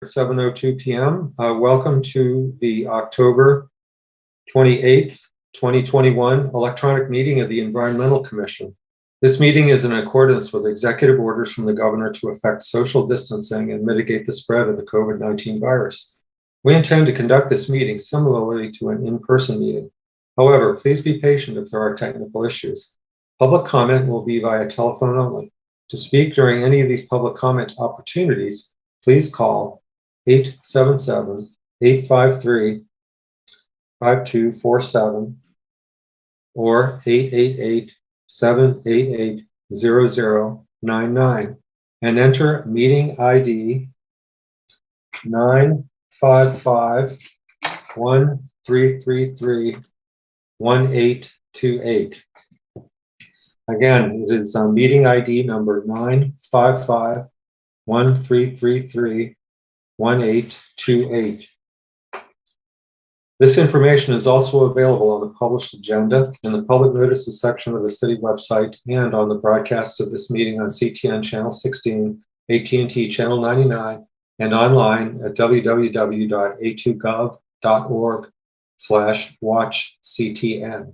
7:02 p.m. Welcome to the October 28th, 2021 electronic meeting of the Environmental Commission. This meeting is in accordance with executive orders from the governor to effect social distancing and mitigate the spread of the COVID-19 virus. We intend to conduct this meeting similarly to an in-person meeting. However, please be patient if there are technical issues. Public comment will be via telephone only. To speak during any of these public comment opportunities, please call 877-853-5247 or 888-788-0099 and enter meeting ID 955-1333-1828. Again, it is meeting ID number 955-1333-1828. This information is also available on the published agenda in the public notices section of the city website and on the broadcast of this meeting on CTN Channel 16, AT&T Channel 99, and online at www.a2gov.org/watchctn.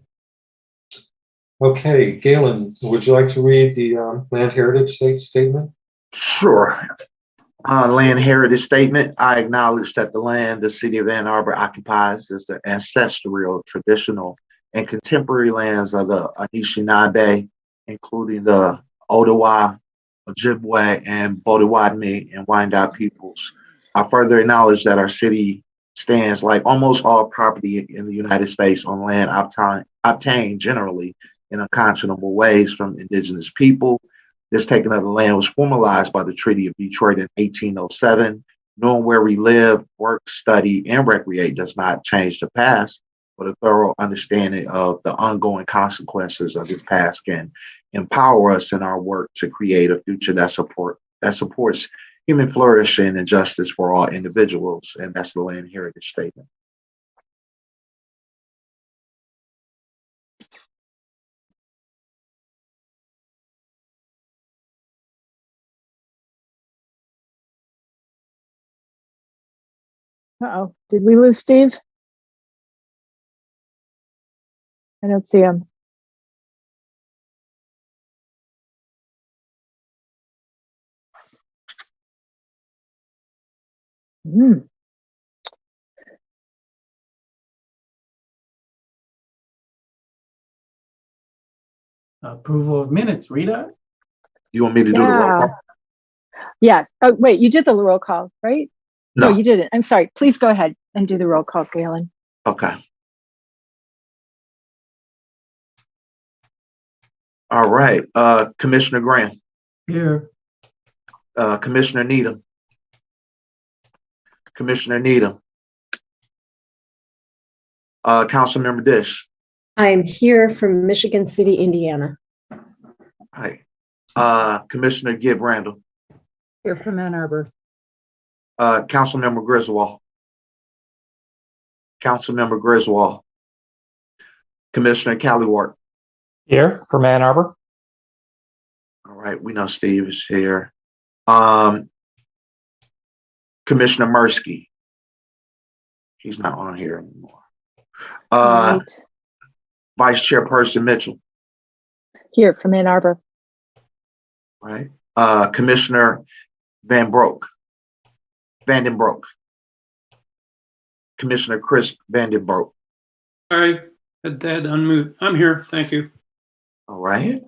Okay, Galen, would you like to read the Land Heritage Statement? Sure. Land Heritage Statement. I acknowledge that the land the city of Ann Arbor occupies is the ancestral, traditional, and contemporary lands of the Anishinaabe, including the Odawa, Ojibwe, and Potawatomi and Wyandot peoples. I further acknowledge that our city stands, like almost all property in the United States, on land obtained generally in unconscionable ways from indigenous people. This taking of the land was formalized by the Treaty of Detroit in 1807. Knowing where we live, work, study, and recreate does not change the past, but a thorough understanding of the ongoing consequences of this past can empower us in our work to create a future that supports human flourishing and justice for all individuals. And that's the Land Heritage Statement. Uh-oh, did we lose Steve? I don't see him. Approval of minutes, Rita? You want me to do the roll call? Yes. Oh, wait, you did the roll call, right? No, you didn't. I'm sorry. Please go ahead and do the roll call, Galen. Okay. All right. Commissioner Graham. Here. Commissioner Needham. Commissioner Needham. Councilmember Dish. I'm here from Michigan City, Indiana. Hi. Commissioner Gibb Randall. Here from Ann Arbor. Councilmember Griswold. Councilmember Griswold. Commissioner Callywart. Here from Ann Arbor. All right, we know Steve is here. Commissioner Mursky. He's not on here anymore. Right. Vice Chairperson Mitchell. Here from Ann Arbor. Right. Commissioner Vandenbroek. Commissioner Chris Vandenbroek. Sorry, had that unmute. I'm here. Thank you. All right.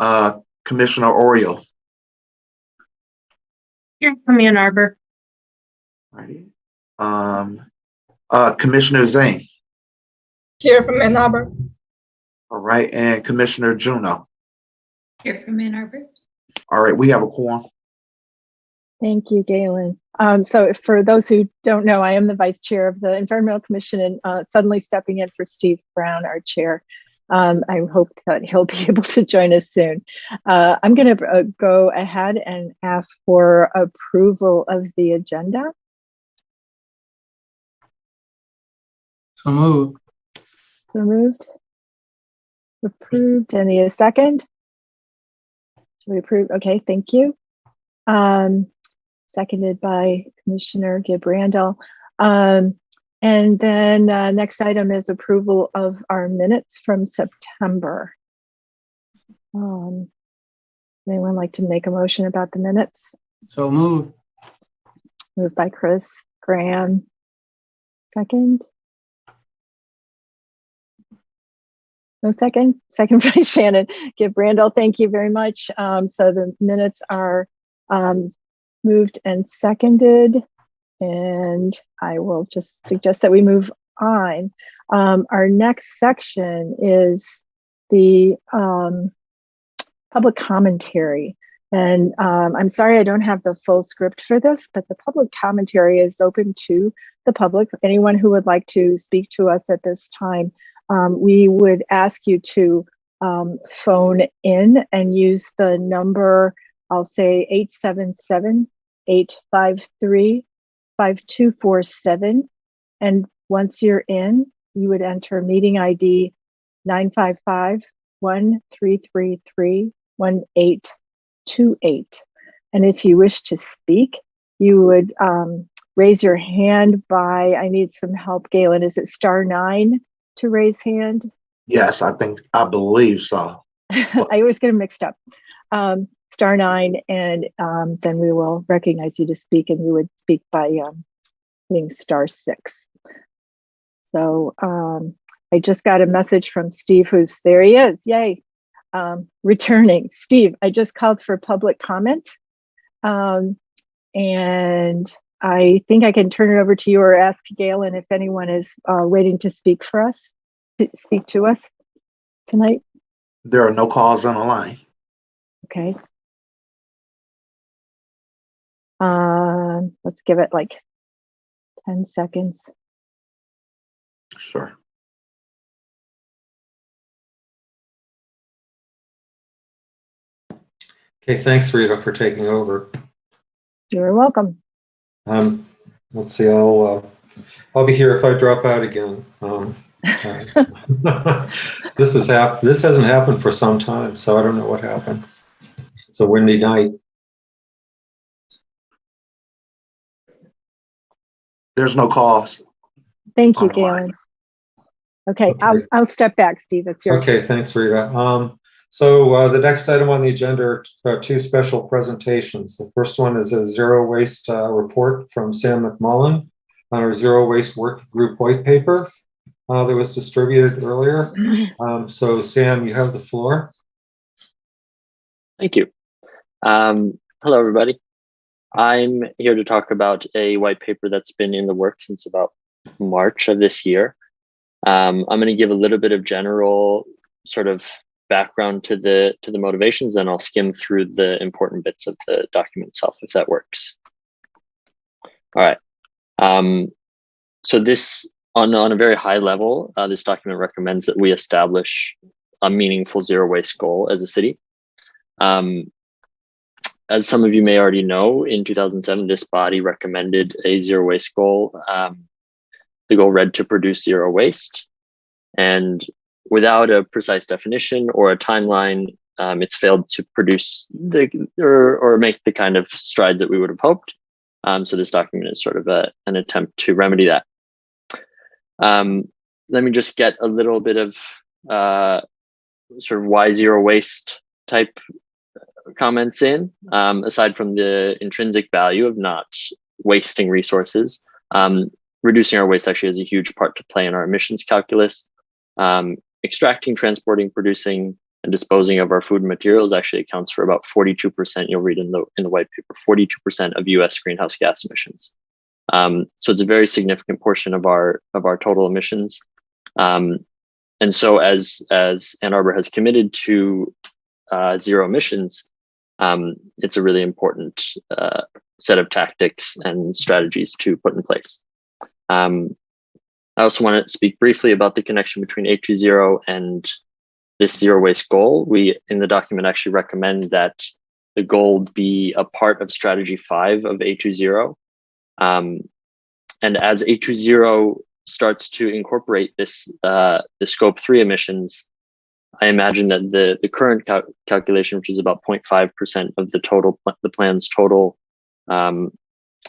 Commissioner Oriole. Here from Ann Arbor. Right. Commissioner Zane. Here from Ann Arbor. All right. And Commissioner Juno. Here from Ann Arbor. All right. We have a quorum. Thank you, Galen. So for those who don't know, I am the vice chair of the Environmental Commission and suddenly stepping in for Steve Brown, our chair. I hope that he'll be able to join us soon. I'm going to go ahead and ask for approval of the agenda. So moved. So moved. Approved. Any a second? Should we approve? Okay, thank you. seconded by Commissioner Gibrandal. And then next item is approval of our minutes from September. Anyone like to make a motion about the minutes? So moved. Moved by Chris Graham. Second? No second? Second by Shannon Gibrandal. Thank you very much. So the minutes are moved and seconded, and I will just suggest that we move on. Our next section is the public commentary. And I'm sorry I don't have the full script for this, but the public commentary is open to the public. Anyone who would like to speak to us at this time, we would ask you to phone in and use the number, I'll say 877-853-5247. And once you're in, you would enter meeting ID 955-1333-1828. And if you wish to speak, you would raise your hand by, I need some help, Galen, is it *9 to raise hand? Yes, I believe so. I always get them mixed up. *9, and then we will recognize you to speak, and you would speak by hitting *6. So I just got a message from Steve, there he is, yay. Returning. Steve, I just called for public comment. And I think I can turn it over to you or ask Galen if anyone is waiting to speak to us tonight. There are no calls on the line. Okay. Let's give it like 10 seconds. Sure. Okay, thanks, Rita, for taking over. You're welcome. Let's see, I'll be here if I drop out again. This hasn't happened for some time, so I don't know what happened. It's a windy night. There's no calls. Thank you, Online. Galen. Okay. I'll step back, Steve. It's yours. Okay, thanks, Rita. So the next item on the agenda are two special presentations. The first one is a zero waste report from Sam McMullen on our zero waste work group white paper that was distributed earlier. So Sam, you have the floor. Thank you. Hello, everybody. I'm here to talk about a white paper that's been in the works since about March of this year. I'm going to give a little bit of general sort of background to the motivations, and I'll skim through the important bits of the document itself, if that works. All right. So this, on a very high level, this document recommends that we establish a meaningful zero waste goal as a city. As some of you may already know, in 2007, this body recommended a zero waste goal. The goal read to produce zero waste. And without a precise definition or a timeline, it's failed to produce or make the kind of strides that we would have hoped. So this document is sort of an attempt to remedy that. Let me just get a little bit of sort of why zero waste type comments in, aside from the intrinsic value of not wasting resources. Reducing our waste actually has a huge part to play in our emissions calculus. Extracting, transporting, producing, and disposing of our food and materials actually accounts for about 42%. You'll read in the white paper, 42% of U.S. greenhouse gas emissions. So it's a very significant portion of our total emissions. And so as Ann Arbor has committed to zero emissions, it's a really important set of tactics and strategies to put in place. I also want to speak briefly about the connection between 820 and this zero waste goal. We, in the document, actually recommend that the goal be a part of strategy 5 of 820. And as 820 starts to incorporate this, the scope 3 emissions, I imagine that the current calculation, which is about 0.5% of the plan's total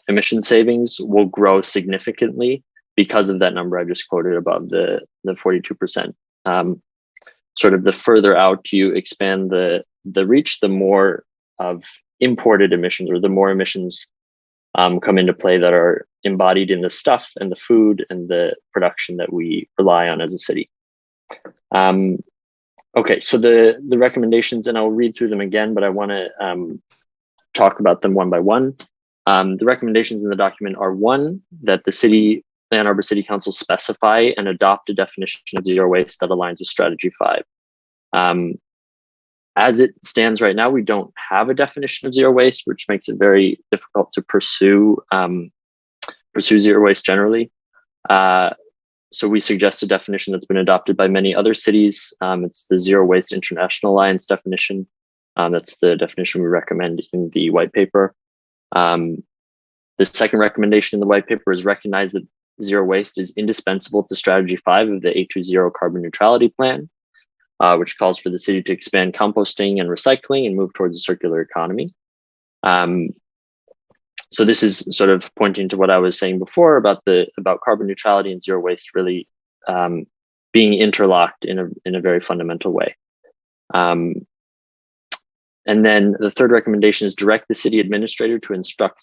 emission savings will grow significantly because of that number I just quoted above, the 42%. Sort of the further out you expand the reach, the more of imported emissions, or the more emissions come into play that are embodied in the stuff and the food and the production that we rely on as a city. Okay, so the recommendations, and I'll read through them again, but I want to talk about them one by one. The recommendations in the document are: one, that the Ann Arbor City Council specify and adopt a definition of zero waste that aligns with Strategy 5. As it stands right now, we don't have a definition of zero waste, which makes it very difficult to pursue zero waste generally. So we suggest a definition that's been adopted by many other cities. It's the Zero Waste International Alliance definition. That's the definition we recommend in the white paper. The second recommendation in the white paper is recognize that zero waste is indispensable to Strategy 5 of the A20 carbon neutrality plan, which calls for the city to expand composting and recycling and move towards a circular economy. So this is sort of pointing to what I was saying before about carbon neutrality and zero waste really being interlocked in a very fundamental way. And then the third recommendation is direct the city administrator to instruct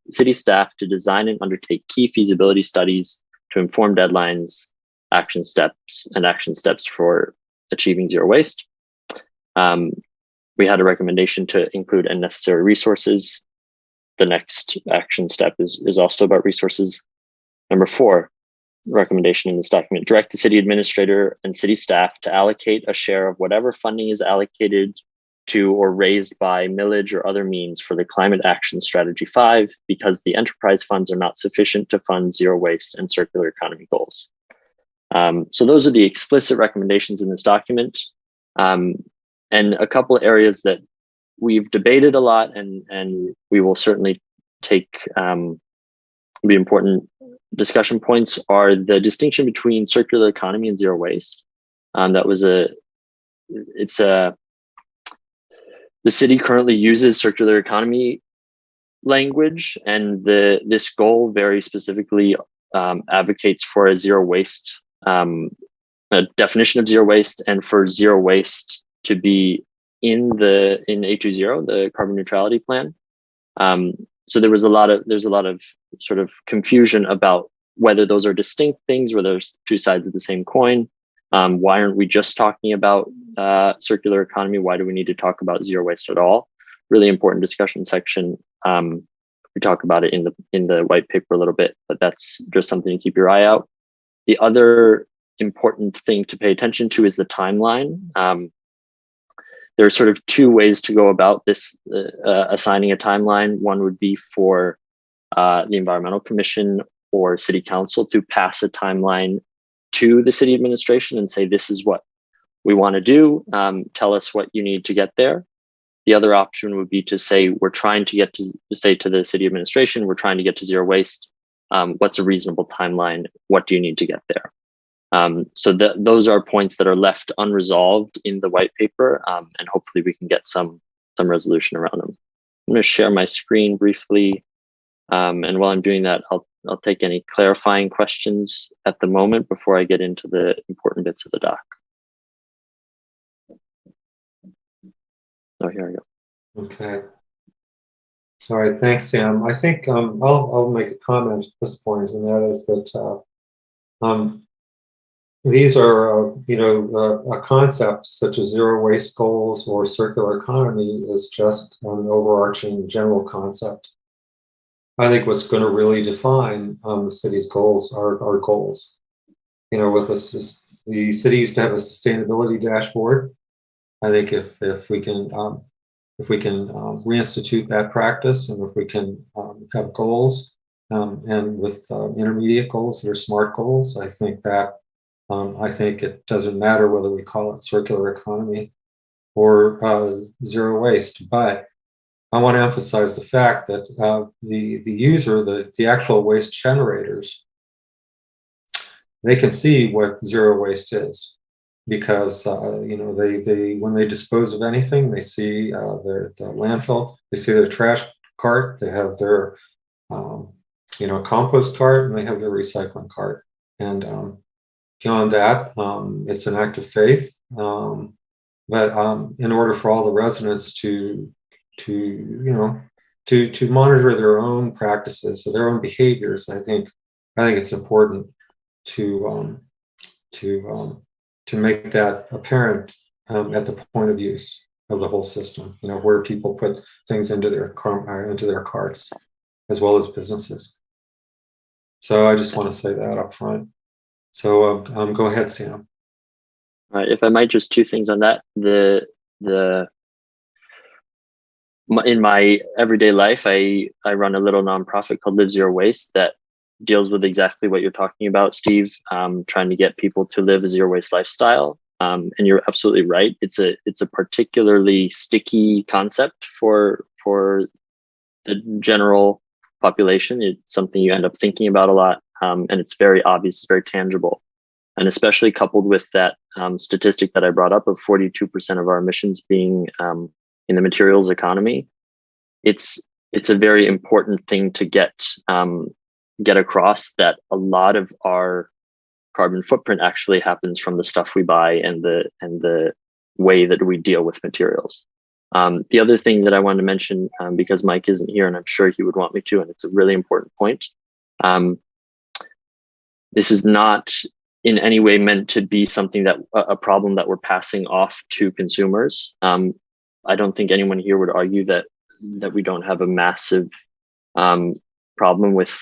city staff to design and undertake key feasibility studies to inform deadlines, action steps for achieving zero waste. We had a recommendation to include unnecessary resources. The next action step is also about resources. Number 4, recommendation in this document: direct the city administrator and city staff to allocate a share of whatever funding is allocated to or raised by millage or other means for the Climate Action Strategy 5, because the enterprise funds are not sufficient to fund zero waste and circular economy goals. So those are the explicit recommendations in this document. And a couple of areas that we've debated a lot, and we will certainly take the important discussion points, are the distinction between circular economy and zero waste. The city currently uses circular economy language, and this goal very specifically advocates for a zero waste, a definition of zero waste, and for zero waste to be in A20, the carbon neutrality plan. So there's a lot of sort of confusion about whether those are distinct things, whether there's two sides of the same coin. Why aren't we just talking about circular economy? Why do we need to talk about zero waste at all? Really important discussion section. We talk about it in the white paper a little bit, but that's just something to keep your eye out. The other important thing to pay attention to is the timeline. There are sort of two ways to go about this, assigning a timeline. One would be for the Environmental Commission or City Council to pass a timeline to the city administration and say, this is what we want to do. Tell us what you need to get there. The other option would be to say, we're trying to get to the city administration, we're trying to get to zero waste. What's a reasonable timeline? What do you need to get there? So those are points that are left unresolved in the white paper, and hopefully we can get some resolution around them. I'm going to share my screen briefly, and while I'm doing that, I'll take any clarifying questions at the moment before I get into the important bits of the doc. Oh, here I go. Okay. All right, thanks, Sam. I think I'll make a comment at this point, and that is that these are, a concept such as zero waste goals or circular economy is just an overarching general concept. I think what's going to really define the city's goals are goals. With us, the city used to have a sustainability dashboard. I think if we can reinstitute that practice, and if we can have goals, and with intermediate goals that are SMART goals, I think it doesn't matter whether we call it circular economy or zero waste. But I want to emphasize the fact that the user, the actual waste generators, they can see what zero waste is, because they when they dispose of anything, they see the landfill, they see their trash cart, they have their compost cart, and they have their recycling cart. And beyond that, it's an act of faith. But in order for all the residents to monitor their own practices, so their own behaviors, I think it's important to make that apparent at the point of use of the whole system. Where people put things into their carts, as well as businesses. So I just want to say that up front. So go ahead, Sam. All right, if I might, just two things on that. In my everyday life, I run a little nonprofit called Live Zero Waste that deals with exactly what you're talking about, Steve, trying to get people to live a zero waste lifestyle. And you're absolutely right. It's a particularly sticky concept for the general population. It's something you end up thinking about a lot, and it's very obvious, it's very tangible. And especially coupled with that statistic that I brought up of 42% of our emissions being in the materials economy, it's a very important thing to get across, that a lot of our carbon footprint actually happens from the stuff we buy and the way that we deal with materials. The other thing that I wanted to mention, because Mike isn't here and I'm sure he would want me to, and it's a really important point. This is not in any way meant to be something that a problem that we're passing off to consumers. I don't think anyone here would argue that we don't have a massive problem with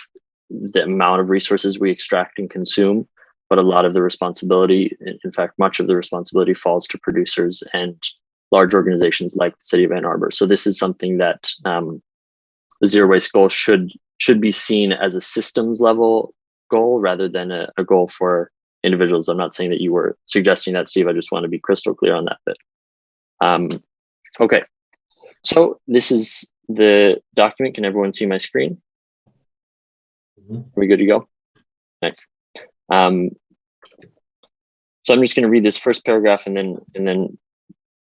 the amount of resources we extract and consume, but a lot of the responsibility, in fact, much of the responsibility falls to producers and large organizations like the City of Ann Arbor. So this is something that the zero waste goal should be seen as a systems level goal rather than a goal for individuals. I'm not saying that you were suggesting that, Steve. I just want to be crystal clear on that bit. Okay, so this is the document. Can everyone see my screen? Are we good to go? Nice. So I'm just going to read this first paragraph and then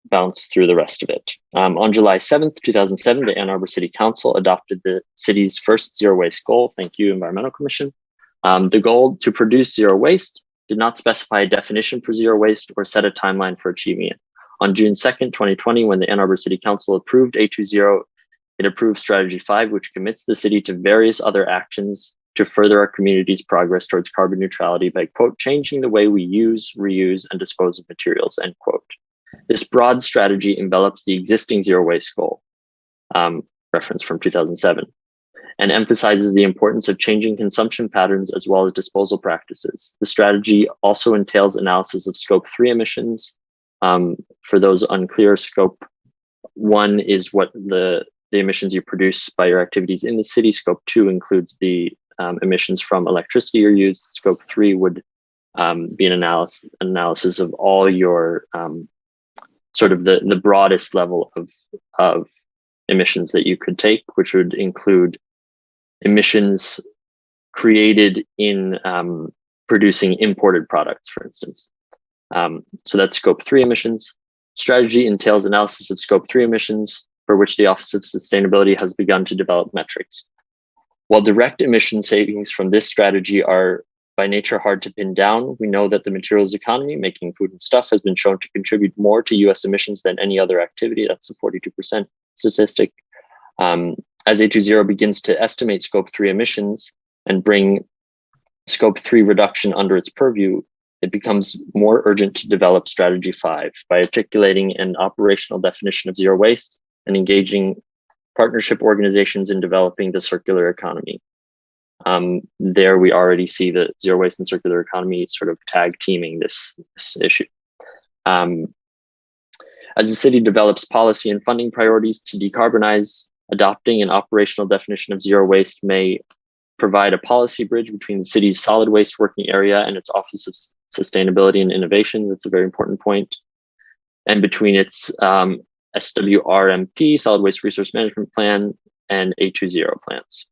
bounce through the rest of it. On July 7th, 2007, the Ann Arbor City Council adopted the city's first zero waste goal. Thank you, Environmental Commission. The goal to produce zero waste did not specify a definition for zero waste or set a timeline for achieving it. On June 2nd, 2020, when the Ann Arbor City Council approved A20, it approved Strategy 5, which commits the city to various other actions to further our community's progress towards carbon neutrality by, quote, changing the way we use, reuse, and dispose of materials, end quote. This broad strategy envelops the existing zero waste goal, reference from 2007, and emphasizes the importance of changing consumption patterns as well as disposal practices. The strategy also entails analysis of Scope 3 emissions. For those unclear, Scope 1 is what the emissions you produce by your activities in the city. Scope 2 includes the emissions from electricity you're used. Scope 3 would be an analysis of all your sort of the broadest level of emissions that you could take, which would include emissions created in producing imported products, for instance. So that's Scope 3 emissions. Strategy entails analysis of Scope 3 emissions, for which the Office of Sustainability has begun to develop metrics. While direct emission savings from this strategy are by nature hard to pin down, we know that the materials economy, making food and stuff, has been shown to contribute more to US emissions than any other activity. That's a 42% statistic. As A20 begins to estimate Scope 3 emissions and bring Scope 3 reduction under its purview, it becomes more urgent to develop Strategy 5 by articulating an operational definition of zero waste and engaging partnership organizations in developing the circular economy. There we already see the zero waste and circular economy sort of tag teaming this issue. As the city develops policy and funding priorities to decarbonize, adopting an operational definition of zero waste may provide a policy bridge between the city's solid waste working area and its Office of Sustainability and Innovation. That's a very important point. And between its SWRMP, Solid Waste Resource Management Plan, and A20 plans.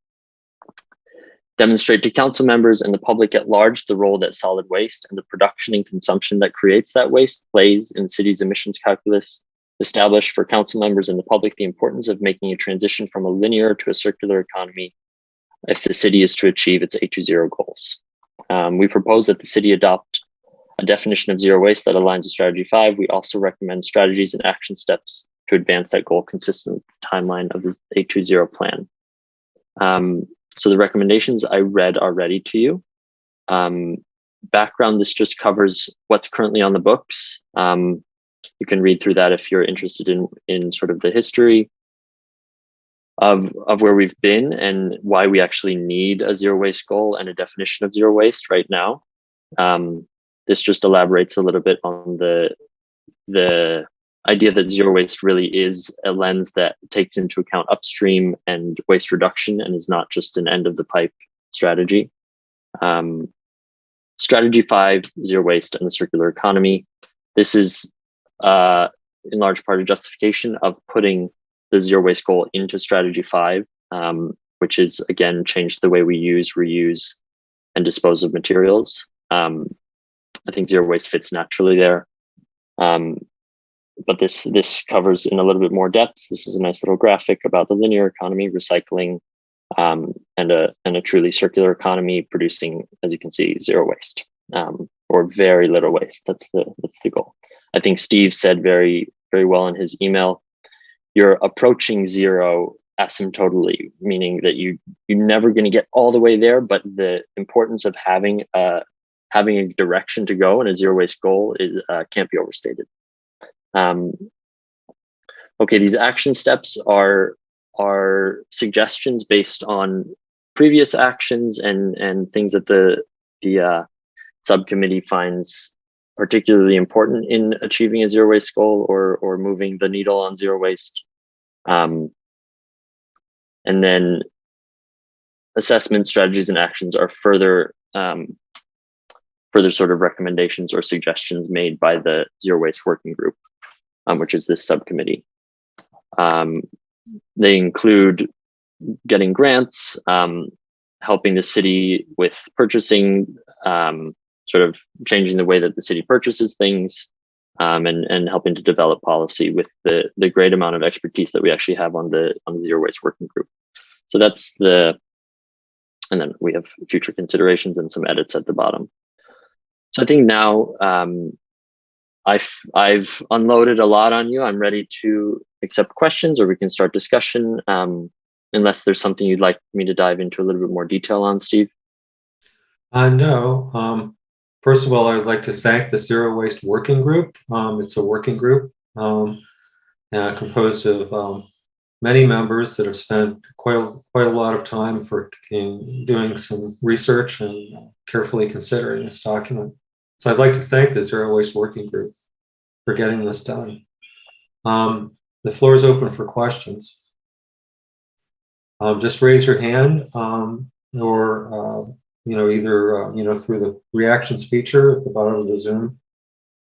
Demonstrate to council members and the public at large the role that solid waste and the production and consumption that creates that waste plays in the city's emissions calculus. Establish for council members and the public the importance of making a transition from a linear to a circular economy if the city is to achieve its 820 goals. We propose that the city adopt a definition of zero waste that aligns with strategy 5. We also recommend strategies and action steps to advance that goal consistent with the timeline of the 820 plan. So the recommendations I read already to you. Background, this just covers what's currently on the books. You can read through that if you're interested in sort of the history of where we've been and why we actually need a zero waste goal and a definition of zero waste right now. This just elaborates a little bit on the idea that zero waste really is a lens that takes into account upstream and waste reduction and is not just an end of the pipe strategy. Strategy 5, zero waste and the circular economy. This is in large part a justification of putting the zero waste goal into strategy 5, which is again changed the way we use, reuse, and dispose of materials. I think zero waste fits naturally there. But this covers in a little bit more depth. This is a nice little graphic about the linear economy, recycling, and a truly circular economy producing, as you can see, zero waste, or very little waste. That's the goal. I think Steve said very, very well in his email, you're approaching zero asymptotally, meaning that you're never going to get all the way there, but the importance of having a direction to go and a zero waste goal is can't be overstated. Okay, these action steps are suggestions based on previous actions and things that the subcommittee finds particularly important in achieving a zero waste goal or moving the needle on zero waste. And then assessment strategies and actions are further sort of recommendations or suggestions made by the zero waste working group, which is this subcommittee. They include getting grants, helping the city with purchasing, sort of changing the way that the city purchases things, and helping to develop policy with the great amount of expertise that we actually have on the zero waste working group. So that's and then we have future considerations and some edits at the bottom. So I think now I've unloaded a lot on you. I'm ready to accept questions, or we can start discussion, unless there's something you'd like me to dive into a little bit more detail on, Steve. No. First of all, I'd like to thank the Zero Waste Working Group. It's a working group composed of many members that have spent quite a lot of time in doing some research and carefully considering this document. So I'd like to thank the Zero Waste Working Group for getting this done. The floor is open for questions. Just raise your hand, or either through the reactions feature at the bottom of the Zoom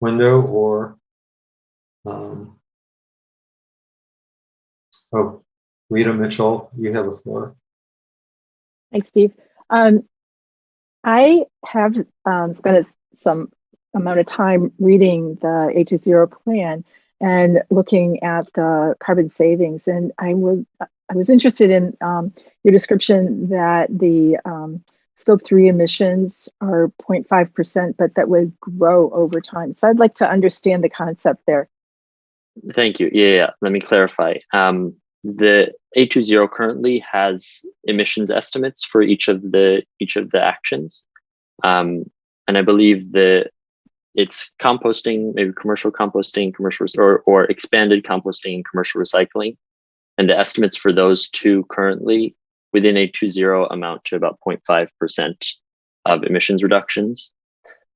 window, or Rita Mitchell, you have the floor. Thanks, Steve. I have spent some amount of time reading the 820 plan and looking at the carbon savings, and I was interested in your description that the Scope 3 emissions are 0.5%, but that would grow over time. So I'd like to understand the concept there. Thank you. Yeah. Let me clarify. The 820 currently has emissions estimates for each of the actions, and I believe it's composting, maybe commercial composting, or expanded composting and commercial recycling, and the estimates for those two currently within 820 amount to about 0.5% of emissions reductions.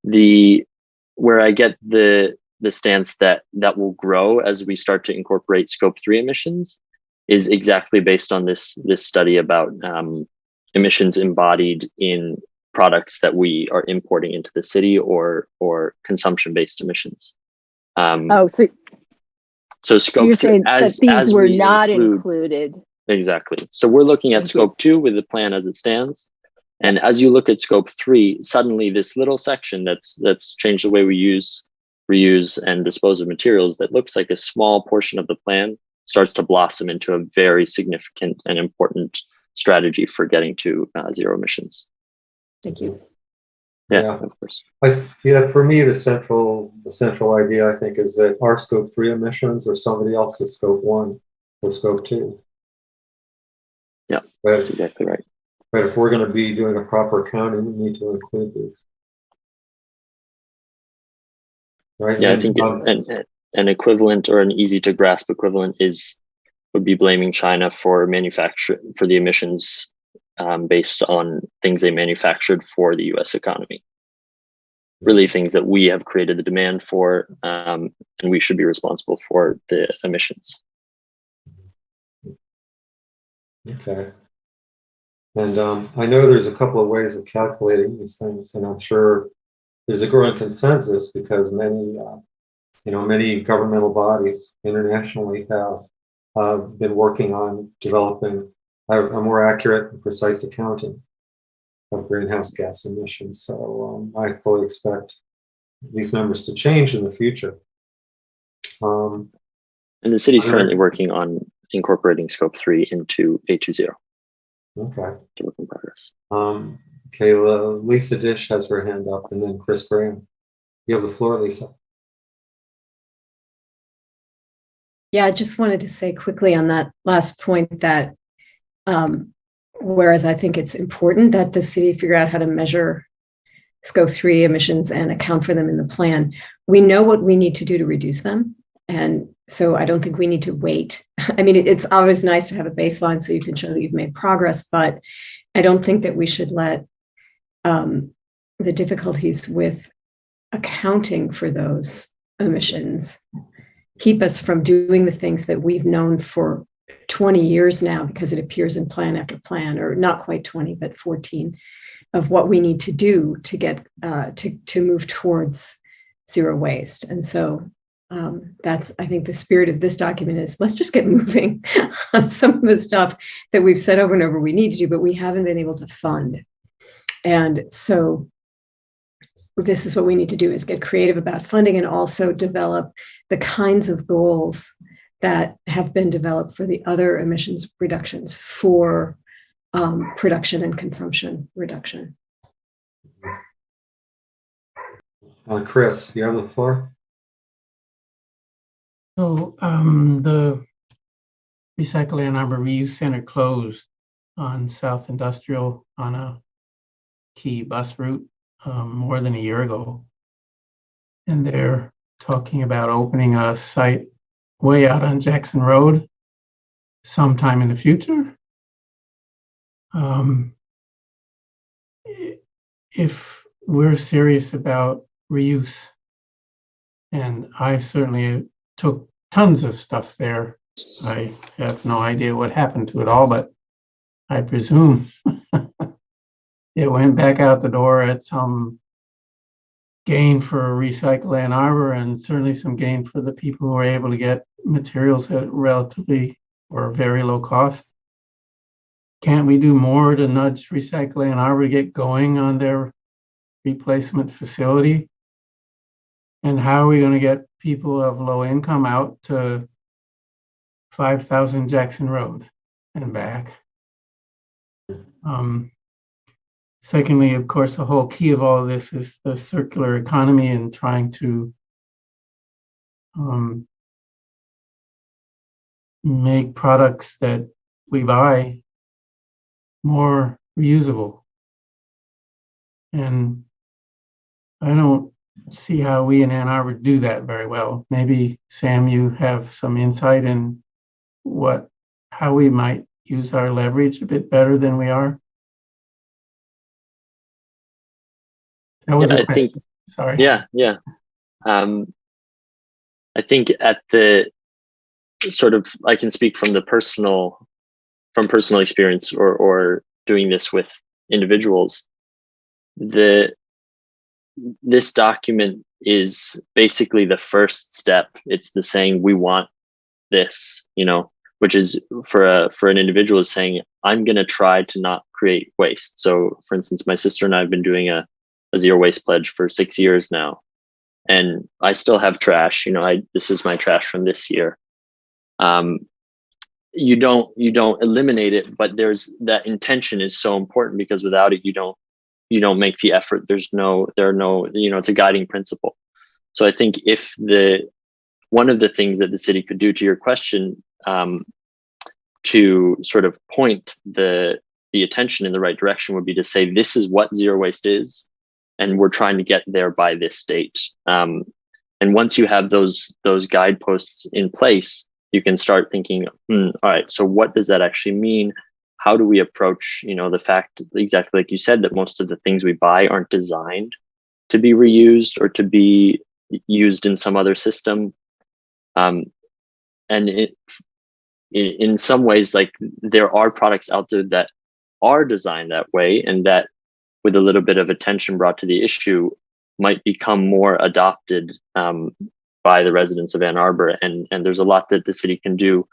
Where I get the stance that will grow as we start to incorporate Scope 3 emissions is exactly based on this study about emissions embodied in products that we are importing into the city, or consumption-based emissions. So Scope you're saying as that these were not included. Exactly. So we're looking at Scope 2 with the plan as it stands. And as you look at Scope 3, suddenly this little section that's changed the way we use, reuse, and dispose of materials that looks like a small portion of the plan starts to blossom into a very significant and important strategy for getting to zero emissions. Thank you. Yeah, of course. For me, the central idea, I think, is that our scope 3 emissions are somebody else's scope 1 or scope 2. Yeah, but, that's exactly right. But if we're going to be doing a proper accounting, we need to include these. Right? Yeah, I think an equivalent or an easy to grasp equivalent would be blaming China for the emissions based on things they manufactured for the U.S. economy. Really, things that we have created the demand for, and we should be responsible for the emissions. Okay. And I know there's a couple of ways of calculating these things, and I'm sure there's a growing consensus because many governmental bodies internationally have been working on developing a more accurate and precise accounting of greenhouse gas emissions. So I fully expect these numbers to change in the future. And the city's currently working on incorporating scope 3 into A20. Okay. Work in progress. Okay, Lisa Dish has her hand up, and then Chris Graham. You have the floor, Lisa. Yeah, I just wanted to say quickly on that last point that whereas I think it's important that the city figure out how to measure scope 3 emissions and account for them in the plan, we know what we need to do to reduce them. And so I don't think we need to wait. I mean, it's always nice to have a baseline so you can show that you've made progress, but I don't think that we should let the difficulties with accounting for those emissions keep us from doing the things that we've known for 20 years now, because it appears in plan after plan, or not quite 20, but 14, of what we need to do to get to move towards zero waste. And so that's, I think, the spirit of this document is let's just get moving on some of the stuff that we've said over and over we need to do, but we haven't been able to fund. And so this is what we need to do, is get creative about funding and also develop the kinds of goals that have been developed for the other emissions reductions for production and consumption reduction. Chris, you have the floor. So the Recycle Ann Arbor Reuse Center closed on South Industrial on a key bus route more than a year ago. And they're talking about opening a site way out on Jackson Road sometime in the future. If we're serious about reuse, and I certainly took tons of stuff there. I have no idea what happened to it all, but I presume it went back out the door at some gain for Recycle Ann Arbor, and certainly some gain for the people who were able to get materials at relatively or very low cost. Can't we do more to nudge Recycle Ann Arbor to get going on their replacement facility? And how are we going to get people of low income out to 5,000 Jackson Road and back? Secondly, of course, the whole key of all of this is the circular economy and trying to make products that we buy more reusable. And I don't see how we in Ann Arbor do that very well. Maybe, Sam, you have some insight in how we might use our leverage a bit better than we are. That was a question. Sorry. Yeah. I think at the sort of, I can speak from personal experience or doing this with individuals. This document is basically the first step. It's the saying, we want this, which is for an individual is saying, I'm going to try to not create waste. So for instance, my sister and I have been doing a zero waste pledge for 6 years now, and I still have trash. This is my trash from this year. you don't eliminate it, but there's that intention is so important, because without it, you don't make the effort. There are no, it's a guiding principle. So I think if one of the things that the city could do, to your question, to sort of point the attention in the right direction, would be to say, this is what zero waste is, and we're trying to get there by this date. And once you have those guideposts in place, you can start thinking, all right, so what does that actually mean? How do we approach, the fact, exactly like you said, that most of the things we buy aren't designed to be reused or to be used in some other system. And in some ways, like, there are products out there that are designed that way, and that, with a little bit of attention brought to the issue, might become more adopted by the residents of Ann Arbor. And there's a lot that the city can do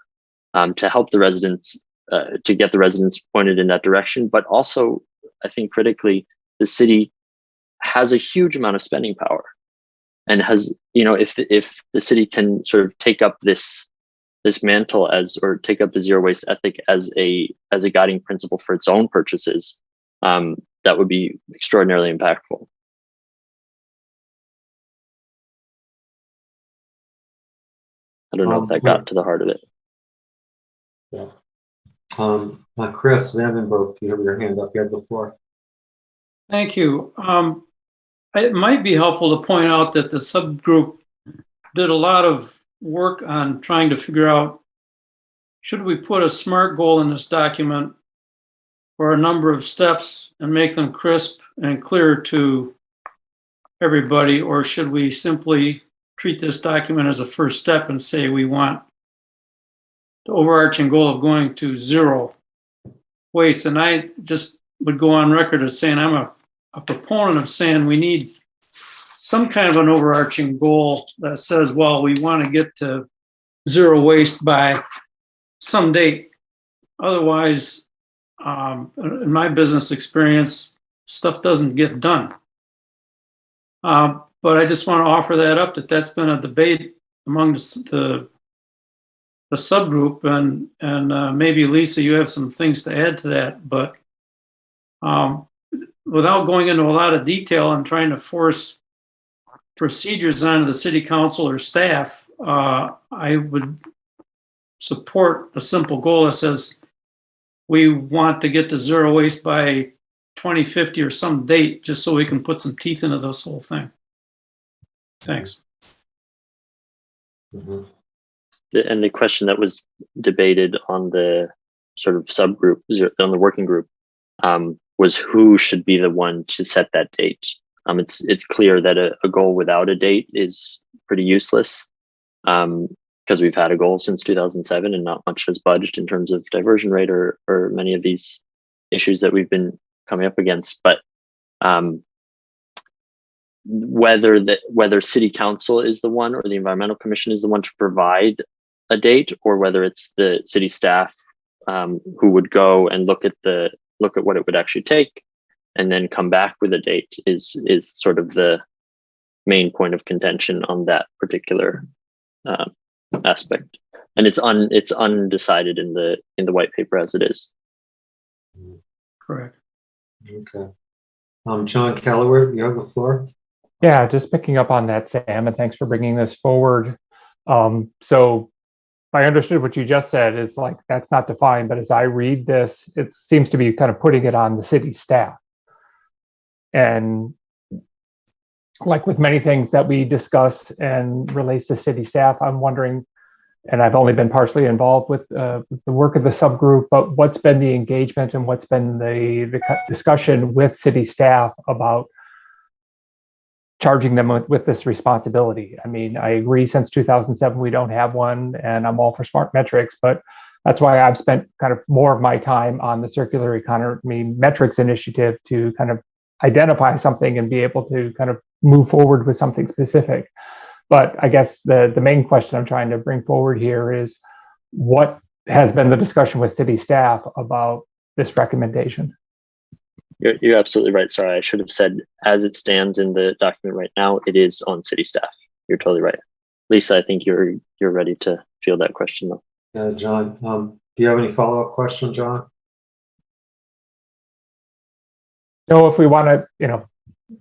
to help the residents, to get the residents pointed in that direction. But also, I think critically, the city has a huge amount of spending power, and has, if the city can sort of take up this mantle or take up the zero waste ethic as a guiding principle for its own purchases, that would be extraordinarily impactful. I don't know if that got to the heart of it. Yeah. Chris Vandenbroek, you have your hand up. You had the floor. Thank you. It might be helpful to point out that the subgroup did a lot of work on trying to figure out, should we put a SMART goal in this document, or a number of steps, and make them crisp and clear to everybody, or should we simply treat this document as a first step and say we want the overarching goal of going to zero waste? And I just would go on record as saying I'm a proponent of saying we need some kind of an overarching goal that says, well, we want to get to zero waste by some date. Otherwise, in my business experience, stuff doesn't get done. But I just want to offer that up, that's been a debate among the subgroup, and maybe Lisa, you have some things to add to that. But without going into a lot of detail and trying to force procedures onto the city council or staff, I would support a simple goal that says we want to get to zero waste by 2050 or some date, just so we can put some teeth into this whole thing. Thanks. Mm-hmm. And the question that was debated on the sort of subgroup, on the working group, was who should be the one to set that date. It's clear that a goal without a date is pretty useless, because we've had a goal since 2007 and not much has budged in terms of diversion rate or many of these issues that we've been coming up against. But whether city council is the one or the environmental commission is the one to provide a date, or whether it's the city staff who would go and look at what it would actually take and then come back with a date, is sort of the main point of contention on that particular aspect. And it's undecided in the white paper as it is. Correct. Okay. John Calloway, you have the floor. Yeah, just picking up on that, Sam, and thanks for bringing this forward. So I understood what you just said is like, that's not defined, but as I read this, it seems to be kind of putting it on the city staff. And like with many things that we discuss and relates to city staff, I'm wondering, and I've only been partially involved with the work of the subgroup, but what's been the engagement and what's been the discussion with city staff about charging them with this responsibility? I mean, I agree, since 2007, we don't have one, and I'm all for smart metrics, but that's why I've spent kind of more of my time on the circular economy metrics initiative to kind of identify something and be able to kind of move forward with something specific. But I guess the main question I'm trying to bring forward here is, what has been the discussion with city staff about this recommendation? You're absolutely right. Sorry, I should have said, as it stands in the document right now, it is on city staff. You're totally right. Lisa, I think you're ready to field that question though. John, Do you have any follow-up question, John? No, if we want to,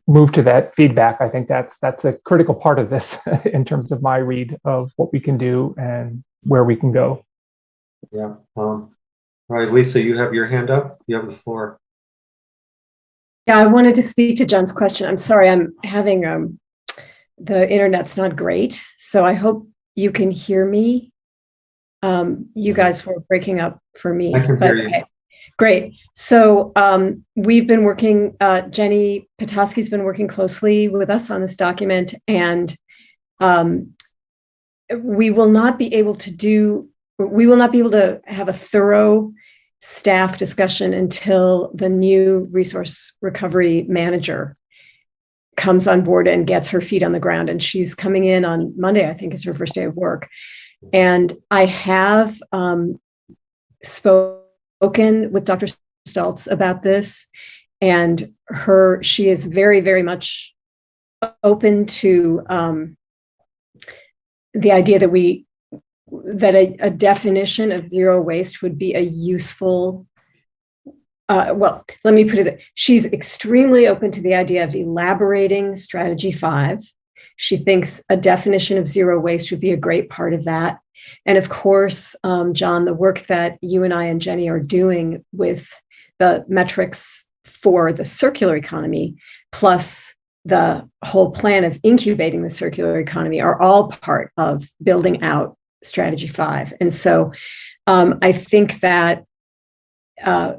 move to that feedback, I think that's a critical part of this in terms of my read of what we can do and where we can go. Yeah. All right, Lisa, you have your hand up. You have the floor. Yeah, I wanted to speak to John's question. I'm sorry, I'm having the internet's not great, so I hope you can hear me. You guys were breaking up for me. I can hear you. Okay. Great. So we've been working, Jenny Petoskey's been working closely with us on this document, and we will not be able to have a thorough staff discussion until the new resource recovery manager comes on board and gets her feet on the ground. And she's coming in on Monday, I think is her first day of work. And I have spoken with Dr. Stultz about this, and she is very, very much open to the idea that a definition of zero waste would be a useful, well, let me put it, she's extremely open to the idea of elaborating strategy 5. She thinks a definition of zero waste would be a great part of that. And of course, John, the work that you and I and Jenny are doing with the metrics for the circular economy, plus the whole plan of incubating the circular economy, are all part of building out strategy 5. And so I think that I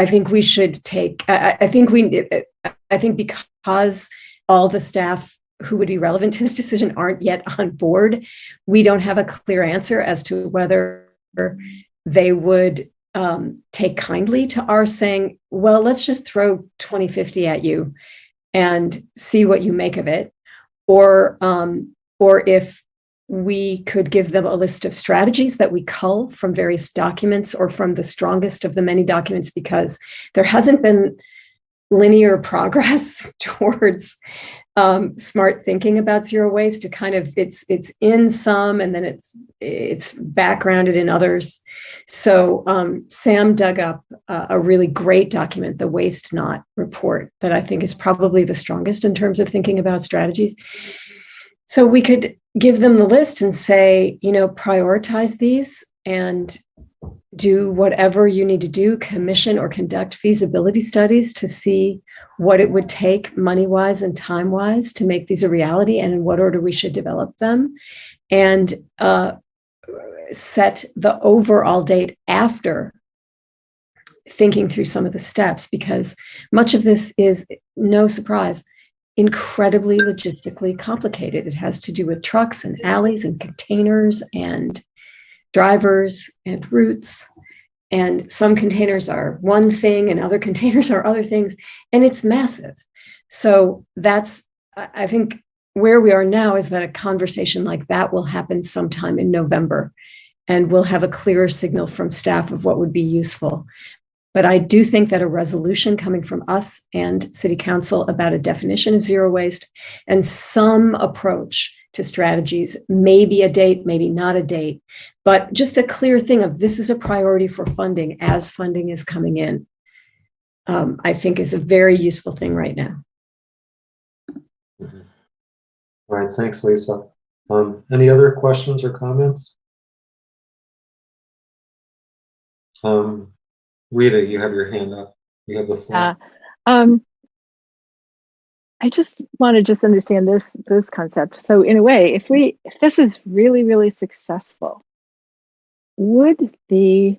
think we should take, I think because all the staff who would be relevant to this decision aren't yet on board, we don't have a clear answer as to whether they would take kindly to our saying, well, let's just throw 2050 at you and see what you make of it. Or if we could give them a list of strategies that we cull from various documents or from the strongest of the many documents, because there hasn't been linear progress towards smart thinking about zero waste. To kind of it's in some, and then it's backgrounded in others. So Sam dug up a really great document, the Waste Not report, that I think is probably the strongest in terms of thinking about strategies. So we could give them the list and say, prioritize these and do whatever you need to do, commission or conduct feasibility studies to see what it would take money-wise and time-wise to make these a reality, and in what order we should develop them, and set the overall date after thinking through some of the steps, because much of this is, no surprise, incredibly logistically complicated. It has to do with trucks and alleys and containers and drivers and routes, and some containers are one thing and other containers are other things, and it's massive. So that's, I think, where we are now is that a conversation like that will happen sometime in November, and we'll have a clearer signal from staff of what would be useful. But I do think that a resolution coming from us and City Council about a definition of zero waste and some approach to strategies, maybe a date, maybe not a date, but just a clear thing of this is a priority for funding as funding is coming in, I think is a very useful thing right now. All right, thanks, Lisa. Any other questions or comments? Rita, you have your hand up. You have the floor. I just want to understand this concept. So in a way, if this is really, really successful, would the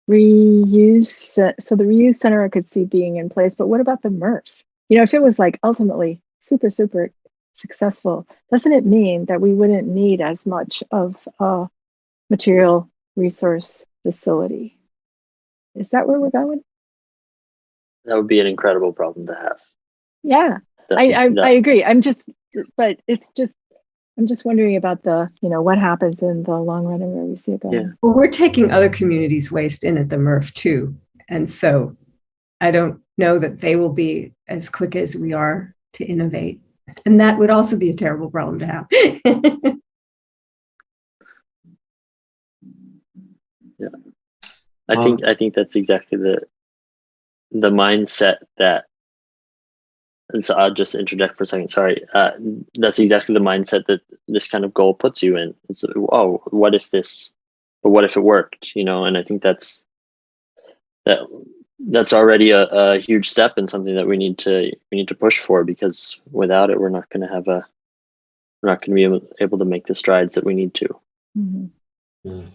reuse, so the reuse center I could see being in place, but what about the MRF? If it was like ultimately super, super successful, doesn't it mean that we wouldn't need as much of a material resource facility? Is that where we're going? That would be an incredible problem to have. Yeah, I agree. I'm just wondering about the, what happens in the long run and where we see it going. Yeah. Well, we're taking other communities' waste in at the MRF too. And so I don't know that they will be as quick as we are to innovate. And that would also be a terrible problem to have. I think that's exactly the mindset that, and so I'll just interject for a second. Sorry. That's exactly the mindset that this kind of goal puts you in. It's, oh, what if it worked? You know, and I think that's already a huge step and something that we need to push for, because without it, we're not going to be able to make the strides that we need to. Mm-hmm. I'm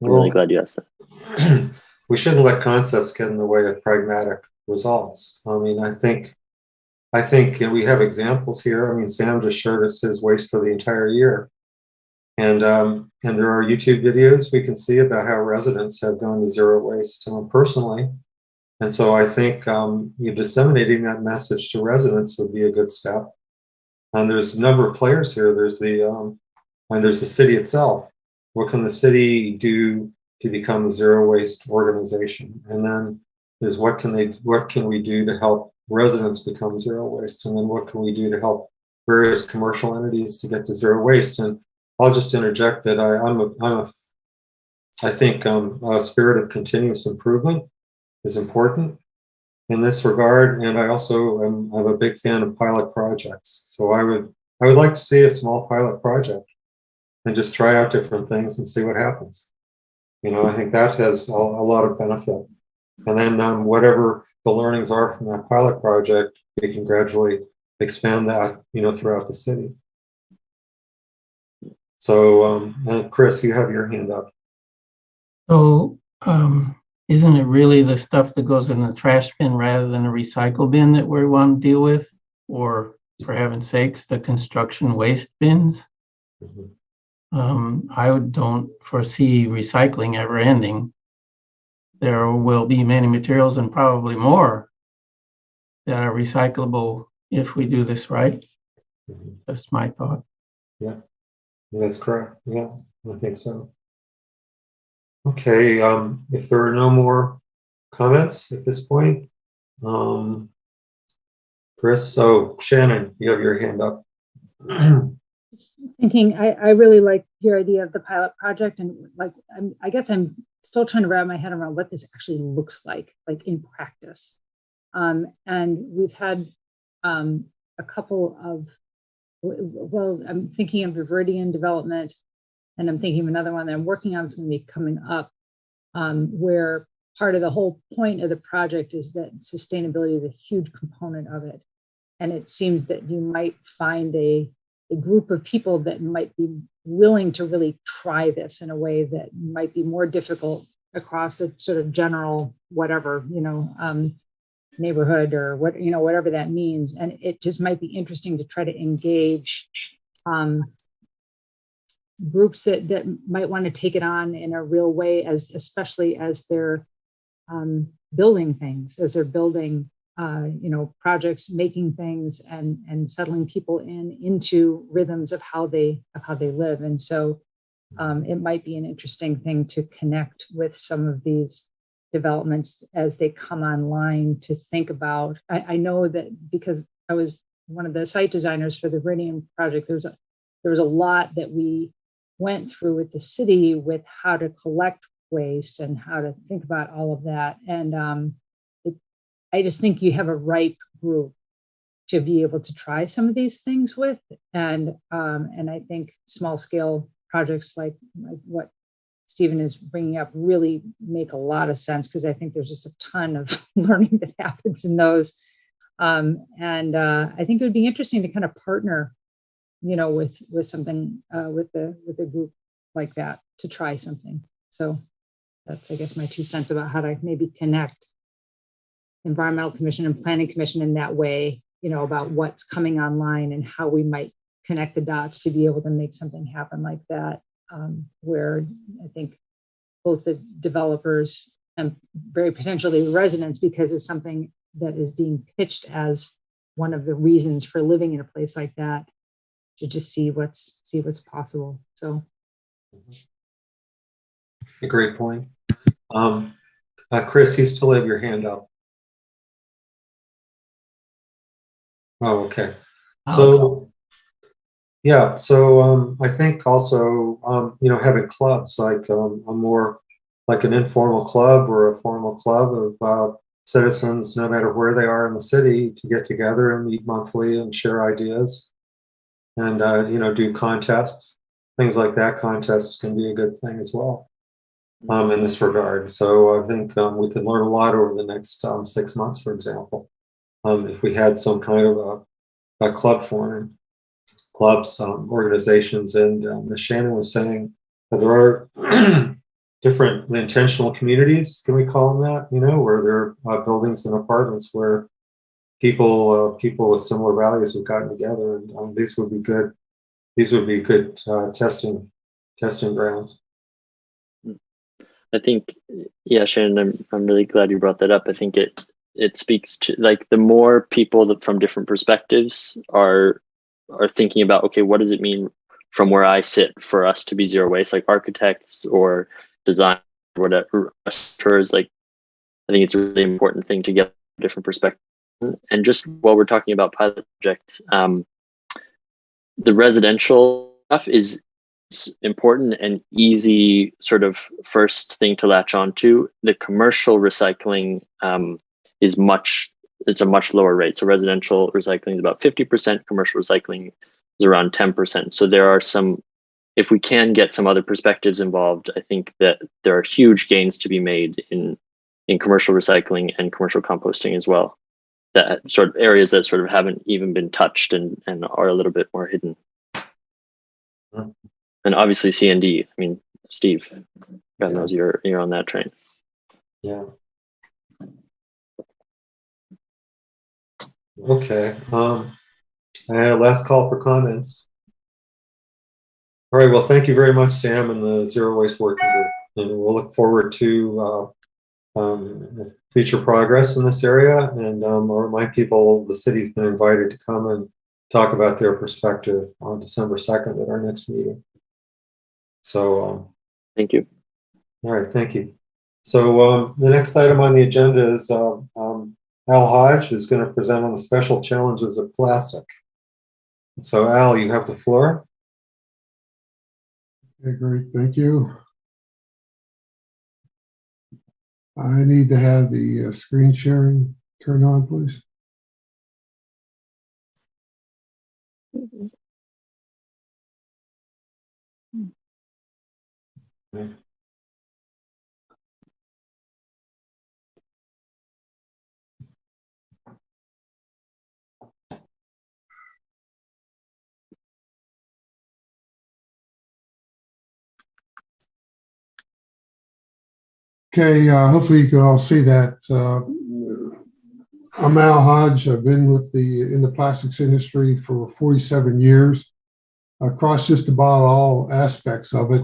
really glad you asked that. We shouldn't let concepts get in the way of pragmatic results. I mean, I think we have examples here. I mean, Sam just showed us his waste for the entire year. And there are YouTube videos we can see about how residents have gone to zero waste personally. And so I think disseminating that message to residents would be a good step. And there's a number of players here. There's the city itself. What can the city do to become a zero waste organization? And then there's what can we do to help residents become zero waste? And then what can we do to help various commercial entities to get to zero waste? And I'll just interject that I think a spirit of continuous improvement is important in this regard. And I also I'm a big fan of pilot projects. So I would like to see a small pilot project and just try out different things and see what happens. You know, I think that has a lot of benefit. And then whatever the learnings are from that pilot project, we can gradually expand that, throughout the city. So, Chris, you have your hand up. So, isn't it really the stuff that goes in the trash bin rather than a recycle bin that we want to deal with? Or, for heaven's sakes, the construction waste bins? Mm-hmm. I don't foresee recycling ever ending. There will be many materials, and probably more, that are recyclable if we do this right. Mm-hmm. That's my thought. Yeah, that's correct. Yeah, I think so. Okay, if there are no more comments at this point, Chris, so Shannon, you have your hand up. Thinking, I really like your idea of the pilot project, and I guess I'm still trying to wrap my head around what this actually looks like in practice. And we've had a couple of, well, I'm thinking of the Viridian development, and I'm thinking of another one that I'm working on that's going to be coming up, where part of the whole point of the project is that sustainability is a huge component of it. And it seems that you might find a group of people that might be willing to really try this in a way that might be more difficult across a sort of general whatever, neighborhood or whatever that means. And it just might be interesting to try to engage groups that might want to take it on in a real way, especially as they're building things, as they're building projects, making things, and settling people into rhythms of how they live. And so it might be an interesting thing to connect with some of these developments as they come online, to think about. I know that because I was one of the site designers for the Viridian project, there was a lot that we went through with the city with how to collect waste and how to think about all of that. And I just think you have a ripe group to be able to try some of these things with. And I think small scale projects like what Stephen is bringing up really make a lot of sense, because I think there's just a ton of learning that happens in those. And I think it would be interesting to kind of partner, with something, with a group like that, to try something. So that's, I guess, my 2 cents about how to maybe connect Environmental Commission and Planning Commission in that way, about what's coming online and how we might connect the dots to be able to make something happen like that, where I think both the developers and very potentially the residents, because it's something that is being pitched as one of the reasons for living in a place like that, to just see what's possible. So, a great point. Chris, you still have your hand up. Oh, okay. So, yeah. So I think also, having clubs like a more like an informal club or a formal club of citizens, no matter where they are in the city, to get together and meet monthly and share ideas and, do contests, things like that. Contests can be a good thing as well in this regard. So I think we could learn a lot over the next 6 months, for example, if we had some kind of a club forming, clubs, organizations. And as Shannon was saying, there are different intentional communities, can we call them that, where there are buildings and apartments where people with similar values have gotten together, and these would be good testing grounds. I think, yeah, Shannon, I'm really glad you brought that up. I think it speaks to, like, the more people that from different perspectives are thinking about, okay, what does it mean from where I sit for us to be zero waste, like architects or design, whatever, restaurateurs. Like, I think it's a really important thing to get a different perspective. And just while we're talking about pilot projects, the residential stuff is important and easy sort of first thing to latch onto. The commercial recycling it's a much lower rate. So residential recycling is about 50%, commercial recycling is around 10%. So there are some, if we can get some other perspectives involved, I think that there are huge gains to be made in commercial recycling and commercial composting as well. That sort of areas that sort of haven't even been touched and are a little bit more hidden. And obviously C&D, I mean, Steve, God knows you're on that train. Yeah. Okay. Last call for comments. All right. Well, thank you very much, Sam, and the Zero Waste Working Group. And we'll look forward to future progress in this area. And I'll remind people the city's been invited to come and talk about their perspective on December 2nd at our next meeting. So thank you. All right, thank you. So the next item on the agenda is Al Hodge is going to present on the special challenges of plastic. So Al, you have the floor. Okay, great, thank you. I need to have the screen sharing turned on, please. Okay. Okay, hopefully you can all see that. I'm Al Hodge. I've been in the plastics industry for 47 years, across just about all aspects of it,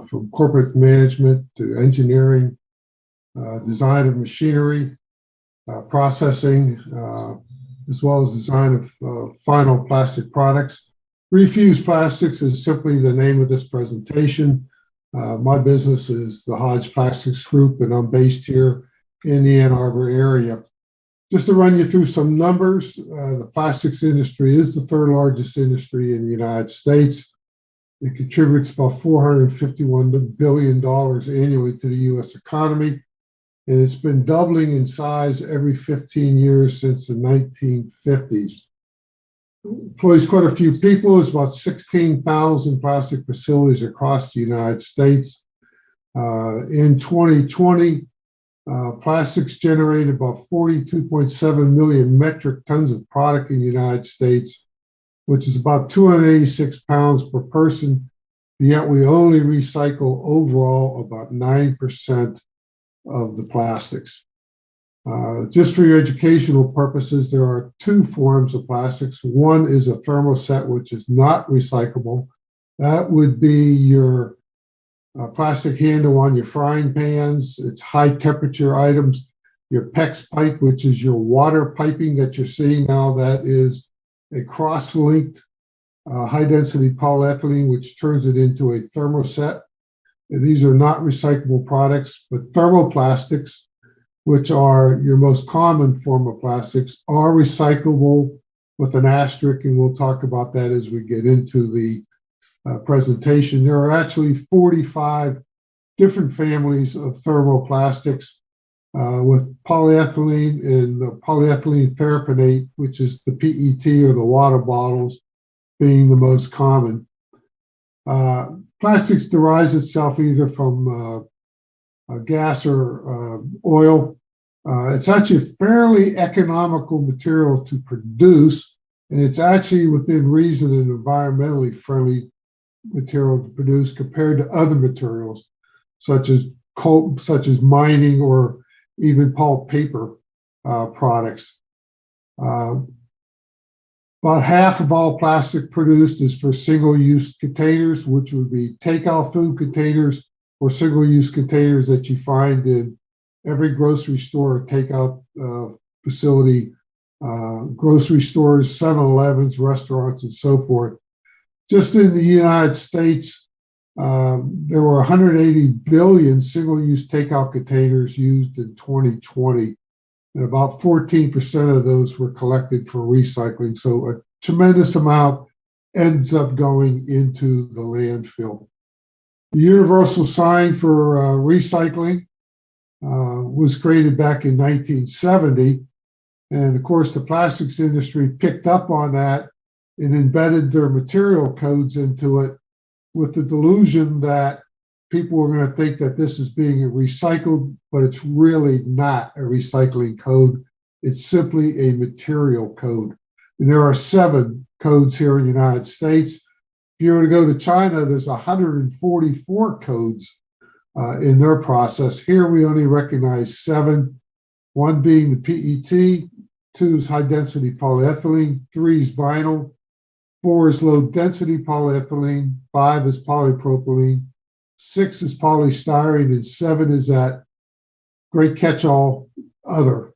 from corporate management to engineering, design of machinery, processing, as well as design of final plastic products. Refuse Plastics is simply the name of this presentation. My business is the Hodge Plastics Group, and I'm based here in the Ann Arbor area. Just to run you through some numbers, the plastics industry is the third largest industry in the United States. It contributes about $451 billion annually to the U.S. economy, and it's been doubling in size every 15 years since the 1950s. Employs quite a few people. There's about 16,000 plastic facilities across the United States. In 2020, plastics generated about 42.7 million metric tons of product in the United States, which is about 286 pounds per person. Yet we only recycle overall about 9% of the plastics. Just for your educational purposes, there are two forms of plastics. One is a thermoset, which is not recyclable. That would be your plastic handle on your frying pans. It's high temperature items. Your PEX pipe, which is your water piping that you're seeing now, that is a cross-linked high density polyethylene, which turns it into a thermoset. And these are not recyclable products, but thermoplastics, which are your most common form of plastics, are recyclable with an asterisk, and we'll talk about that as we get into the presentation. There are actually 45 different families of thermoplastics with polyethylene and polyethylene terephthalate, which is the PET or the water bottles, being the most common. Plastics derives itself either from gas or oil. It's actually a fairly economical material to produce, and it's actually within reason an environmentally friendly material to produce compared to other materials, such as coal, such as mining, or even pulp paper products. About half of all plastic produced is for single-use containers, which would be takeout food containers or single-use containers that you find in every grocery store or takeout facility, grocery stores, 7-Elevens, restaurants, and so forth. Just in the United States, there were 180 billion single-use takeout containers used in 2020, and about 14% of those were collected for recycling. So a tremendous amount ends up going into the landfill. The universal sign for recycling was created back in 1970. And of course, the plastics industry picked up on that and embedded their material codes into it with the delusion that people were going to think that this is being recycled, but it's really not a recycling code. It's simply a material code. And there are 7 codes here in the United States. If you were to go to China, there's 144 codes in their process. Here we only recognize 7, 1 being the PET, 2 is high density polyethylene, 3 is vinyl, 4 is low density polyethylene, 5 is polypropylene, 6 is polystyrene, and 7 is that great catch-all other.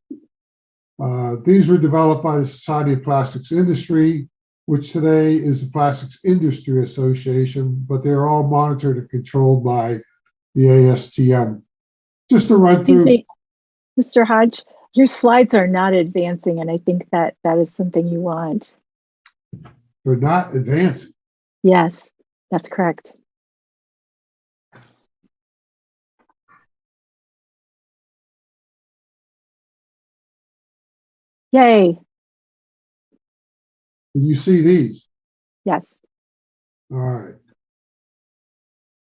These were developed by the Society of Plastics Industry, which today is the Plastics Industry Association, but they're all monitored and controlled by the ASTM. Just to run through. Excuse me, Mr. Hodge, your slides are not advancing, and I think that is something you want. They're not advancing. Yes, that's correct. Yay. Can you see these? Yes. All right.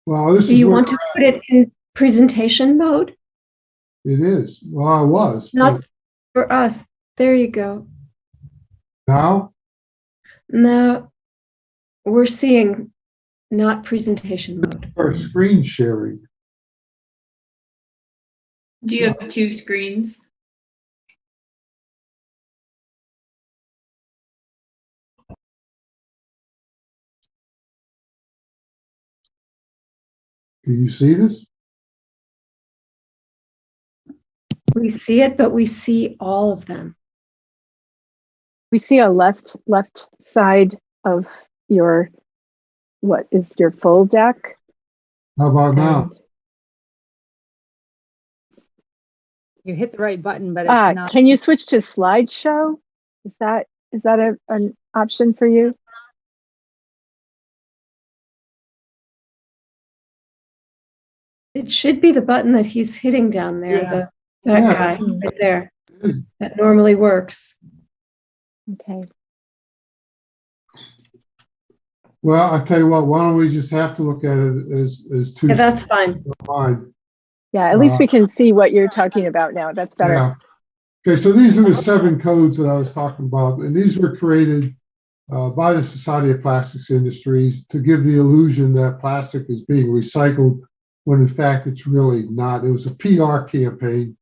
Well, this is. Do you want to put it in presentation mode? It is. Well, I was. Not for us. There you go. Now? No, we're seeing not presentation mode. Or screen sharing. Do you have 2 screens? Can you see this? We see it, but we see all of them. We see a left side of your, what is your full deck? How about now? You hit the right button, but it's not. Can you switch to slideshow? Is that an option for you? It should be the button that he's hitting down there, Yeah. that guy right there. That normally works. Okay. Well, I tell you what, why don't we just have to look at it as 2? Yeah, that's fine. Fine. Yeah, at least we can see what you're talking about now. That's better. Yeah. Okay, so these are the 7 codes that I was talking about, and these were created by the Society of Plastics Industries to give the illusion that plastic is being recycled when in fact it's really not. It was a PR campaign,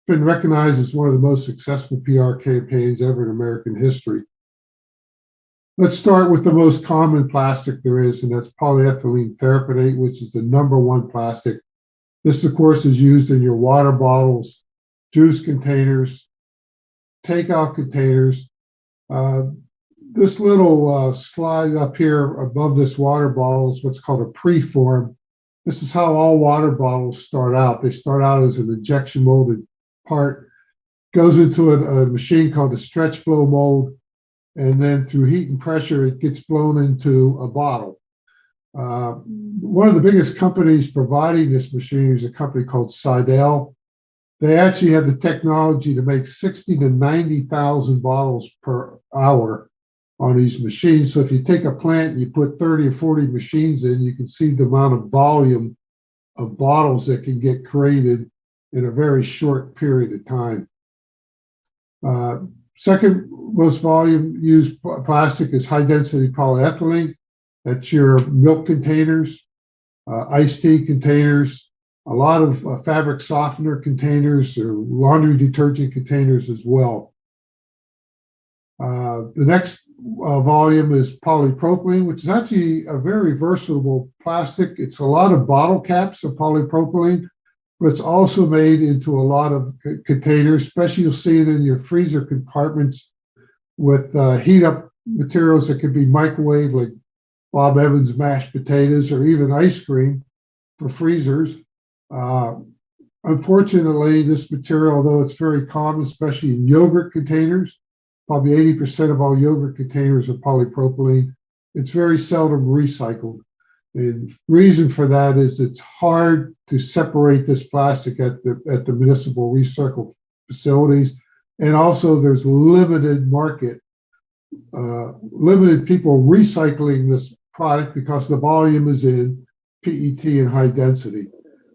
been recognized as one of the most successful PR campaigns ever in American history. Let's start with the most common plastic there is, and that's polyethylene terephthalate, which is the #1 plastic. This, of course, is used in your water bottles, juice containers, takeout containers. This little slide up here above this water bottle is what's called a preform. This is how all water bottles start out. They start out as an injection molded part, goes into a machine called a stretch blow mold, and then through heat and pressure, it gets blown into a bottle. One of the biggest companies providing this machinery is a company called Sidel. They actually have the technology to make 60 to 90,000 bottles per hour on these machines. So if you take a plant and you put 30 or 40 machines in, you can see the amount of volume of bottles that can get created in a very short period of time. Second most volume used plastic is high density polyethylene. That's your milk containers, iced tea containers, a lot of fabric softener containers or laundry detergent containers as well. The next volume is polypropylene, which is actually a very versatile plastic. It's a lot of bottle caps of polypropylene, but it's also made into a lot of containers, especially you'll see it in your freezer compartments with heat up materials that could be microwaved, like Bob Evans mashed potatoes or even ice cream for freezers. Unfortunately, this material, although it's very common, especially in yogurt containers, probably 80% of all yogurt containers are polypropylene. It's very seldom recycled. And the reason for that is it's hard to separate this plastic at the municipal recycle facilities. And also there's limited market, limited people recycling this product because the volume is in PET and high density.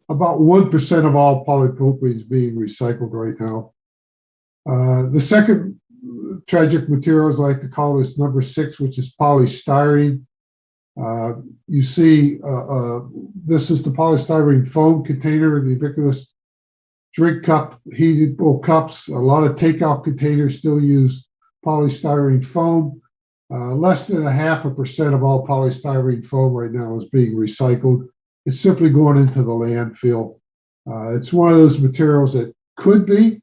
About 1% of all polypropylene is being recycled right now. The second tragic material, as I like to call this, number 6, which is polystyrene. You see, this is the polystyrene foam container, the ubiquitous drink cup, heatable cups. A lot of takeout containers still use polystyrene foam. Less than 0.5% of all polystyrene foam right now is being recycled. It's simply going into the landfill. It's one of those materials that could be,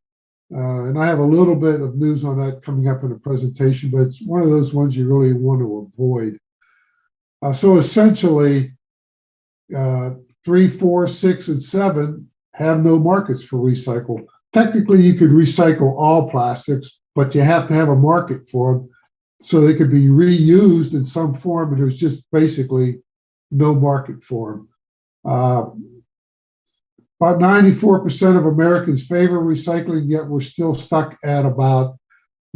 and I have a little bit of news on that coming up in a presentation, but it's one of those ones you really want to avoid. So essentially, 3, 4, 6, and 7 have no markets for recycle. Technically, you could recycle all plastics, but you have to have a market for them so they could be reused in some form, and there's just basically no market for them. About 94% of Americans favor recycling, yet we're still stuck at about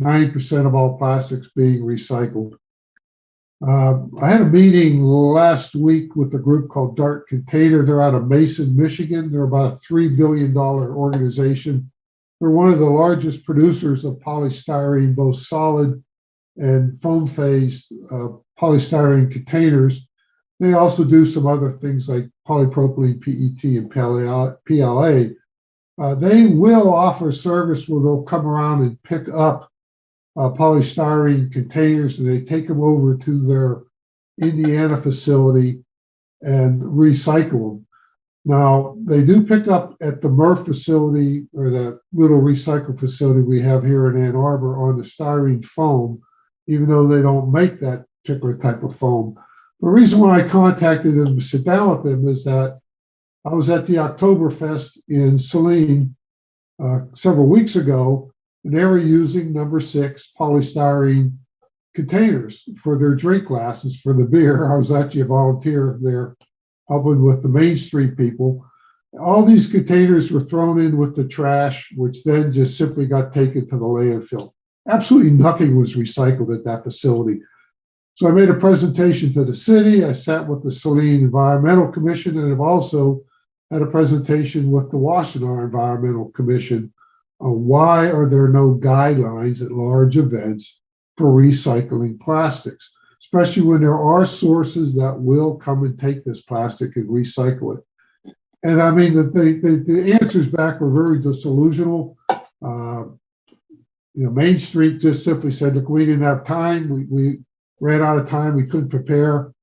9% of all plastics being recycled. I had a meeting last week with a group called Dart Container. They're out of Mason, Michigan. They're about a $3 billion organization. They're one of the largest producers of polystyrene, both solid and foam phase polystyrene containers. They also do some other things like polypropylene, PET, and PLA. They will offer service where they'll come around and pick up polystyrene containers, and they take them over to their Indiana facility and recycle them. Now, they do pick up at the Murph facility, or the little recycle facility we have here in Ann Arbor, on the styrene foam, even though they don't make that particular type of foam. The reason why I contacted them to sit down with them is that I was at the Oktoberfest in Saline several weeks ago, and they were using number 6 polystyrene containers for their drink glasses for the beer. I was actually a volunteer there helping with the Main Street people. All these containers were thrown in with the trash, which then just simply got taken to the landfill. Absolutely nothing was recycled at that facility. So I made a presentation to the city. I sat with the Saline Environmental Commission, and I've also had a presentation with the Washtenaw Environmental Commission on why are there no guidelines at large events for recycling plastics, especially when there are sources that will come and take this plastic and recycle it. And I mean, the answers back were very disillusional. Main Street just simply said, look, we didn't have time. We ran out of time. We couldn't prepare.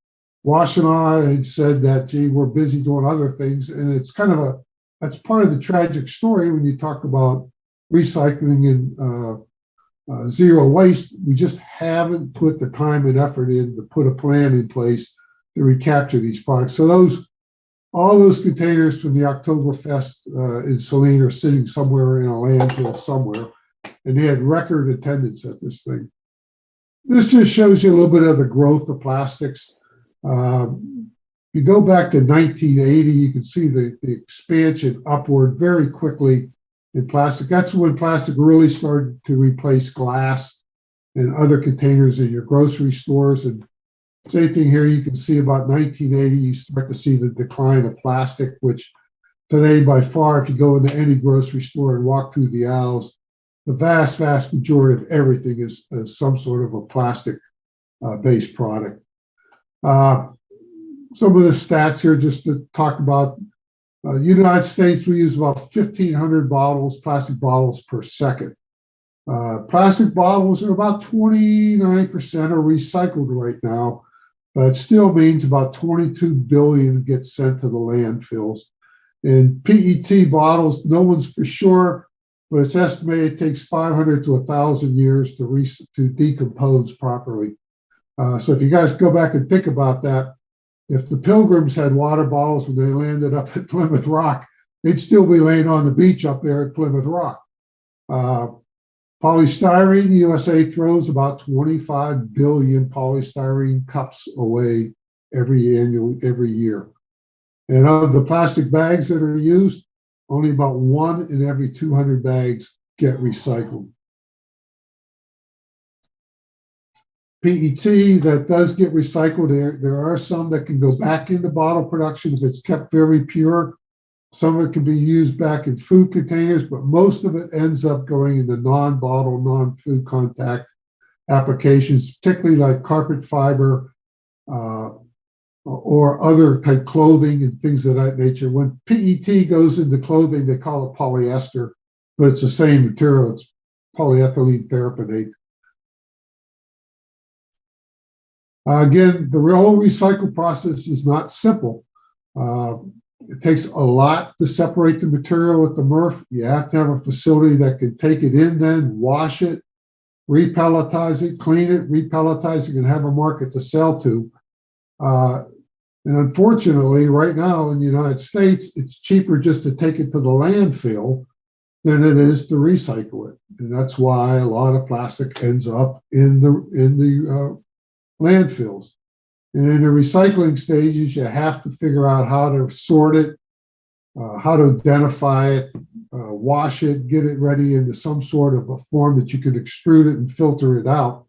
Washtenaw had said that, gee, we're busy doing other things. And it's kind of that's part of the tragic story when you talk about recycling and zero waste. We just haven't put the time and effort in to put a plan in place to recapture these products. So all those containers from the Oktoberfest in Saline are sitting somewhere in a landfill somewhere, and they had record attendance at this thing. This just shows you a little bit of the growth of plastics. you go back to 1980, you can see the expansion upward very quickly in plastic. That's when plastic really started to replace glass and other containers in your grocery stores. And same thing here, you can see about 1980, you start to see the decline of plastic, which today, by far, if you go into any grocery store and walk through the aisles, the vast majority of everything is some sort of a plastic based product. Some of the stats here, just to talk about, United States, we use about 1,500 plastic bottles per second. Plastic bottles are about 29% are recycled right now, but it still means about 22 billion gets sent to the landfills. And PET bottles, no one's for sure, but it's estimated it takes 500 to 1,000 years to decompose properly. So if you guys go back and think about that, if the Pilgrims had water bottles when they landed up at Plymouth Rock, they'd still be laying on the beach up there at Plymouth Rock. Polystyrene, USA throws about 25 billion polystyrene cups away every year. And of the plastic bags that are used, only about 1 in every 200 bags get recycled. PET that does get recycled, there are some that can go back into bottle production if it's kept very pure. Some of it can be used back in food containers, but most of it ends up going into non-bottle, non-food contact applications, particularly like carpet fiber or other type clothing and things of that nature. When PET goes into clothing, they call it polyester, but it's the same material. It's polyethylene terephthalate. Again, the whole recycle process is not simple. It takes a lot to separate the material with the MRF. You have to have a facility that can take it in, then wash it, repelletize it, clean it, repelletize it, and have a market to sell to. And unfortunately, right now in the United States, it's cheaper just to take it to the landfill than it is to recycle it. And that's why a lot of plastic ends up in the landfills. And in the recycling stages, you have to figure out how to sort it, how to identify it, wash it, get it ready into some sort of a form that you can extrude it and filter it out.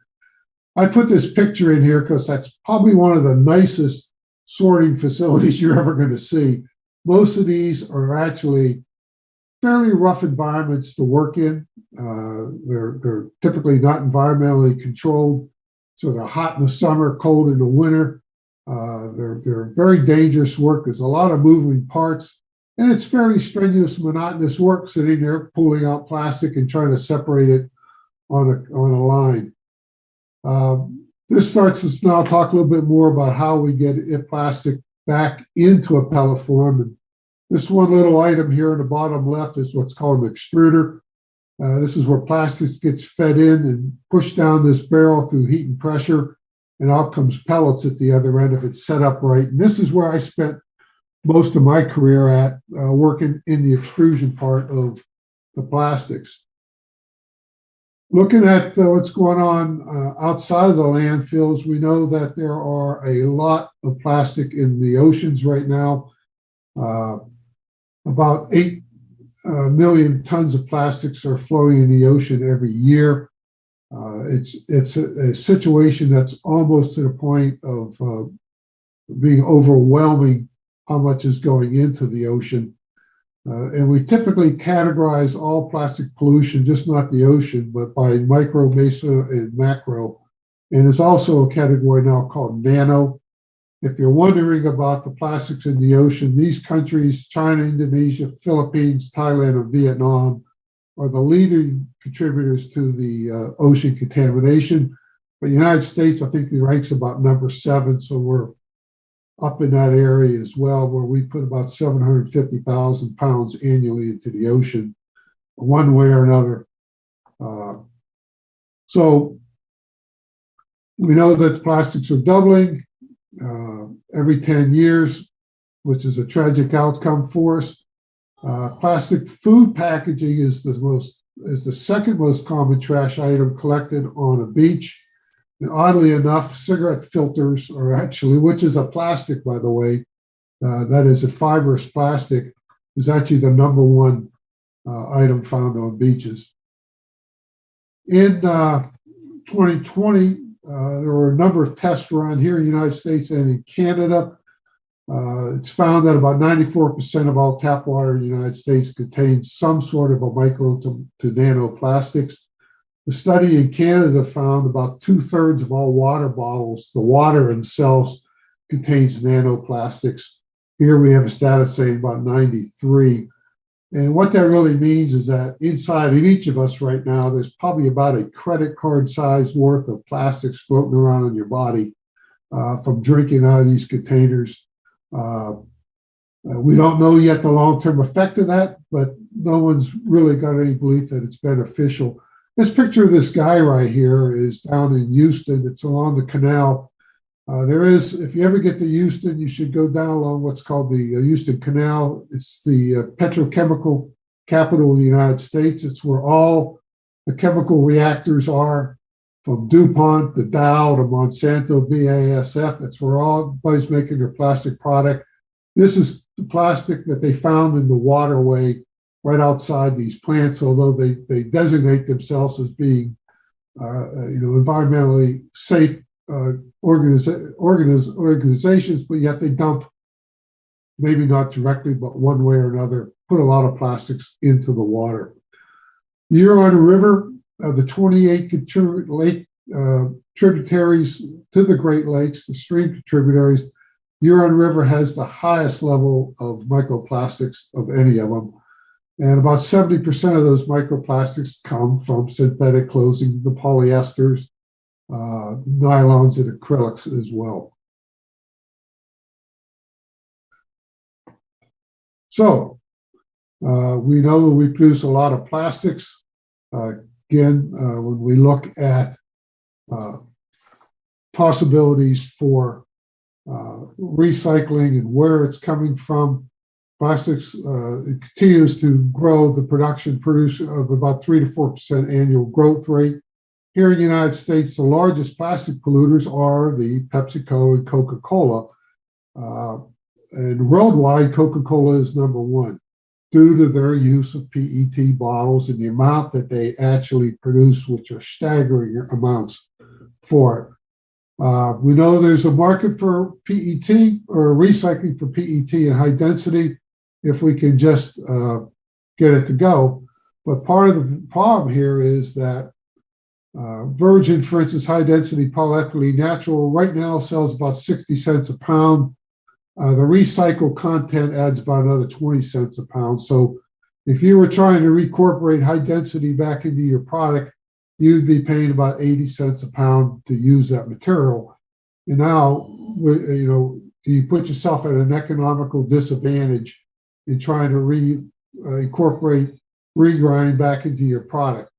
I put this picture in here because that's probably one of the nicest sorting facilities you're ever going to see. Most of these are actually fairly rough environments to work in. They're typically not environmentally controlled. So they're hot in the summer, cold in the winter. They're very dangerous work. There's a lot of moving parts, and it's fairly strenuous, monotonous work sitting there pulling out plastic and trying to separate it on a line. This starts us now talk a little bit more about how we get plastic back into a pellet form. And this one little item here in the bottom left is what's called an extruder. This is where plastics gets fed in and pushed down this barrel through heat and pressure, and out comes pellets at the other end if it's set up right. And this is where I spent most of my career at, working in the extrusion part of the plastics. Looking at what's going on outside of the landfills, we know that there are a lot of plastic in the oceans right now. About 8 million tons of plastics are flowing in the ocean every year. It's a situation that's almost to the point of being overwhelming how much is going into the ocean. And we typically categorize all plastic pollution, just not the ocean, but by micro, meso, and macro. And there's also a category now called nano. If you're wondering about the plastics in the ocean, these countries, China, Indonesia, Philippines, Thailand, and Vietnam, are the leading contributors to the ocean contamination. But the United States, I think, ranks about number 7, so we're up in that area as well, where we put about 750,000 pounds annually into the ocean, one way or another. So we know that plastics are doubling every 10 years, which is a tragic outcome for us. Plastic food packaging is the second most common trash item collected on a beach. And oddly enough, cigarette filters are actually, which is a plastic, by the way, that is a fibrous plastic, is actually the number one item found on beaches. In 2020, there were a number of tests run here in the United States and in Canada. It's found that about 94% of all tap water in the United States contains some sort of a micro to nanoplastics. The study in Canada found about 2/3 of all water bottles, the water themselves, contains nanoplastics. Here we have a status saying about 93. And what that really means is that inside of each of us right now, there's probably about a credit card size worth of plastics floating around in your body from drinking out of these containers. We don't know yet the long-term effect of that, but no one's really got any belief that it's beneficial. This picture of this guy right here is down in Houston. It's along the canal. There is, if you ever get to Houston, you should go down along what's called the Houston Canal. It's the petrochemical capital of the United States. It's where all the chemical reactors are, from DuPont, to Dow, to Monsanto, BASF. That's where everybody's making their plastic product. This is the plastic that they found in the waterway right outside these plants, although they designate themselves as being environmentally safe organizations, but yet they dump, maybe not directly, but one way or another, put a lot of plastics into the water. The Huron River, the 28 tributaries to the Great Lakes, the stream contributaries, Huron River has the highest level of microplastics of any of them. And about 70% of those microplastics come from synthetic clothing, the polyesters, nylons, and acrylics as well. So we know that we produce a lot of plastics. Again, when we look at possibilities for recycling and where it's coming from, plastics it continues to grow the production of about 3 to 4% annual growth rate. Here in the United States, the largest plastic polluters are the PepsiCo and Coca-Cola. And worldwide, Coca-Cola is number one due to their use of PET bottles and the amount that they actually produce, which are staggering amounts for it. We know there's a market for PET or recycling for PET in high density if we can just get it to go. But part of the problem here is that virgin, for instance, high density polyethylene natural right now sells about 60 cents a pound. The recycled content adds about another 20 cents a pound. So if you were trying to reincorporate high density back into your product, you'd be paying about 80 cents a pound to use that material. And now, you put yourself at an economical disadvantage in trying to regrind back into your product.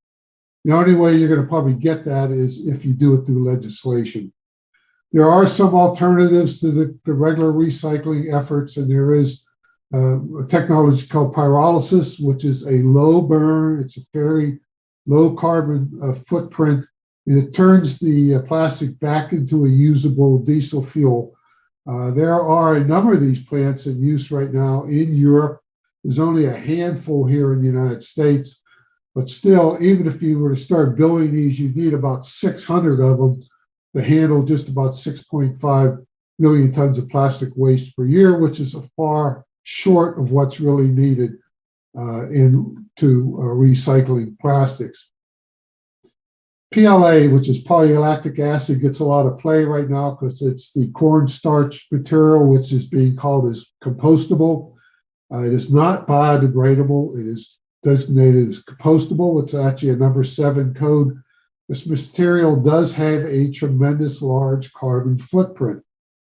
The only way you're going to probably get that is if you do it through legislation. There are some alternatives to the regular recycling efforts, and there is a technology called pyrolysis, which is a low burn. It's a very low carbon footprint, and it turns the plastic back into a usable diesel fuel. There are a number of these plants in use right now in Europe. There's only a handful here in the United States, but still, even if you were to start building these, you need about 600 of them to handle just about 6.5 million tons of plastic waste per year, which is far short of what's really needed into recycling plastics. PLA, which is polylactic acid, gets a lot of play right now because it's the cornstarch material, which is being called as compostable. It is not biodegradable. It is designated as compostable. It's actually a number 7 code. This material does have a tremendous large carbon footprint.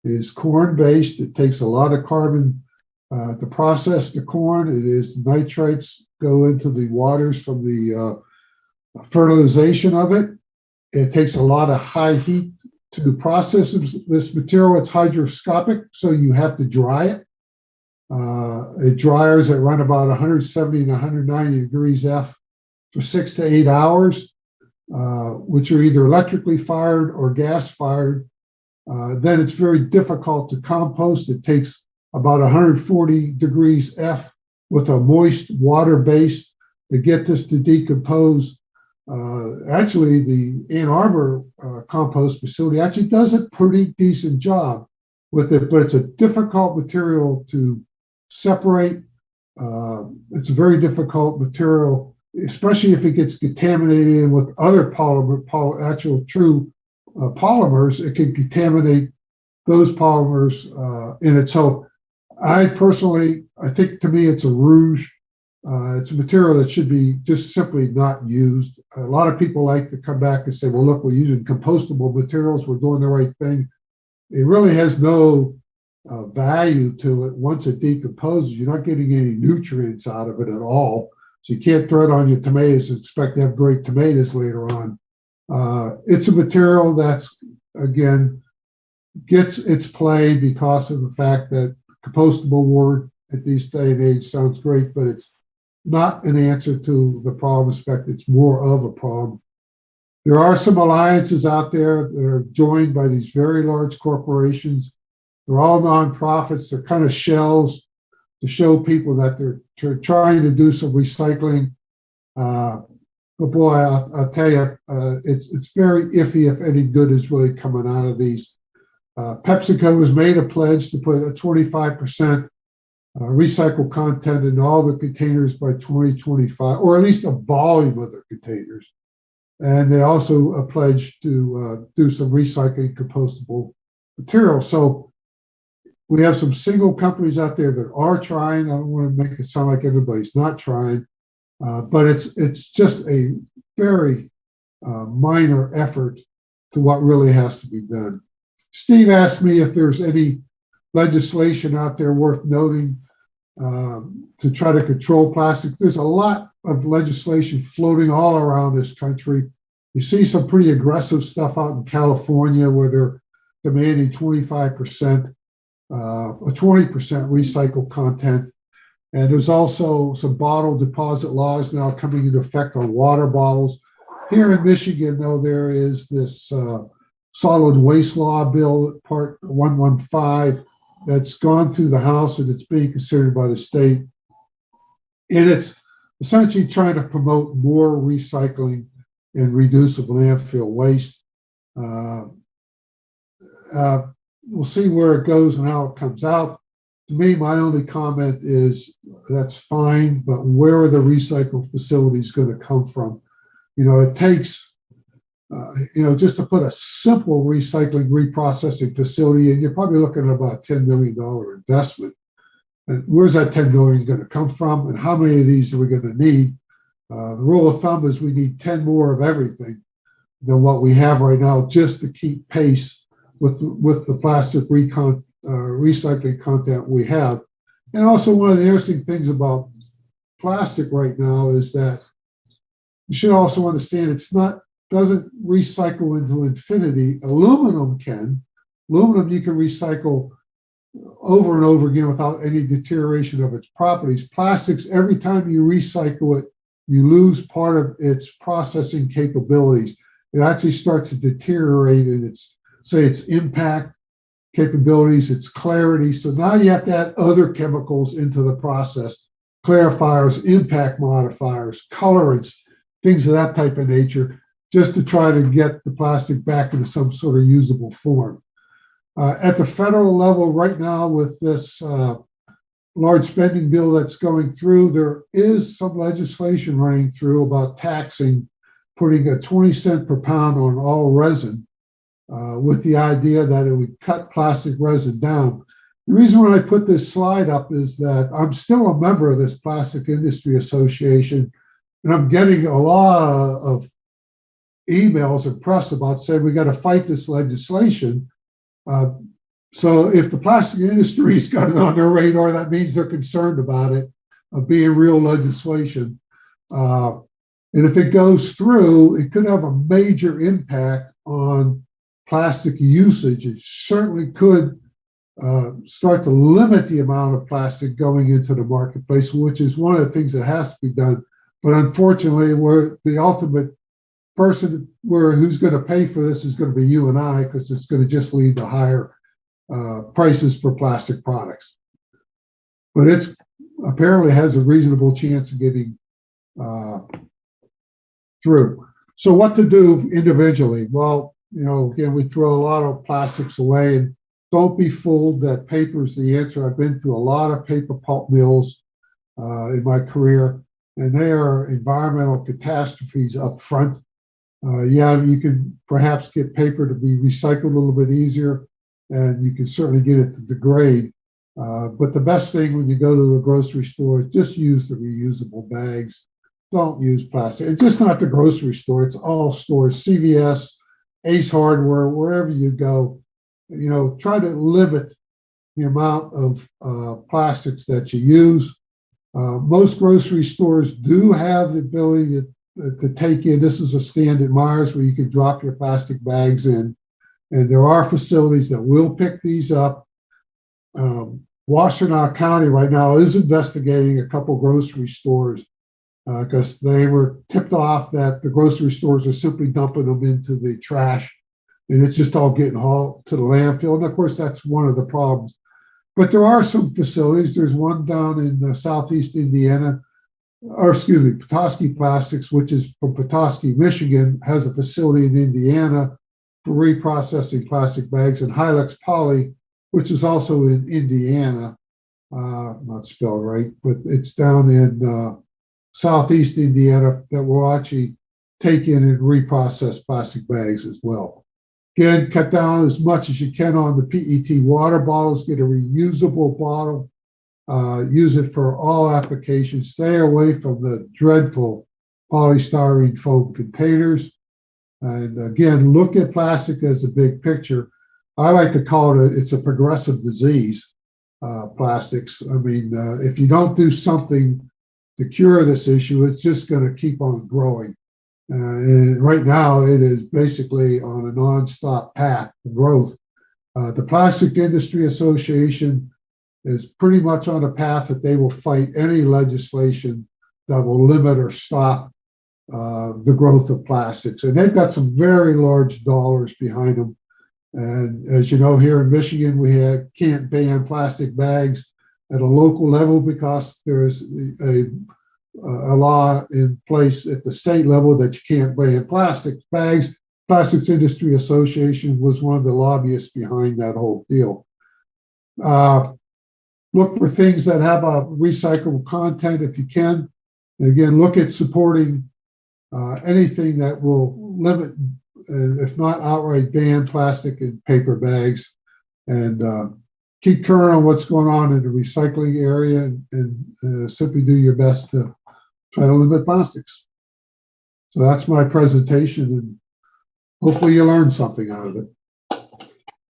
It is corn-based. It takes a lot of carbon to process the corn. It is nitrates go into the waters from the fertilization of it. It takes a lot of high heat to process this material. It's hygroscopic, so you have to dry it. It dryers that run about 170 and 190 degrees F for 6 to 8 hours, which are either electrically fired or gas fired. Then it's very difficult to compost. It takes about 140 degrees F with a moist water base to get this to decompose. Actually, the Ann Arbor compost facility actually does a pretty decent job with it, but it's a difficult material to separate. It's a very difficult material, especially if it gets contaminated with other actual true polymers. It can contaminate those polymers in it. So I think to me it's a rouge. It's a material that should be just simply not used. A lot of people like to come back and say, well, look, we're using compostable materials. We're doing the right thing. It really has no value to it. Once it decomposes, you're not getting any nutrients out of it at all. So you can't throw it on your tomatoes and expect to have great tomatoes later on. It's a material that's, again, gets its play because of the fact that compostable word at this day and age sounds great, but it's not an answer to the problem. In fact, it's more of a problem. There are some alliances out there that are joined by these very large corporations. They're all nonprofits. They're kind of shells to show people that they're trying to do some recycling. But boy, I'll tell you, it's very iffy if any good is really coming out of these. PepsiCo has made a pledge to put a 25% recycled content in all the containers by 2025, or at least a volume of the containers. And they also pledged to do some recycling compostable material. So we have some single companies out there that are trying. I don't want to make it sound like everybody's not trying, but it's just a very minor effort to what really has to be done. Steve asked me if there's any legislation out there worth noting to try to control plastic. There's a lot of legislation floating all around this country. You see some pretty aggressive stuff out in California where they're demanding 25%, a 20% recycled content. And there's also some bottle deposit laws now coming into effect on water bottles. Here in Michigan, though, there is this solid waste law bill, part 115, that's gone through the House and it's being considered by the state. And it's essentially trying to promote more recycling and reduce of landfill waste. We'll see where it goes and how it comes out. To me, my only comment is that's fine, but where are the recycle facilities going to come from? You know, it takes just to put a simple recycling reprocessing facility, and you're probably looking at about $10 million investment. And where's that $10 million going to come from? And how many of these are we going to need? The rule of thumb is we need 10 more of everything than what we have right now, just to keep pace with the plastic recycling content we have. And also, one of the interesting things about plastic right now is that you should also understand doesn't recycle into infinity. Aluminum can. Aluminum you can recycle over and over again without any deterioration of its properties. Plastics, every time you recycle it, you lose part of its processing capabilities. It actually starts to deteriorate in its impact capabilities, its clarity. So now you have to add other chemicals into the process, clarifiers, impact modifiers, colorants, things of that type of nature, just to try to get the plastic back into some sort of usable form. At the federal level right now with this large spending bill that's going through, there is some legislation running through about taxing, putting a 20 cent per pound on all resin with the idea that it would cut plastic resin down. The reason why I put this slide up is that I'm still a member of this Plastic Industry Association, and I'm getting a lot of emails and press about saying we got to fight this legislation. So if the plastic industry's got it on their radar, that means they're concerned about it being real legislation. And if it goes through, it could have a major impact on plastic usage. It certainly could start to limit the amount of plastic going into the marketplace, which is one of the things that has to be done. But unfortunately, the ultimate person who's going to pay for this is going to be you and I, because it's going to just lead to higher prices for plastic products. but it's apparently has a reasonable chance of getting through. So what to do individually? Well, again, we throw a lot of plastics away, and don't be fooled that paper is the answer. I've been through a lot of paper pulp mills in my career, and they are environmental catastrophes up front. Yeah, you can perhaps get paper to be recycled a little bit easier, and you can certainly get it to degrade. But the best thing when you go to the grocery store is just use the reusable bags. Don't use plastic. It's just not the grocery store. It's all stores, CVS, Ace Hardware, wherever you go. Try to limit the amount of plastics that you use. Most grocery stores do have the ability to take in. This is a stand at Myers where you can drop your plastic bags in. And there are facilities that will pick these up. Washtenaw County right now is investigating a couple grocery stores because they were tipped off that the grocery stores are simply dumping them into the trash, and it's just all getting hauled to the landfill. And of course, that's one of the problems. But there are some facilities. There's one down in southeast Indiana, Petoskey Plastics, which is from Petoskey, Michigan, has a facility in Indiana for reprocessing plastic bags, and Hilux Poly, which is also in Indiana, not spelled right, but it's down in southeast Indiana, that will actually take in and reprocess plastic bags as well. Again, cut down as much as you can on the PET water bottles, get a reusable bottle, use it for all applications, stay away from the dreadful polystyrene foam containers. And again, look at plastic as a big picture. I like to call it it's a progressive disease, plastics. I mean, if you don't do something to cure this issue, it's just going to keep on growing. And right now, it is basically on a nonstop path of growth. The Plastic Industry Association is pretty much on a path that they will fight any legislation that will limit or stop the growth of plastics. And they've got some very large dollars behind them. And as you know, here in Michigan, we can't ban plastic bags at a local level because there's a law in place at the state level that you can't ban plastic bags. Plastics Industry Association was one of the lobbyists behind that whole deal. Look for things that have a recyclable content if you can. And again, look at supporting anything that will limit, if not outright ban, plastic and paper bags, and keep current on what's going on in the recycling area, and simply do your best to try to limit plastics. So that's my presentation, and hopefully you learned something out of it. All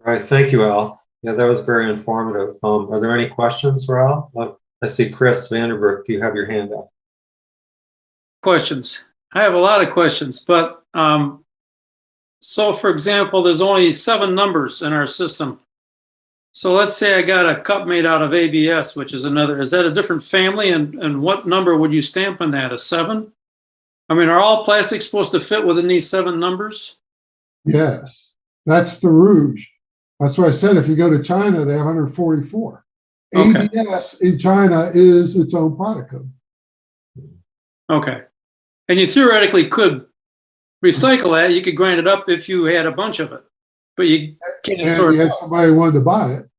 right, thank you, Al. Yeah, that was very informative. Are there any questions for Al? I see Chris Vanderbrook, you have your hand up. Questions. I have a lot of questions, but so for example, there's only 7 numbers in our system. So let's say I got a cup made out of ABS, which is is that a different family? And what number would you stamp on that? A 7? I mean, are all plastics supposed to fit within these 7 numbers? Yes, that's the rouge. That's why I said if you go to China, they have 144. Okay. ABS in China is its own product code. Okay. And you theoretically could recycle that. You could grind it up if you had a bunch of it, but you can't sort it out. Somebody who wanted to buy it.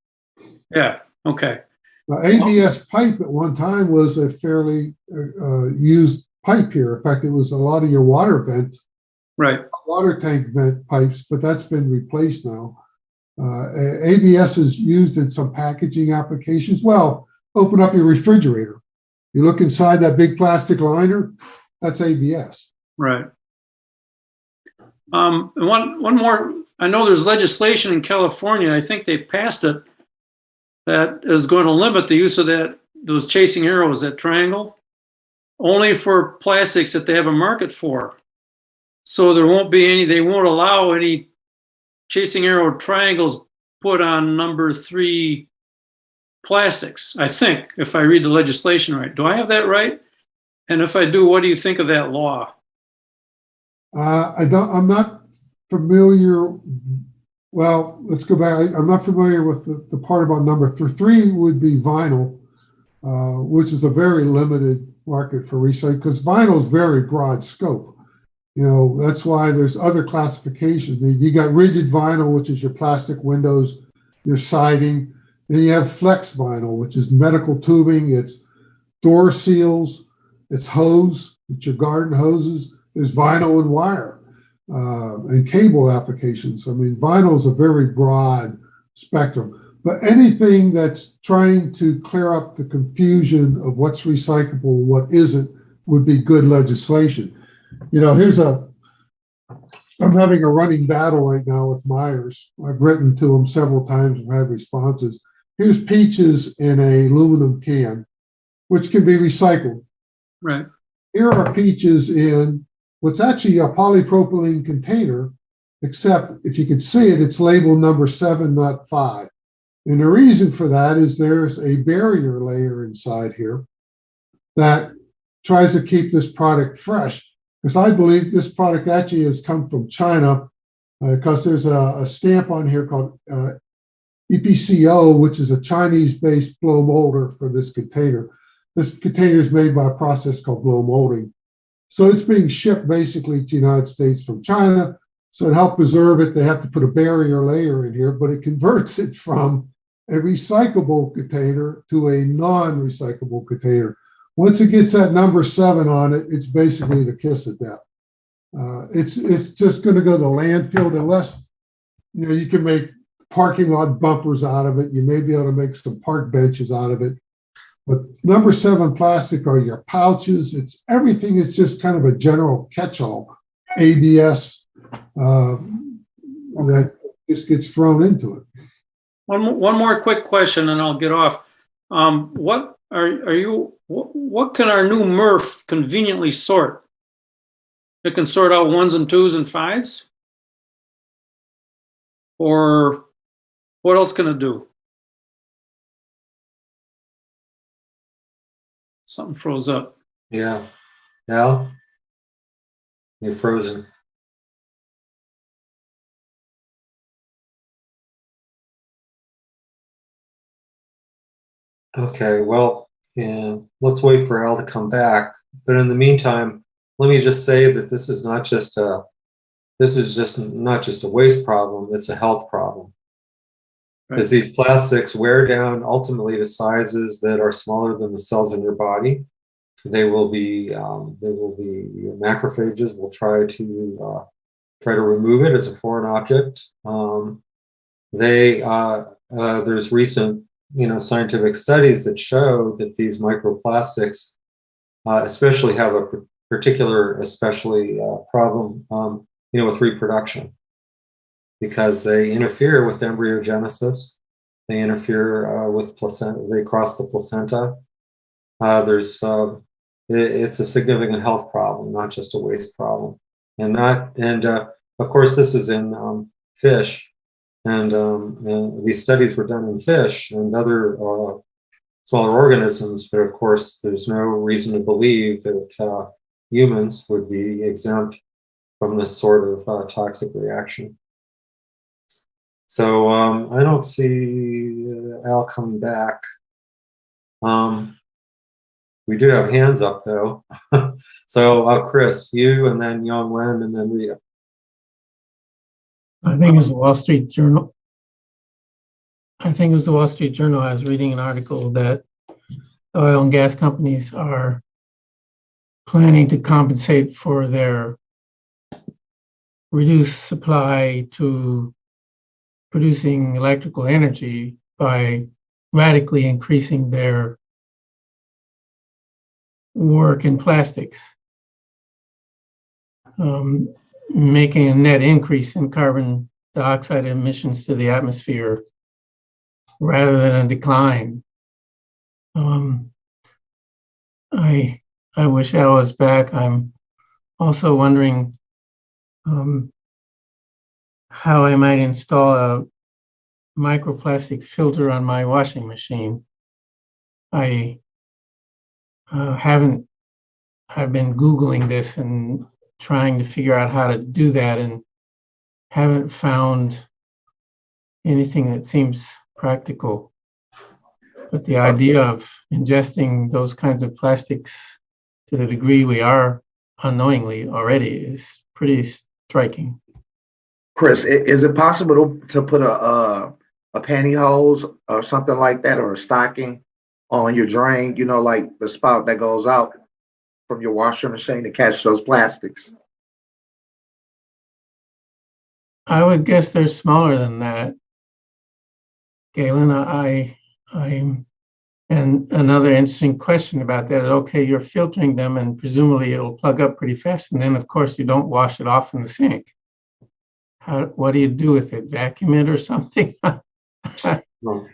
Yeah. Okay. Now, ABS pipe at one time was a fairly used pipe here. In fact, it was a lot of your water vents, right? Water tank vent pipes, but that's been replaced now. ABS is used in some packaging applications. Well, open up your refrigerator. You look inside that big plastic liner, that's ABS. Right. One more. I know there's legislation in California. I think they passed it that is going to limit the use of those chasing arrows, that triangle, only for plastics that they have a market for. So there won't be any. They won't allow any chasing arrow triangles put on number 3 plastics, I think, if I read the legislation right. Do I have that right? And if I do, what do you think of that law? I'm not familiar. Well, let's go back. I'm not familiar with the part about number 3. 3 would be vinyl. which is a very limited market for recycling because vinyl is very broad scope. You know, that's why there's other classifications. You got rigid vinyl, which is your plastic windows, your siding. Then you have flex vinyl, which is medical tubing. It's door seals. It's hose. It's your garden hoses. There's vinyl and wire and cable applications. I mean, vinyl is a very broad spectrum. But anything that's trying to clear up the confusion of what's recyclable and what isn't would be good legislation. You know, I'm having a running battle right now with Myers. I've written to them several times and had responses. Here's peaches in a aluminum can, which can be recycled. Right. Here are peaches in what's actually a polypropylene container, except if you can see it, it's labeled number 7, not 5. And the reason for that is there's a barrier layer inside here that tries to keep this product fresh. Because I believe this product actually has come from China, because there's a stamp on here called EPCO, which is a Chinese-based blow molder for this container. This container is made by a process called blow molding. So it's being shipped basically to the United States from China. So to help preserve it, they have to put a barrier layer in here, but it converts it from a recyclable container to a non-recyclable container. Once it gets that number 7 on it, it's basically the kiss of death. It's just going to go to landfill unless, you know, you can make parking lot bumpers out of it. You may be able to make some park benches out of it. But number 7 plastic are your pouches. It's everything. It's just kind of a general catch-all, ABS, that just gets thrown into it. One more quick question, and I'll get off. What can our new MRF conveniently sort? It can sort out 1s and 2s and 5s? Or what else can it do? Something froze up. Yeah. Al? You're frozen. Okay, well, let's wait for Al to come back. But in the meantime, let me just say that this is not just a waste problem, it's a health problem. Because these plastics wear down ultimately to sizes that are smaller than the cells in your body. Macrophages will try to remove it as a foreign object. There's recent scientific studies that show that these microplastics especially have a particular problem with reproduction, because they interfere with embryogenesis, they interfere with placenta, they cross the placenta. It's a significant health problem, not just a waste problem. And of course this is in fish. And these studies were done in fish and other smaller organisms, but of course, there's no reason to believe that humans would be exempt from this sort of toxic reaction. So I don't see Al coming back. We do have hands up though. So Chris, you, and then Young Wen, and then Rita. I think it was the Wall Street Journal. I was reading an article that oil and gas companies are planning to compensate for their reduced supply to producing electrical energy by radically increasing their work in plastics, making a net increase in carbon dioxide emissions to the atmosphere rather than a decline. I wish Al was back. I'm also wondering how I might install a microplastic filter on my washing machine. I've been Googling this and trying to figure out how to do that, and haven't found anything that seems practical. But the idea of ingesting those kinds of plastics to the degree we are unknowingly already is pretty striking. Chris, is it possible to put a pantyhose or something like that, or a stocking on your drain, you know, like the spout that goes out from your washing machine to catch those plastics? I would guess they're smaller than that. Galen, and another interesting question about that is, okay, you're filtering them and presumably it'll plug up pretty fast. And then of course you don't wash it off in the sink. What do you do with it? Vacuum it or something? Well,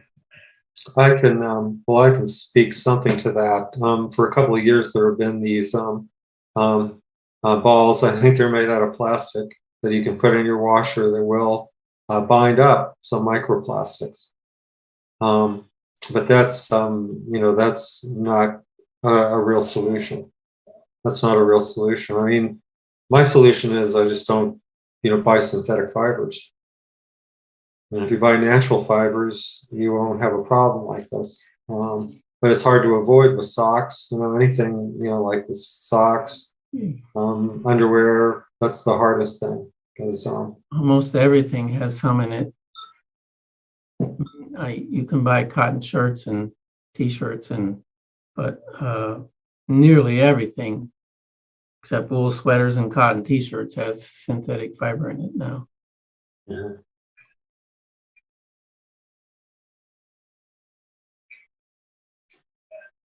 I can speak something to that. For a couple of years, there have been these balls. I think they're made out of plastic that you can put in your washer that will bind up some microplastics. But that's that's not a real solution. That's not a real solution. I mean, my solution is I just don't buy synthetic fibers. And if you buy natural fibers, you won't have a problem like this. But it's hard to avoid with socks, anything, like with socks, underwear. That's the hardest thing because almost everything has some in it. You can buy cotton shirts and t-shirts but nearly everything except wool sweaters and cotton t-shirts has synthetic fiber in it now. Yeah.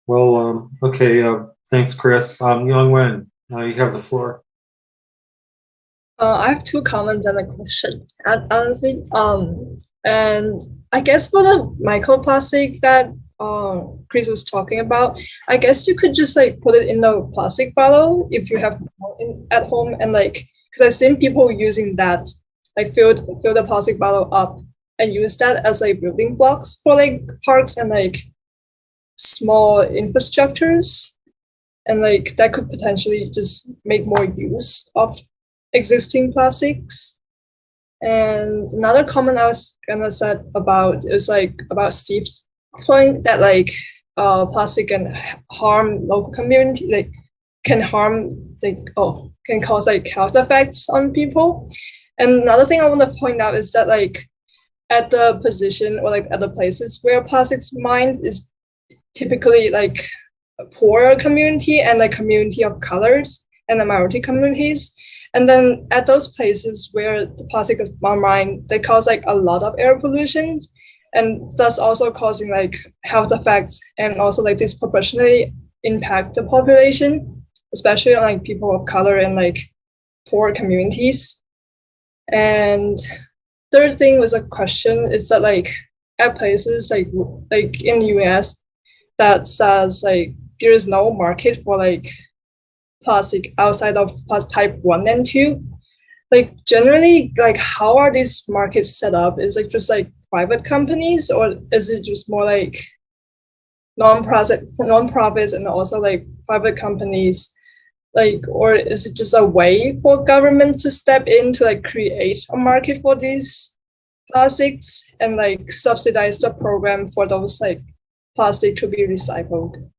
Well, okay. Thanks, Chris. Young Wen, you have the floor. I have two comments and a question, honestly. And I guess for the microplastic that Chris was talking about, I guess you could just like put it in the plastic bottle if you have at home, and like, because I've seen people using that, like fill the plastic bottle up and use that as like building blocks for like parks and like small infrastructures, and like that could potentially just make more use of existing plastics. And another comment I was gonna say about is like about Steve's point that like plastic can harm local community, like can cause like health effects on people. And another thing I want to point out is that like at the position or like at the places where plastics mined is typically like a poorer community and like community of colors and the minority communities. And then at those places where the plastic is mined, they cause like a lot of air pollution, and thus also causing like health effects and also like disproportionately impact the population, especially on like people of color and like poor communities. And third thing was a question is that like at places like in the US that says like there is no market for like plastic outside of type 1 and 2, like generally like how are these markets set up? Is it just like private companies, or is it just more like non-profits and also like private companies, like, or is it just a way for government to step in to like create a market for these plastics and like subsidize the program for those like plastic to be recycled?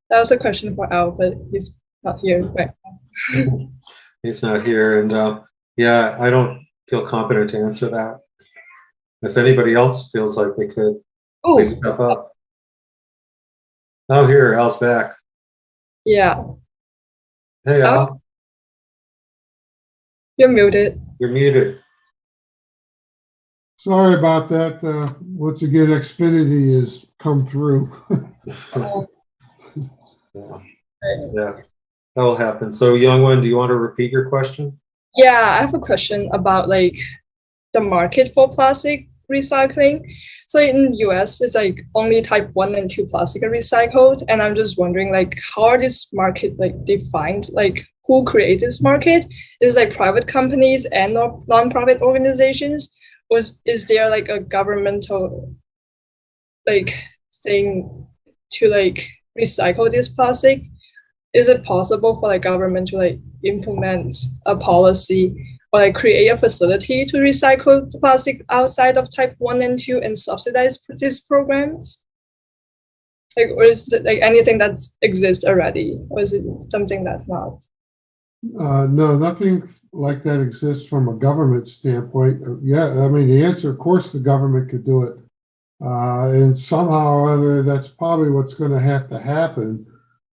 That was a question for Al, but he's not here right now. He's not here, and yeah, I don't feel competent to answer that. If anybody else feels like they could, please step up. Oh, here, Al's back. Yeah. Hey, Al. You're muted. You're muted. Sorry about that. Once again, Xfinity has come through. Yeah, that will happen. So, young one, do you want to repeat your question? Yeah, I have a question about like the market for plastic recycling. So in the US, it's like only type 1 and 2 plastic are recycled. And I'm just wondering like how are this market like defined? Like who created this market? Is it like private companies and non-profit organizations? Or is there like a governmental like thing to like recycle this plastic? Is it possible for like government to like implement a policy or like create a facility to recycle the plastic outside of type 1 and 2 and subsidize these programs? Like, or is it like anything that exists already, or is it something that's not? No, nothing like that exists from a government standpoint. Yeah, I mean, the answer, of course, the government could do it. And somehow or other, that's probably what's going to have to happen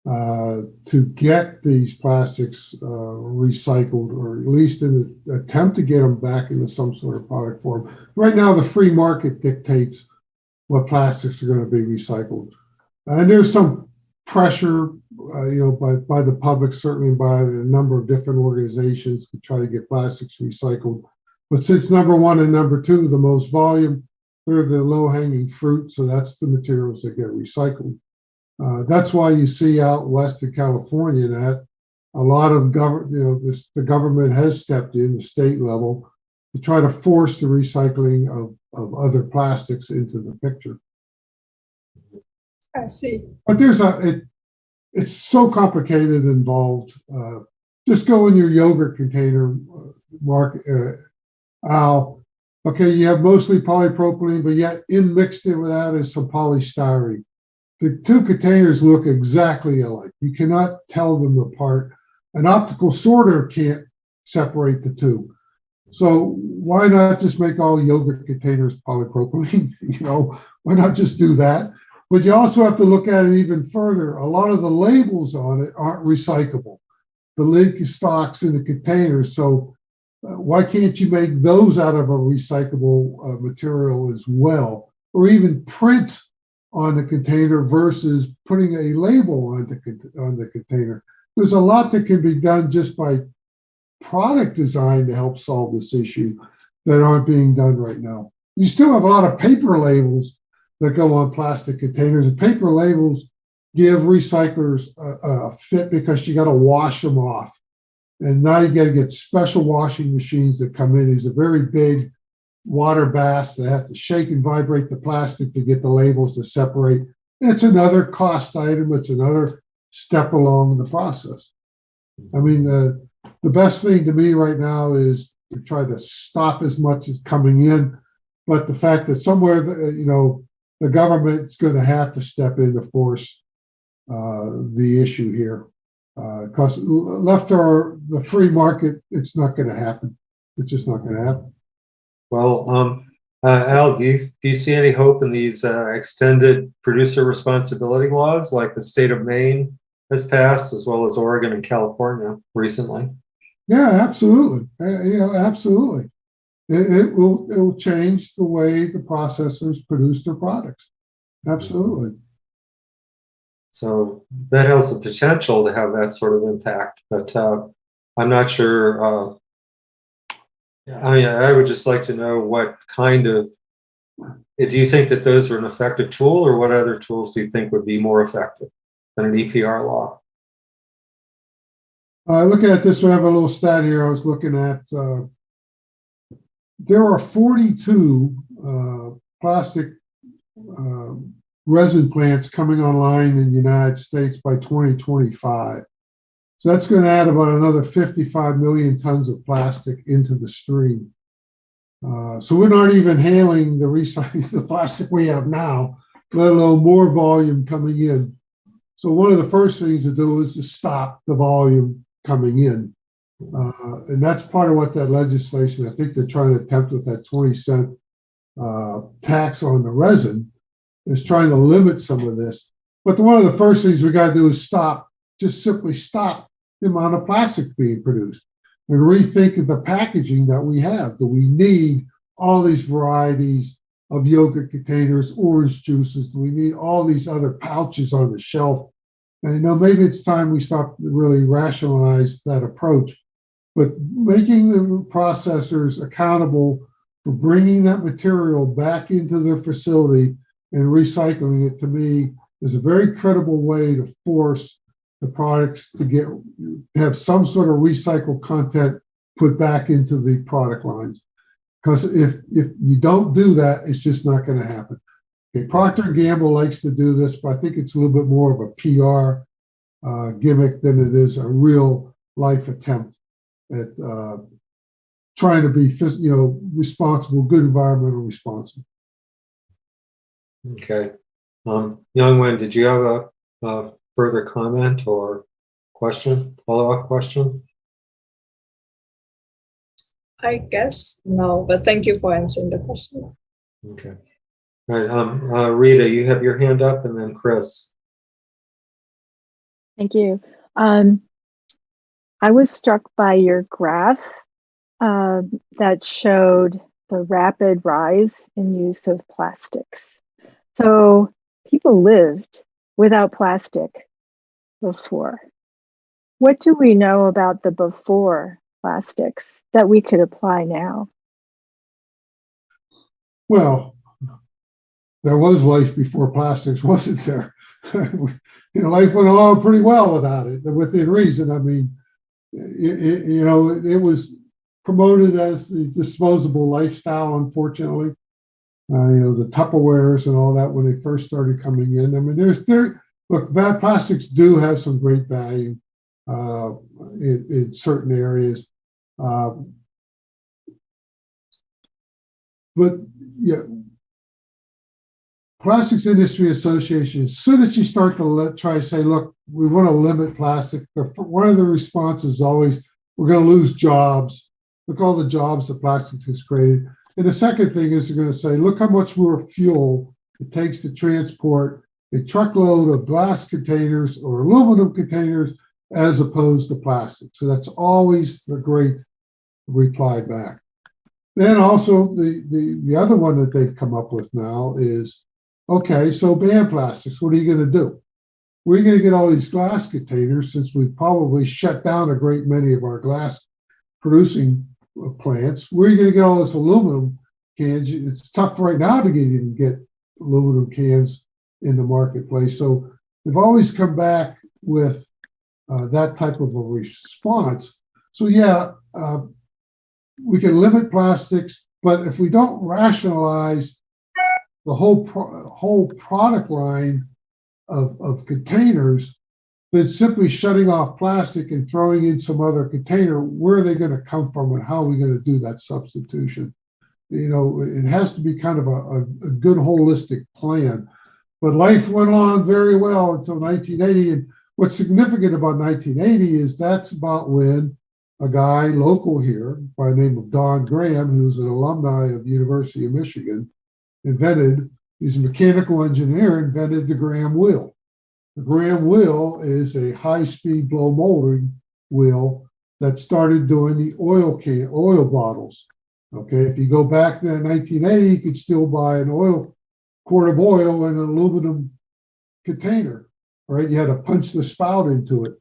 to get these plastics recycled, or at least in an attempt to get them back into some sort of product form. Right now, the free market dictates what plastics are going to be recycled. And there's some pressure, by the public, certainly by a number of different organizations to try to get plastics recycled. But since number one and number two, the most volume, they're the low-hanging fruit, so that's the materials that get recycled. That's why you see out west of California that a lot of the government has stepped in, the state level, to try to force the recycling of other plastics into the picture. I see. But it's so complicated and involved. Just go in your yogurt container, Mark, Al. Okay, you have mostly polypropylene, but yet mixed in with that is some polystyrene. The two containers look exactly alike. You cannot tell them apart. An optical sorter can't separate the two. So why not just make all yogurt containers polypropylene? Why not just do that? But you also have to look at it even further. A lot of the labels on it aren't recyclable. The lid stocks in the containers. So why can't you make those out of a recyclable material as well? Or even print on the container versus putting a label on the container. There's a lot that can be done just by product design to help solve this issue that aren't being done right now. You still have a lot of paper labels that go on plastic containers, and paper labels give recyclers a fit because you got to wash them off. And now you got to get special washing machines that come in. These are very big water baths that have to shake and vibrate the plastic to get the labels to separate. It's another cost item. It's another step along the process. I mean, the best thing to me right now is to try to stop as much as coming in, but the fact that somewhere, the government's going to have to step in to force the issue here. Because left to the free market, it's not going to happen. It's just not going to happen. Well, Al, do you see any hope in these extended producer responsibility laws like the state of Maine has passed, as well as Oregon and California recently? Yeah, absolutely. Absolutely. It will change the way the processors produce their products. Absolutely. So that has the potential to have that sort of impact, but I'm not sure. I mean, I would just like to know what kind of, do you think that those are an effective tool, or what other tools do you think would be more effective than an EPR law? Looking at this, we have a little stat here. I was looking at, there are 42 plastic resin plants coming online in the United States by 2025. So that's going to add about another 55 million tons of plastic into the stream. So we're not even handling the plastic we have now, let alone more volume coming in. So one of the first things to do is to stop the volume coming in. And that's part of what that legislation, I think they're trying to attempt with that 20-cent tax on the resin, is trying to limit some of this. But one of the first things we got to do is just simply stop the amount of plastic being produced and rethink of the packaging that we have. Do we need all these varieties of yogurt containers, orange juices? Do we need all these other pouches on the shelf? And maybe it's time we start to really rationalize that approach. But making the processors accountable for bringing that material back into their facility and recycling it, to me, is a very credible way to force the products to have some sort of recycled content put back into the product lines. Because if you don't do that, it's just not going to happen. Okay, Procter & Gamble likes to do this, but I think it's a little bit more of a PR gimmick than it is a real life attempt at trying to be, responsible, good environmental responsible. Okay. Youngwin, did you have a further comment or question, follow-up question? I guess no, but thank you for answering the question. Okay. All right. Rita, you have your hand up, and then Chris. Thank you. I was struck by your graph that showed the rapid rise in use of plastics. So people lived without plastic before. What do we know about the before plastics that we could apply now? Well, there was life before plastics, wasn't there? Life went along pretty well without it, within reason. I mean, it was promoted as the disposable lifestyle, unfortunately. The Tupperwares and all that when they first started coming in. I mean, look, that plastics do have some great value in certain areas. But yeah, Plastics Industry Association, as soon as you start to try to say, look, we want to limit plastic, one of the responses is always, we're going to lose jobs. Look all the jobs that plastic has created. And the second thing is they're going to say, look how much more fuel it takes to transport a truckload of glass containers or aluminum containers as opposed to plastic. So that's always the great reply back. Then also the other one that they've come up with now is, okay, so ban plastics. What are you going to do? We're going to get all these glass containers, since we've probably shut down a great many of our glass producing plants. Where are you going to get all this aluminum cans? It's tough right now to even get aluminum cans in the marketplace. So they've always come back with that type of a response. So yeah, we can limit plastics, but if we don't rationalize the whole product line of containers, then simply shutting off plastic and throwing in some other container, where are they going to come from and how are we going to do that substitution? It has to be kind of a good holistic plan. But life went on very well until 1980. And what's significant about 1980 is that's about when a guy local here by the name of Don Graham, who's an alumni of University of Michigan, he's a mechanical engineer, invented the Graham wheel. The Graham wheel is a high-speed blow molding wheel that started doing the oil bottles. Okay, if you go back to 1980, you could still buy quart of oil in an aluminum container, right? You had to punch the spout into it.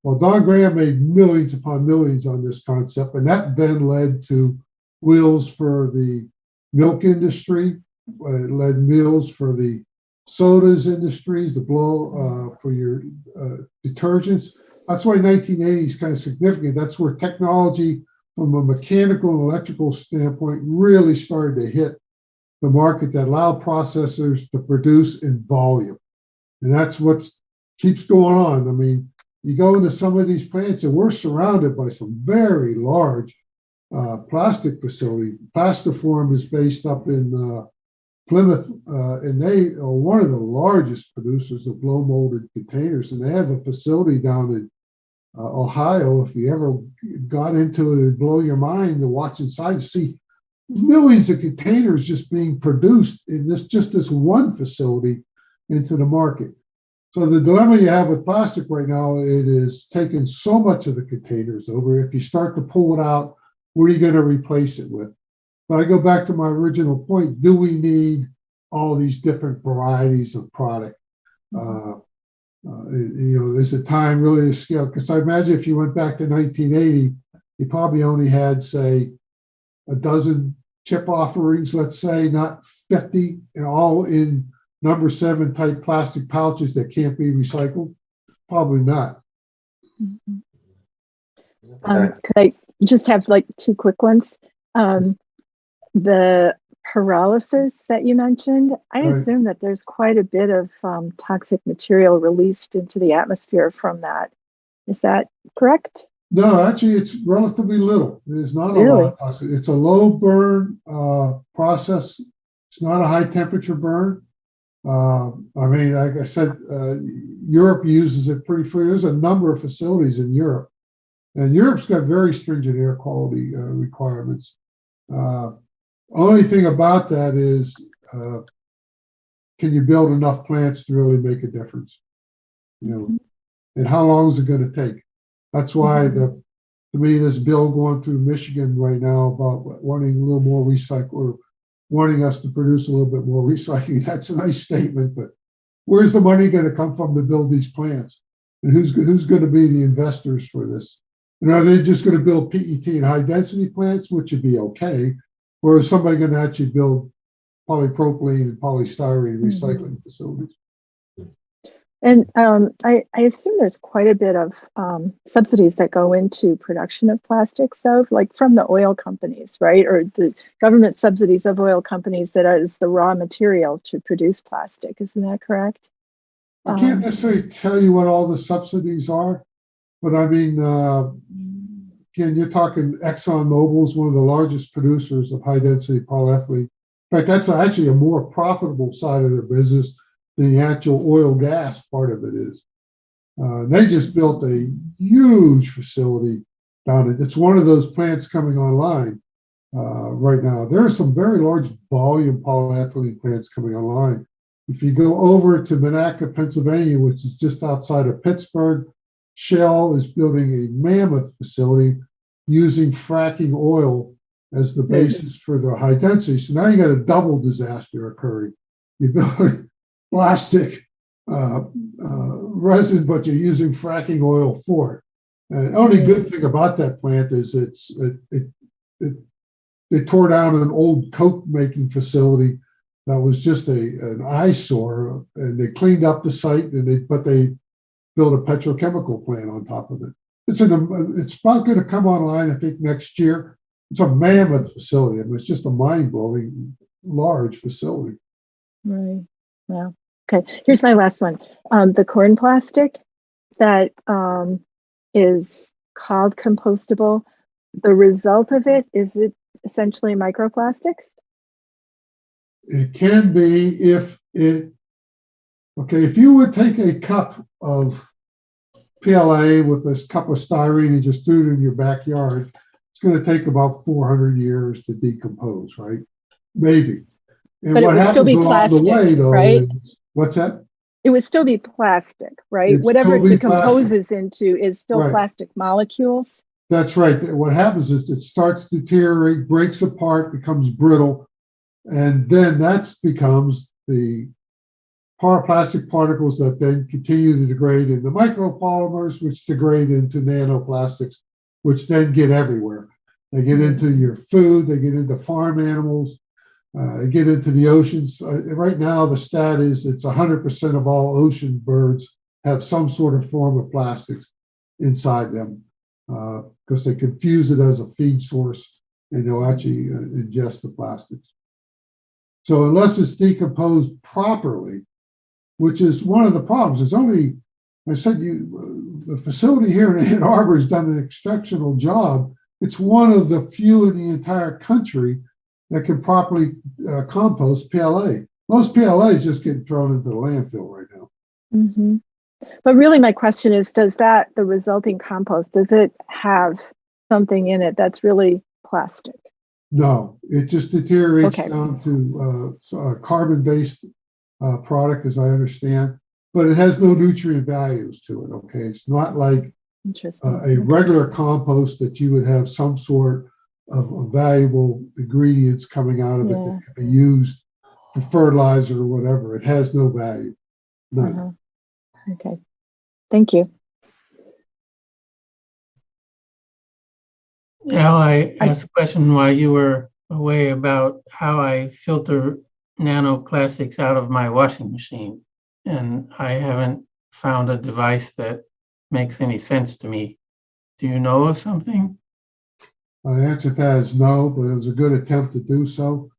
Well, Don Graham made millions upon millions on this concept, and that then led to wheels for the milk industry. It led wheels for the sodas industries, the blow for your detergents. That's why 1980 is kind of significant. That's where technology from a mechanical and electrical standpoint really started to hit the market that allowed processors to produce in volume. And that's what keeps going on. I mean, you go into some of these plants and we're surrounded by some very large plastic facilities. Plastiform is based up in Plymouth, and they are one of the largest producers of blow molded containers. And they have a facility down in Ohio. If you ever got into it, it'd blow your mind to watch inside to see millions of containers just being produced in this one facility into the market. So the dilemma you have with plastic right now, it is taking so much of the containers over. If you start to pull it out, what are you going to replace it with? But I go back to my original point. Do we need all these different varieties of product? Is the time really to scale? Because I imagine if you went back to 1980, you probably only had, say, a dozen chip offerings, let's say, not 50, all in number 7 type plastic pouches that can't be recycled. Probably not. Could I just have like 2 quick ones? The pyrolysis that you mentioned, I assume that there's quite a bit of toxic material released into the atmosphere from that. Is that correct? No, actually, it's relatively little. There's not a lot of toxic. It's a low burn process. It's not a high temperature burn. I mean, like I said, Europe uses it pretty free. There's a number of facilities in Europe, and Europe's got very stringent air quality requirements. Only thing about that is, can you build enough plants to really make a difference? You know, and how long is it going to take? That's why to me, this bill going through Michigan right now about wanting a little more recycle, or wanting us to produce a little bit more recycling. That's a nice statement, but where's the money going to come from to build these plants? And who's going to be the investors for this? And are they just going to build PET and high density plants, which would be okay, or is somebody going to actually build polypropylene and polystyrene recycling facilities? And I assume there's quite a bit of subsidies that go into production of plastics, though, like from the oil companies, right? Or the government subsidies of oil companies that is the raw material to produce plastic. Isn't that correct? I can't necessarily tell you what all the subsidies are, but I mean, again, you're talking ExxonMobil is one of the largest producers of high density polyethylene. In fact, that's actually a more profitable side of their business than the actual oil gas part of it is. They just built a huge facility down it. It's one of those plants coming online right now. There are some very large volume polyethylene plants coming online. If you go over to Monaca, Pennsylvania, which is just outside of Pittsburgh, Shell is building a mammoth facility using fracking oil as the basis for the high density. So now you got a double disaster occurring. You build plastic resin, but you're using fracking oil for it. And the only good thing about that plant is they tore down an old Coke making facility that was just an eyesore, and they cleaned up the site, and they built a petrochemical plant on top of it. It's about going to come online, I think, next year. It's a mammoth facility. I mean, it's just a mind-blowing large facility. Right. Wow. Okay. Here's my last one. The corn plastic that is called compostable. The result of it, is it essentially microplastics? It can be if you would take a cup of PLA with this cup of styrene and just do it in your backyard, it's going to take about 400 years to decompose, right? Maybe. And but what it would still be plastic, the way, though, right? What's that? It would still be plastic, right? It'd Whatever it still be decomposes plastic. into is still Right. plastic molecules. That's right. What happens is it starts to deteriorate, breaks apart, becomes brittle, and then that becomes the plastic particles that then continue to degrade into micropolymers, which degrade into nanoplastics, which then get everywhere. They get into your food, they get into farm animals, they get into the oceans. Right now, the stat is it's 100% of all ocean birds have some sort of form of plastics inside them, because they confuse it as a feed source, and they'll actually ingest the plastics. So unless it's decomposed properly, which is one of the problems, it's only, I said, the facility here in Ann Arbor has done an exceptional job. It's one of the few in the entire country that can properly compost PLA. Most PLA is just getting thrown into the landfill right now. Mm-hmm. But really, my question is, the resulting compost, does it have something in it that's really plastic? No, it just deteriorates Okay. down to a carbon-based product, as I understand, but it has no nutrient values to it, okay? It's not like a regular compost that you would have some sort of valuable ingredients coming out of it that can be used for fertilizer or whatever. It has no value. None. Okay. Thank you. Al, I asked a question while you were away about how I filter nanoplastics out of my washing machine, and I haven't found a device that makes any sense to me. Do you know of something? The answer to that is no, but it was a good attempt to do so.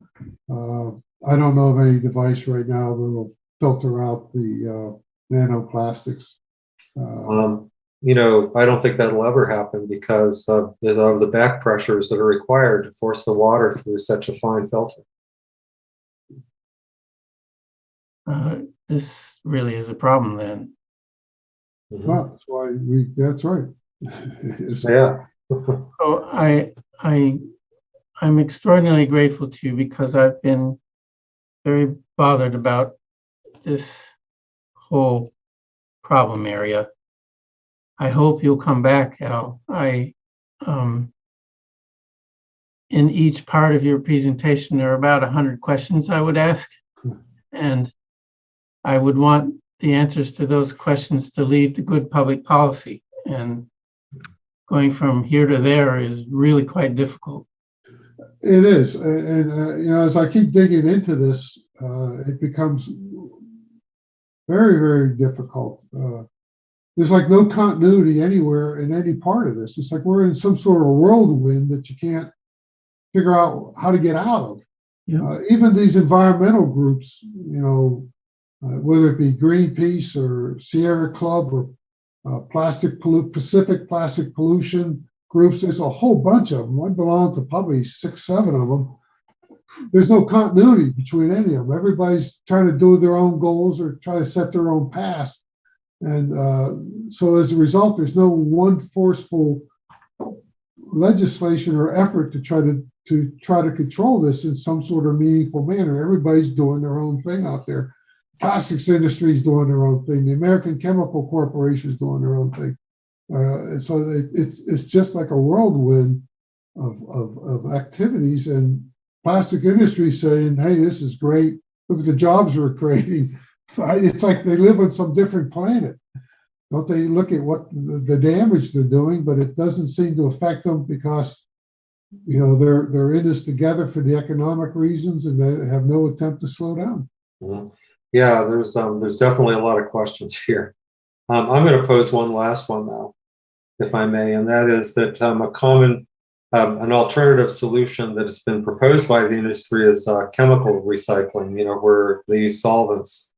I don't know of any device right now that will filter out the nanoplastics. I don't think that'll ever happen because of the back pressures that are required to force the water through such a fine filter. this really is a problem then. Well, that's why that's right. Yeah. So I'm extraordinarily grateful to you because I've been very bothered about this whole problem area. I hope you'll come back, Al. In each part of your presentation, there are about 100 questions I would ask, and I would want the answers to those questions to lead to good public policy. And going from here to there is really quite difficult. It is, and you know, as I keep digging into this, it becomes very, very difficult. There's like no continuity anywhere in any part of this. It's like we're in some sort of a whirlwind that you can't figure out how to get out of. Yeah. Even these environmental groups, you know, whether it be Greenpeace or Sierra Club or Pacific Plastic Pollution groups, there's a whole bunch of them. I belong to probably 6, 7 of them. There's no continuity between any of them. Everybody's trying to do their own goals or try to set their own path. And so as a result, there's no one forceful legislation or effort to try to control this in some sort of meaningful manner. Everybody's doing their own thing out there. Plastics industry is doing their own thing. The American Chemical Corporation is doing their own thing. So it's just like a whirlwind of activities, and plastic industry saying, "Hey, this is great. Look at the jobs we're creating." It's like they live on some different planet. Don't they look at what the damage they're doing, but it doesn't seem to affect them because, you know, they're in this together for the economic reasons, and they have no attempt to slow down. Mm-hmm. Yeah, there's definitely a lot of questions here. I'm going to pose one last one now, if I may, and that is that a common, an alternative solution that has been proposed by the industry is chemical recycling. You know, where they use solvents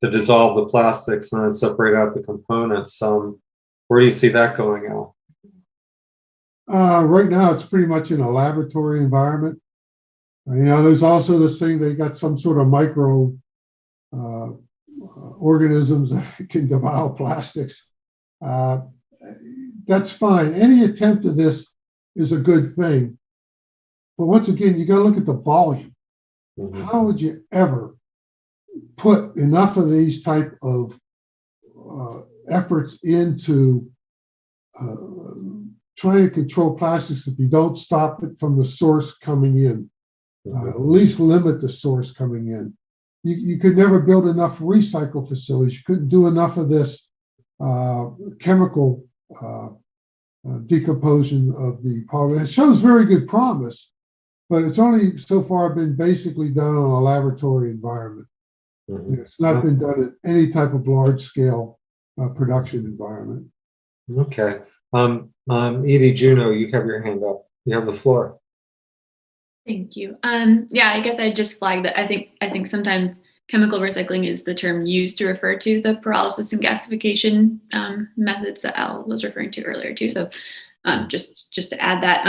to dissolve the plastics and then separate out the components. Where do you see that going, Al? Right now, it's pretty much in a laboratory environment. You know, there's also this thing, they got some sort of micro organisms that can devour plastics. That's fine. Any attempt at this is a good thing. But once again, you got to look at the volume. Mm-hmm. How would you ever put enough of these type of efforts into trying to control plastics if you don't stop it from the source coming in? At least limit the source coming in. You could never build enough recycle facilities. You couldn't do enough of this chemical decomposition of the polymer. It shows very good promise, but it's only so far been basically done on a laboratory environment. Mm-hmm. It's not been done in any type of large scale production environment. Okay. Edie Juno, you have your hand up. You have the floor. Thank you. Yeah, I guess I just flagged that I think sometimes chemical recycling is the term used to refer to the pyrolysis and gasification methods that Al was referring to earlier too. So just to add that.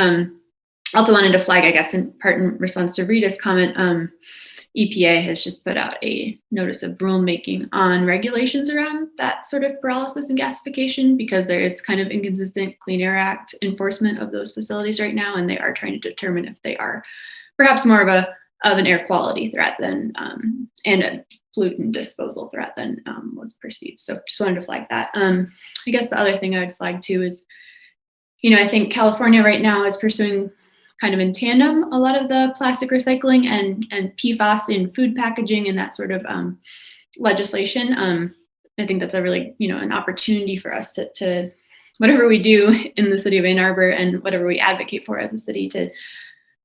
Also wanted to flag, I guess, in part in response to Rita's comment, EPA has just put out a notice of rulemaking on regulations around that sort of pyrolysis and gasification, because there is kind of inconsistent Clean Air Act enforcement of those facilities right now, and they are trying to determine if they are perhaps more of an air quality threat than and a pollutant disposal threat than was perceived. So just wanted to flag that. I guess the other thing I would flag too is, you know, I think California right now is pursuing kind of in tandem a lot of the plastic recycling and PFAS in food packaging and that sort of legislation. I think that's a really, you know, an opportunity for us to whatever we do in the city of Ann Arbor and whatever we advocate for as a city to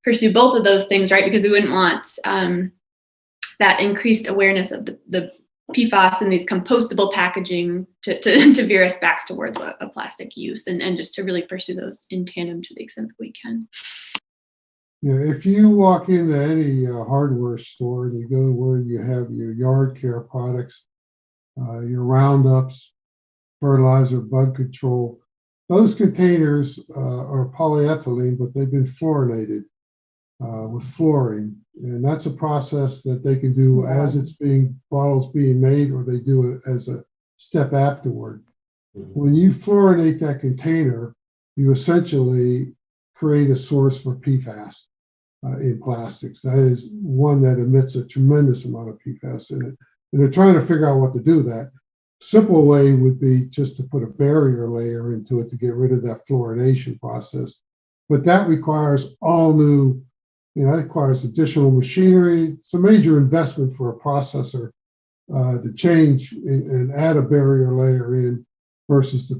pursue both of those things, right? Because we wouldn't want that increased awareness of the PFAS and these compostable packaging to veer us back towards a plastic use and just to really pursue those in tandem to the extent that we can. Yeah, if you walk into any hardware store and you go where you have your yard care products, your Roundups, fertilizer, bug control, those containers are polyethylene, but they've been fluorinated. with flooring. And that's a process that they can do as bottles being made, or they do it as a step afterward. When you fluorinate that container, you essentially create a source for PFAS in plastics. That is one that emits a tremendous amount of PFAS in it. And they're trying to figure out what to do with that. Simple way would be just to put a barrier layer into it to get rid of that fluorination process. But that requires all new, that requires additional machinery. It's a major investment for a processor to change and add a barrier layer in versus the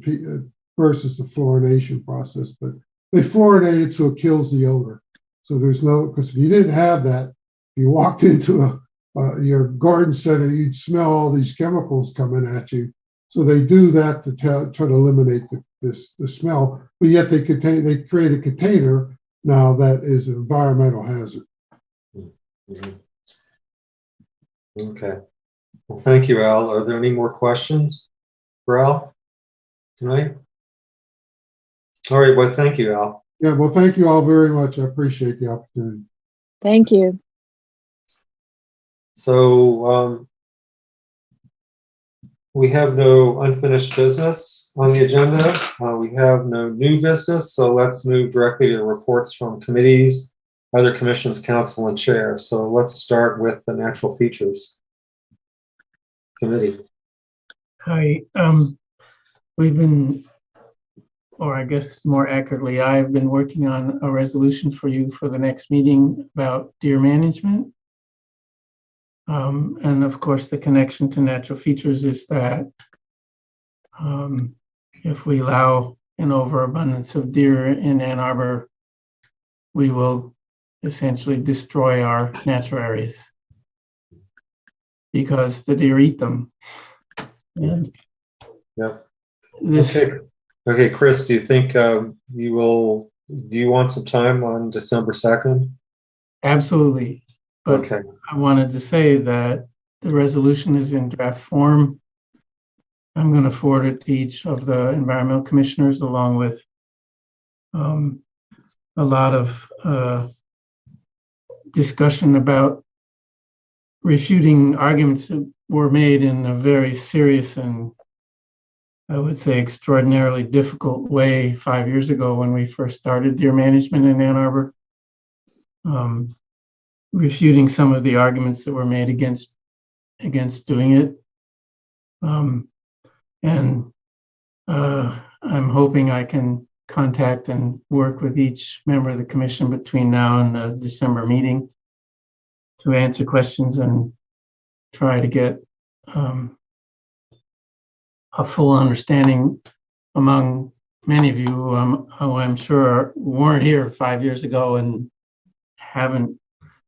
fluorination process. But they fluorinate it so it kills the odor. So there's no, because if you didn't have that, if you walked into your garden center, you'd smell all these chemicals coming at you. So they do that to try to eliminate the smell, but yet they create a container now that is an environmental hazard. Mm-hmm. Okay. Well, thank you, Al. Are there any more questions for Al tonight? All right. Well, thank you, Al. Yeah. Well, thank you all very much. I appreciate the opportunity. Thank you. So we have no unfinished business on the agenda. We have no new business. So let's move directly to reports from committees, other commissions, council, and chair. So let's start with the Natural Features Committee. Hi, we've been, or I guess more accurately, I've been working on a resolution for you for the next meeting about deer management. And of course, the connection to natural features is that if we allow an overabundance of deer in Ann Arbor, we will essentially destroy our natural areas because the deer eat them. And Yep. this, Okay, Chris, do you think do you want some time on December 2nd? absolutely. But Okay. I wanted to say that the resolution is in draft form. I'm going to forward it to each of the environmental commissioners along with a lot of discussion about refuting arguments that were made in a very serious and I would say extraordinarily difficult way 5 years ago when we first started deer management in Ann Arbor. Refuting some of the arguments that were made against doing it. And I'm hoping I can contact and work with each member of the commission between now and the December meeting to answer questions and try to get a full understanding among many of you who I'm sure weren't here 5 years ago and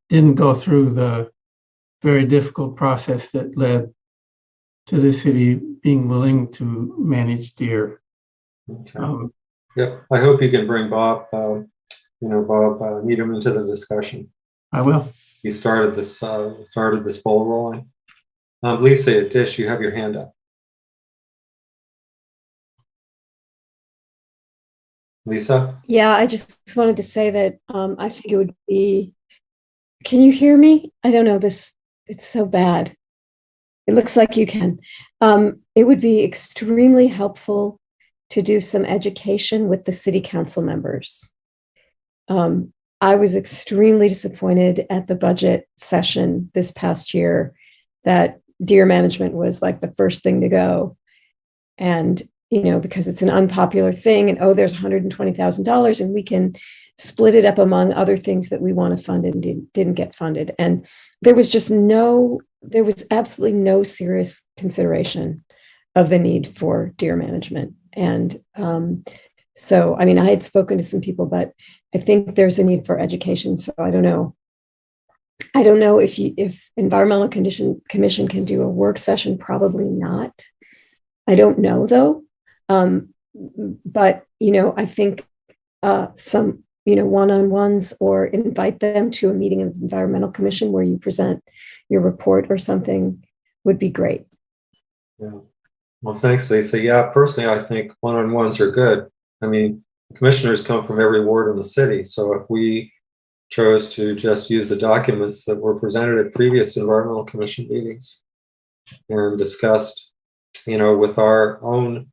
didn't go through the very difficult process that led to the city being willing to manage deer. Okay. Yep. I hope you can bring Bob, Bob Needham into the discussion. I will. You started this ball rolling. Lisa Dish, you have your hand up. Lisa? Yeah, I just wanted to say that I think it would be, can you hear me? I don't know this, it's so bad. It looks like you can. It would be extremely helpful to do some education with the city council members. I was extremely disappointed at the budget session this past year that deer management was like the first thing to go. And, because it's an unpopular thing and, there's $120,000 and we can split it up among other things that we want to fund and didn't get funded. And there was absolutely no serious consideration of the need for deer management. And so, I had spoken to some people, but I think there's a need for education. So I don't know. I don't know if Environmental Commission can do a work session, probably not. I don't know though. But, I think some, one-on-ones or invite them to a meeting of Environmental Commission where you present your report or something would be great. Yeah. Well, thanks, Lisa. Yeah, personally, I think one-on-ones are good. Commissioners come from every ward in the city. So if we chose to just use the documents that were presented at previous Environmental Commission meetings and discussed, with our own,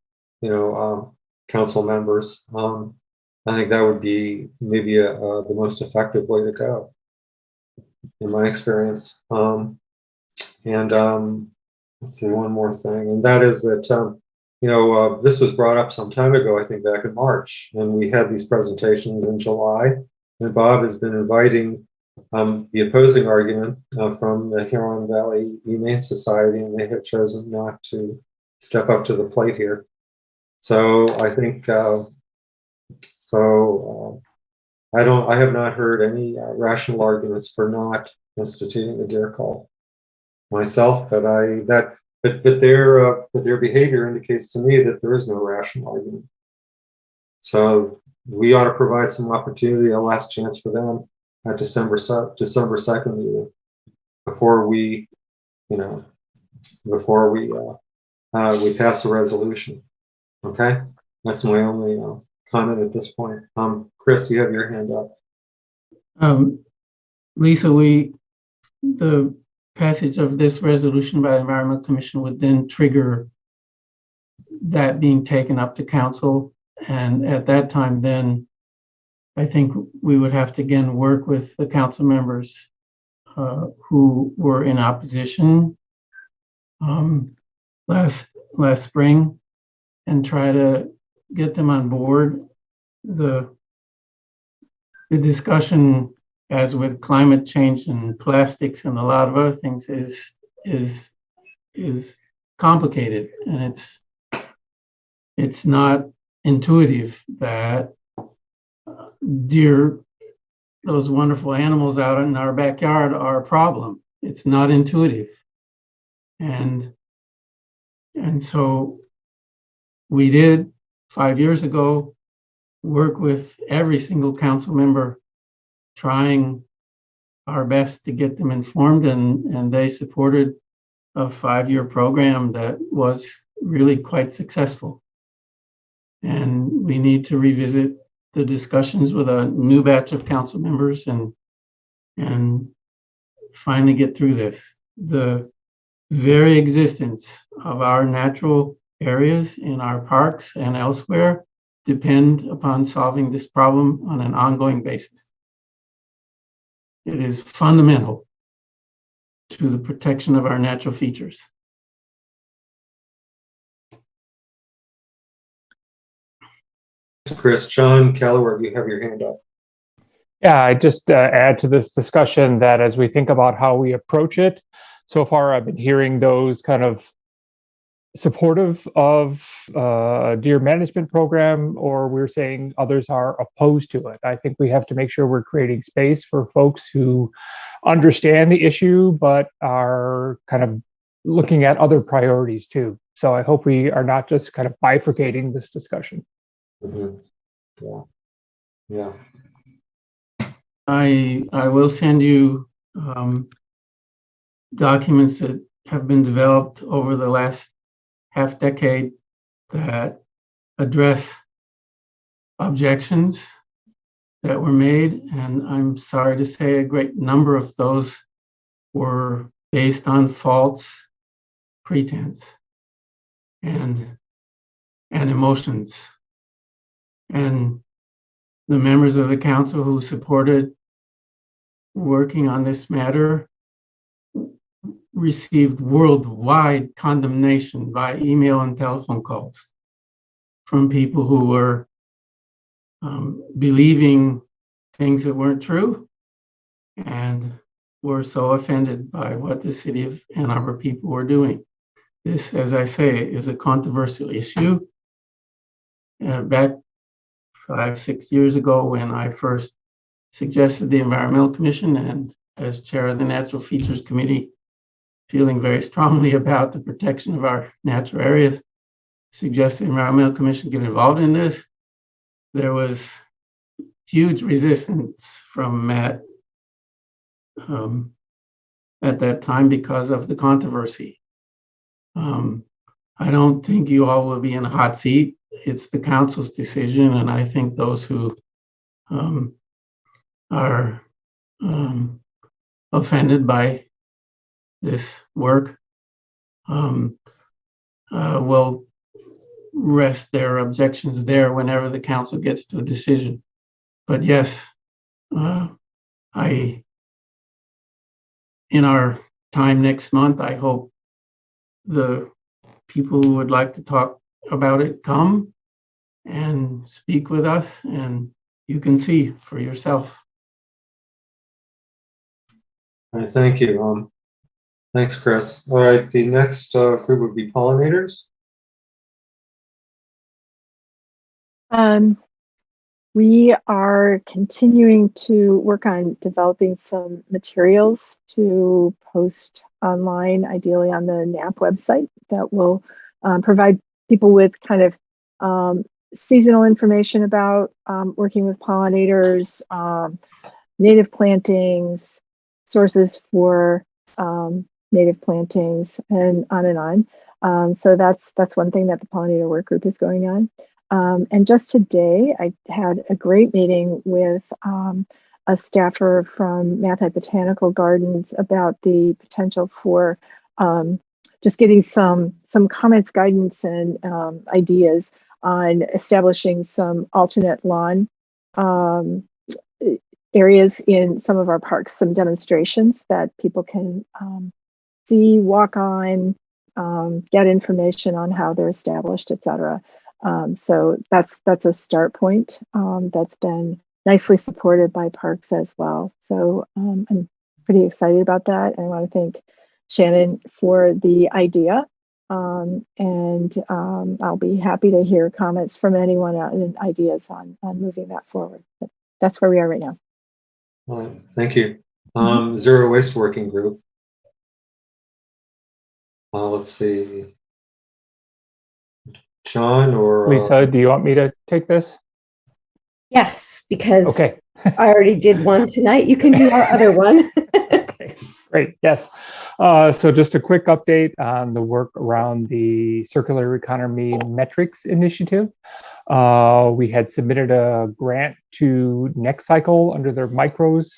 council members. I think that would be maybe the most effective way to go, in my experience. Let's see, one more thing, and that is that, this was brought up some time ago, I think back in March, and we had these presentations in July, and Bob has been inviting the opposing argument from the Huron Valley Humane Society, and they have chosen not to step up to the plate here. So I think, I have not heard any rational arguments for not instituting the deer call myself, but their behavior indicates to me that there is no rational argument. So we ought to provide some opportunity, a last chance for them at December 2nd meeting before we pass a resolution. Okay, that's my only comment at this point. Chris, you have your hand up. Lisa, the passage of this resolution by the Environmental Commission would then trigger that being taken up to council. And at that time, then I think we would have to again work with the council members who were in opposition last spring and try to get them on board. The discussion, as with climate change and plastics and a lot of other things, is complicated, and it's not intuitive that deer, those wonderful animals out in our backyard, are a problem. It's not intuitive, and so we did 5 years ago work with every single council member, trying our best to get them informed, and they supported a 5-year program that was really quite successful. And we need to revisit the discussions with a new batch of council members and finally get through this. The very existence of our natural areas in our parks and elsewhere depend upon solving this problem on an ongoing basis. It is fundamental to the protection of our natural features. Chris, John Calloway, you have your hand up. Yeah, I just add to this discussion that as we think about how we approach it, so far I've been hearing those kind of supportive of deer management program, or we're saying others are opposed to it. I think we have to make sure we're creating space for folks who understand the issue, but are kind of looking at other priorities too. So I hope we are not just kind of bifurcating this discussion. Mm-hmm. Yeah. I will send you documents that have been developed over the last half decade that address objections that were made, and I'm sorry to say a great number of those were based on false pretense and emotions. And the members of the council who supported working on this matter received worldwide condemnation by email and telephone calls from people who were believing things that weren't true and were so offended by what the city of Ann Arbor people were doing. This, as I say, is a controversial issue. Back 5-6 years ago, when I first suggested the Environmental Commission, and as chair of the Natural Features Committee, feeling very strongly about the protection of our natural areas, suggested the Environmental Commission get involved in this. There was huge resistance from Matt at that time because of the controversy. I don't think you all will be in a hot seat. It's the council's decision, and I think those who are offended by this work will rest their objections there whenever the council gets to a decision. But yes, in our time next month, I hope the people who would like to talk about it come and speak with us, and you can see for yourself. All right, thank you. Thanks, Chris. All right, the next group would be pollinators. We are continuing to work on developing some materials to post online, ideally on the NAP website, that will provide people with kind of seasonal information about working with pollinators, native plantings, sources for native plantings, and on and on. So that's one thing that the pollinator work group is going on. And just today, I had a great meeting with a staffer from Mathite Botanical Gardens about the potential for just getting some comments, guidance, and ideas on establishing some alternate lawn areas in some of our parks, some demonstrations that people can see, walk on, get information on how they're established, et cetera. So that's a start point that's been nicely supported by parks as well. So I'm pretty excited about that. I want to thank Shannon for the idea. And I'll be happy to hear comments from anyone and ideas on moving that forward. But that's where we are right now. All right, thank you. Zero Waste Working Group. Let's see. John or Lisa, do you want me to take this? Yes, because okay. I already did one tonight. You can do our other one. Okay, great. Yes. So just a quick update on the work around the Circular Economy Metrics Initiative. We had submitted a grant to Next Cycle under their Micros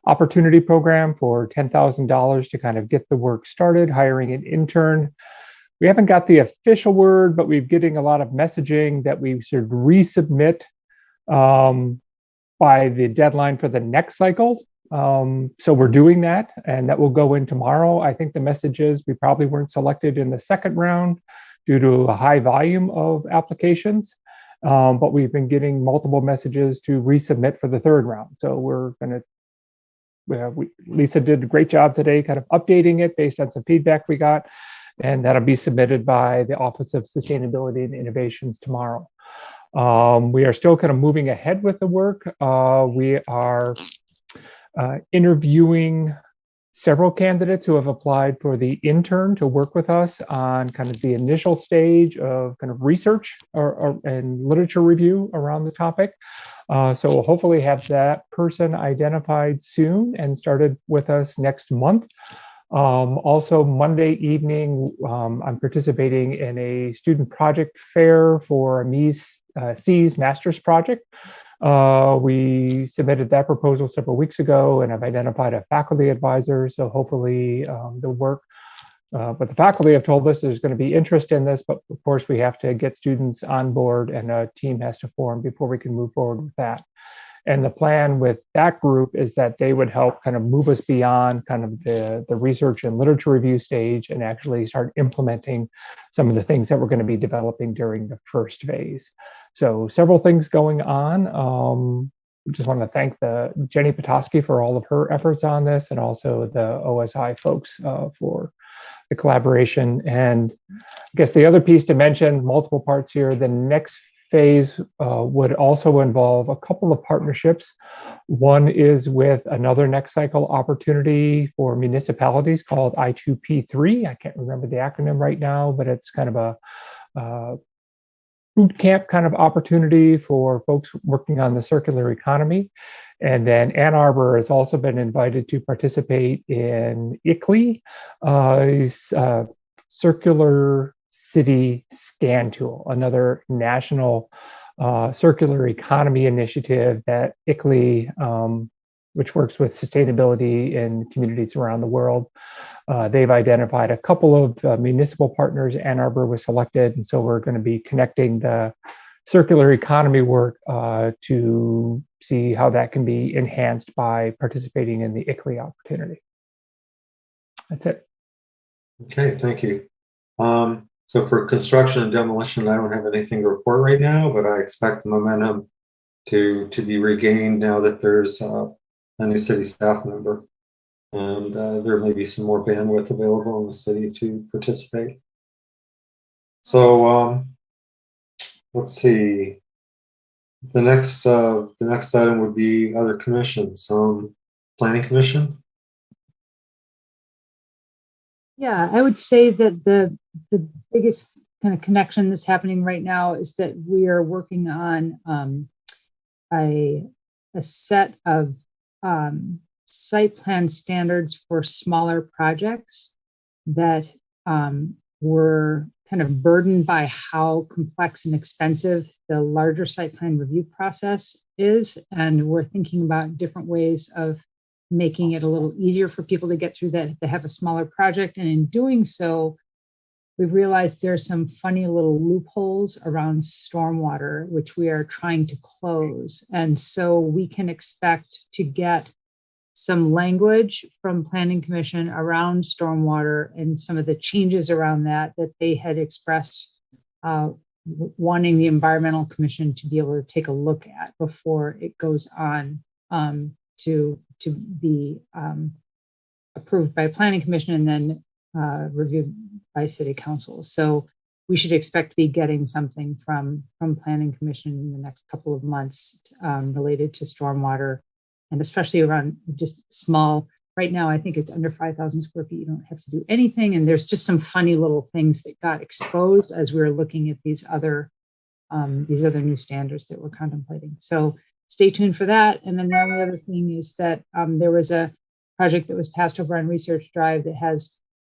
Opportunity Program for $10,000 to kind of get the work started, hiring an intern. We haven't got the official word, but we're getting a lot of messaging that we should resubmit by the deadline for the next cycle. So we're doing that, and that will go in tomorrow. I think the message is we probably weren't selected in the second round due to a high volume of applications, but we've been getting multiple messages to resubmit for the third round. So we're going to, Lisa did a great job today kind of updating it based on some feedback we got. And that'll be submitted by the Office of Sustainability and Innovations tomorrow. We are still kind of moving ahead with the work. We are interviewing several candidates who have applied for the intern to work with us on kind of the initial stage of kind of research and literature review around the topic. So we'll hopefully have that person identified soon and started with us next month. Also, Monday evening, I'm participating in a student project fair for a C's master's project. We submitted that proposal several weeks ago, and I've identified a faculty advisor. So hopefully the work, but the faculty have told us there's going to be interest in this, but of course we have to get students on board and a team has to form before we can move forward with that. And the plan with that group is that they would help kind of move us beyond kind of the research and literature review stage and actually start implementing some of the things that we're going to be developing during the first phase. So several things going on. Just want to thank Jenny Petoskey for all of her efforts on this, and also the OSI folks for the collaboration. And I guess the other piece to mention, multiple parts here, the next phase would also involve a couple of partnerships. One is with another next cycle opportunity for municipalities called I2P3. I can't remember the acronym right now, but it's kind of a boot camp kind of opportunity for folks working on the circular economy. And then Ann Arbor has also been invited to participate in ICLEI, Circular City Scan Tool, another national circular economy initiative that ICLEI which works with sustainability in communities around the world. They've identified a couple of municipal partners. Ann Arbor was selected, and so we're going to be connecting the circular economy work to see how that can be enhanced by participating in the ICLEI opportunity. That's it. Okay, thank you. So for construction and demolition, I don't have anything to report right now, but I expect the momentum to be regained now that there's a new city staff member. And there may be some more bandwidth available in the city to participate. So let's see. The next item would be other commissions. Planning Commission. Yeah, I would say that the biggest kind of connection that's happening right now is that we are working on a set of site plan standards for smaller projects that were kind of burdened by how complex and expensive the larger site plan review process is. And we're thinking about different ways of making it a little easier for people to get through that if they have a smaller project. And in doing so, we've realized there's some funny little loopholes around stormwater, which we are trying to close. And so we can expect to get some language from Planning Commission around stormwater and some of the changes around that they had expressed wanting the Environmental Commission to be able to take a look at before it goes on to be approved by Planning Commission and then reviewed by City Council. So we should expect to be getting something from Planning Commission in the next couple of months related to stormwater, and especially around just small. Right now, I think it's under 5,000 square feet. You don't have to do anything. And there's just some funny little things that got exposed as we were looking at these other new standards that we're contemplating. So stay tuned for that. And then the only other thing is that there was a project that was passed over on Research Drive that has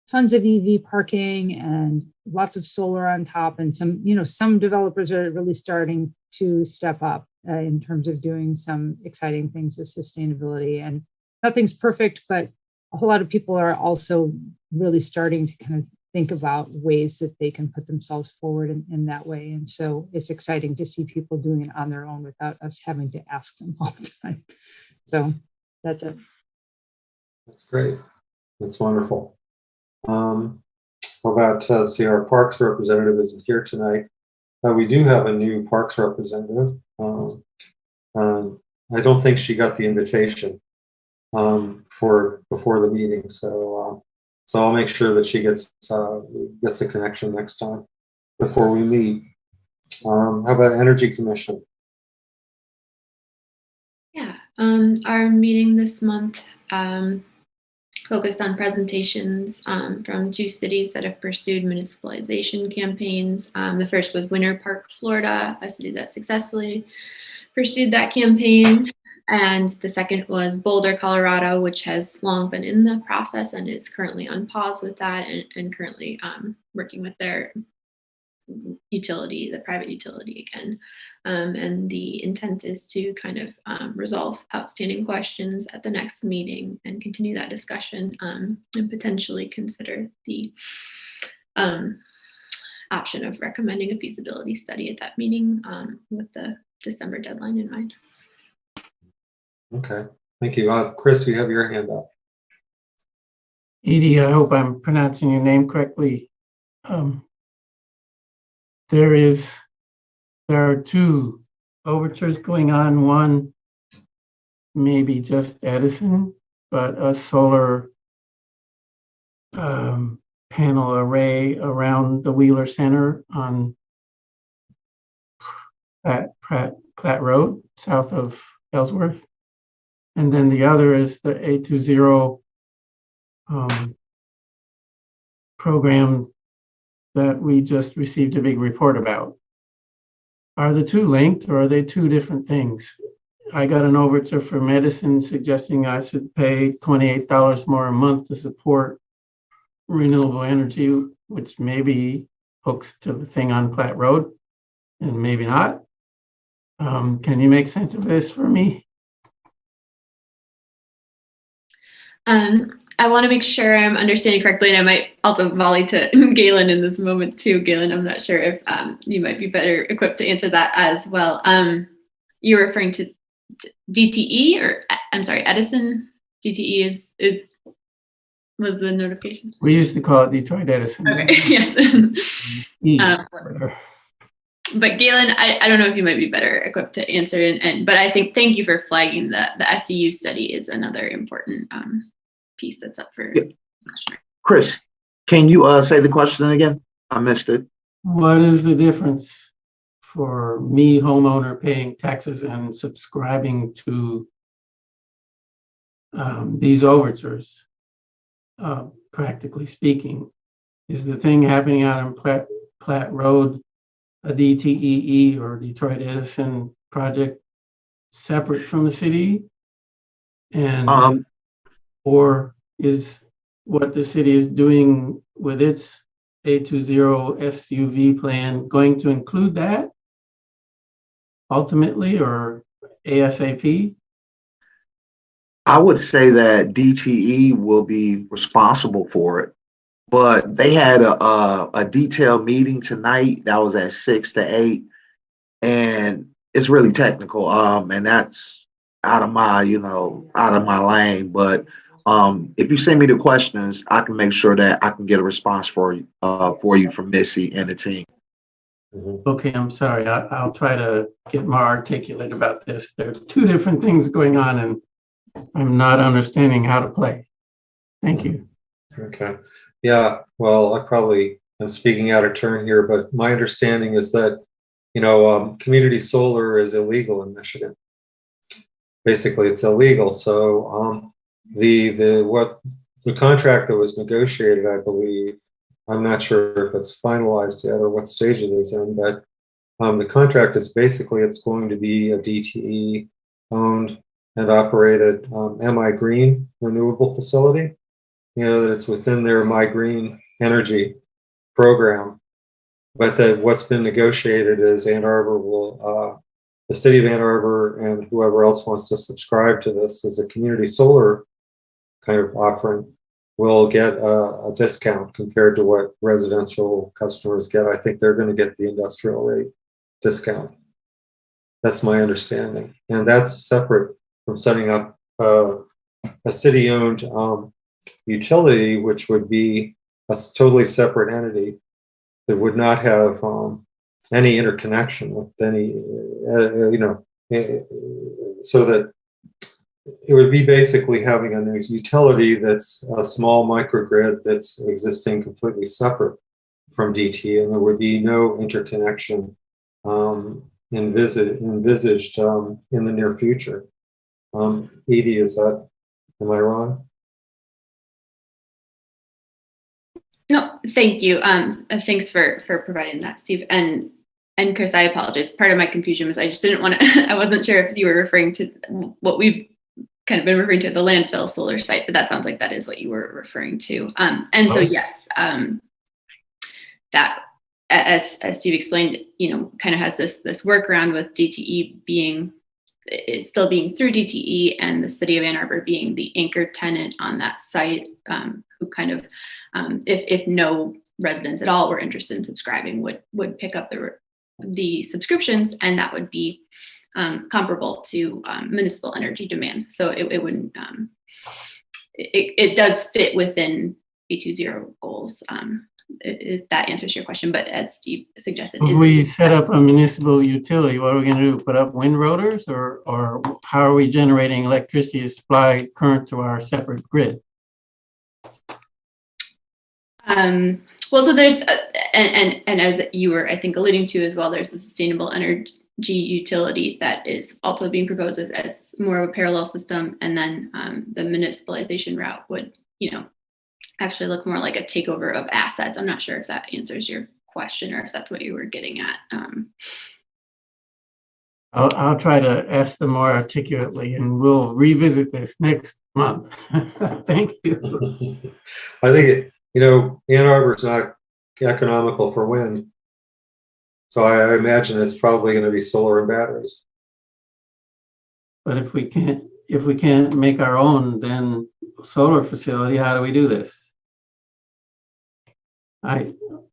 tons of EV parking and lots of solar on top. And some developers are really starting to step up in terms of doing some exciting things with sustainability. And nothing's perfect, but a whole lot of people are also really starting to kind of think about ways that they can put themselves forward in that way. And so it's exciting to see people doing it on their own without us having to ask them all the time. So that's it. That's great. That's wonderful. How about, let's see, our Parks representative isn't here tonight. We do have a new Parks representative. I don't think she got the invitation for before the meeting, so I'll make sure that she gets a connection next time before we meet. How about Energy Commission? Yeah, our meeting this month focused on presentations from two cities that have pursued municipalization campaigns. The first was Winter Park, Florida, a city that successfully pursued that campaign. And the second was Boulder, Colorado, which has long been in the process and is currently on pause with that and currently working with their utility, the private utility again. And the intent is to kind of resolve outstanding questions at the next meeting and continue that discussion and potentially consider the option of recommending a feasibility study at that meeting with the December deadline in mind. Okay, thank you. Chris, you have your hand up. Edie, I hope I'm pronouncing your name correctly. There are two overtures going on. One, maybe just Edison, but a solar panel array around the Wheeler Center on Platte Road, south of Ellsworth. And then the other is the A20 program that we just received a big report about. Are the two linked, or are they two different things? I got an overture from Edison suggesting I should pay $28 more a month to support renewable energy, which maybe hooks to the thing on Platte Road, and maybe not. Can you make sense of this for me? I want to make sure I'm understanding correctly, and I might also volley to Galen in this moment too. Galen, I'm not sure if you might be better equipped to answer that as well. You're referring to DTE, or I'm sorry, Edison. DTE was the notification. We used to call it Detroit Edison. Okay, yes. But Galen, I don't know if you might be better equipped to answer, but I think thank you for flagging the SCU study is another important piece that's up for discussion. Chris, can you say the question again? I missed it. What is the difference for me, homeowner, paying taxes and subscribing to these overtures? Practically speaking, is the thing happening out on Platte Road a DTEE or Detroit Edison project separate from the city? And or is what the city is doing with its A20 SUV plan going to include that ultimately, or ASAP? I would say that DTE will be responsible for it, but they had a detailed meeting tonight that was at 6 to 8, and it's really technical. And that's out of my lane. But if you send me the questions, I can make sure that I can get a response for you from Missy and the team. Okay, I'm sorry. I'll try to get more articulate about this. There are two different things going on, and I'm not understanding how to play. Thank you. Okay. Yeah, well, I probably am speaking out of turn here, but my understanding is that, community solar is illegal in Michigan. Basically, it's illegal. So the contract that was negotiated, I believe, I'm not sure if it's finalized yet or what stage it is in, but the contract is basically it's going to be a DTE owned and operated MI Green renewable facility. That it's within their My Green Energy program, but that what's been negotiated is Ann Arbor will, the city of Ann Arbor and whoever else wants to subscribe to this as a community solar kind of offering will get a discount compared to what residential customers get. I think they're going to get the industrial rate discount. That's my understanding, and that's separate from setting up a city-owned utility, which would be a totally separate entity that would not have any interconnection with any, so that it would be basically having a utility that's a small microgrid that's existing completely separate from DT, and there would be no interconnection envisaged in the near future. Edie, am I wrong? No, thank you. Thanks for providing that, Steve. And Chris, I apologize. Part of my confusion was I just didn't want to, I wasn't sure if you were referring to what we've kind of been referring to, the landfill solar site, but that sounds like that is what you were referring to. So yes, that, as Steve explained, kind of has this workaround with DTE it's still being through DTE and the city of Ann Arbor being the anchor tenant on that site, who kind of, if no residents at all were interested in subscribing, would pick up the subscriptions, and that would be comparable to municipal energy demands. So it wouldn't, it does fit within B20 goals. If that answers your question, but as Steve suggested, if we set up a municipal utility, what are we going to do? Put up wind rotors, or how are we generating electricity to supply current to our separate grid? Well, so there's, and as you were, I think, alluding to as well, there's the sustainable energy utility that is also being proposed as more of a parallel system, and then the municipalization route would, actually look more like a takeover of assets. I'm not sure if that answers your question or if that's what you were getting at. I'll try to ask them more articulately, and we'll revisit this next month. Thank you. I think Ann Arbor is not economical for wind, so I imagine it's probably going to be solar and batteries. But if we can't make our own, then solar facility. How do we do this?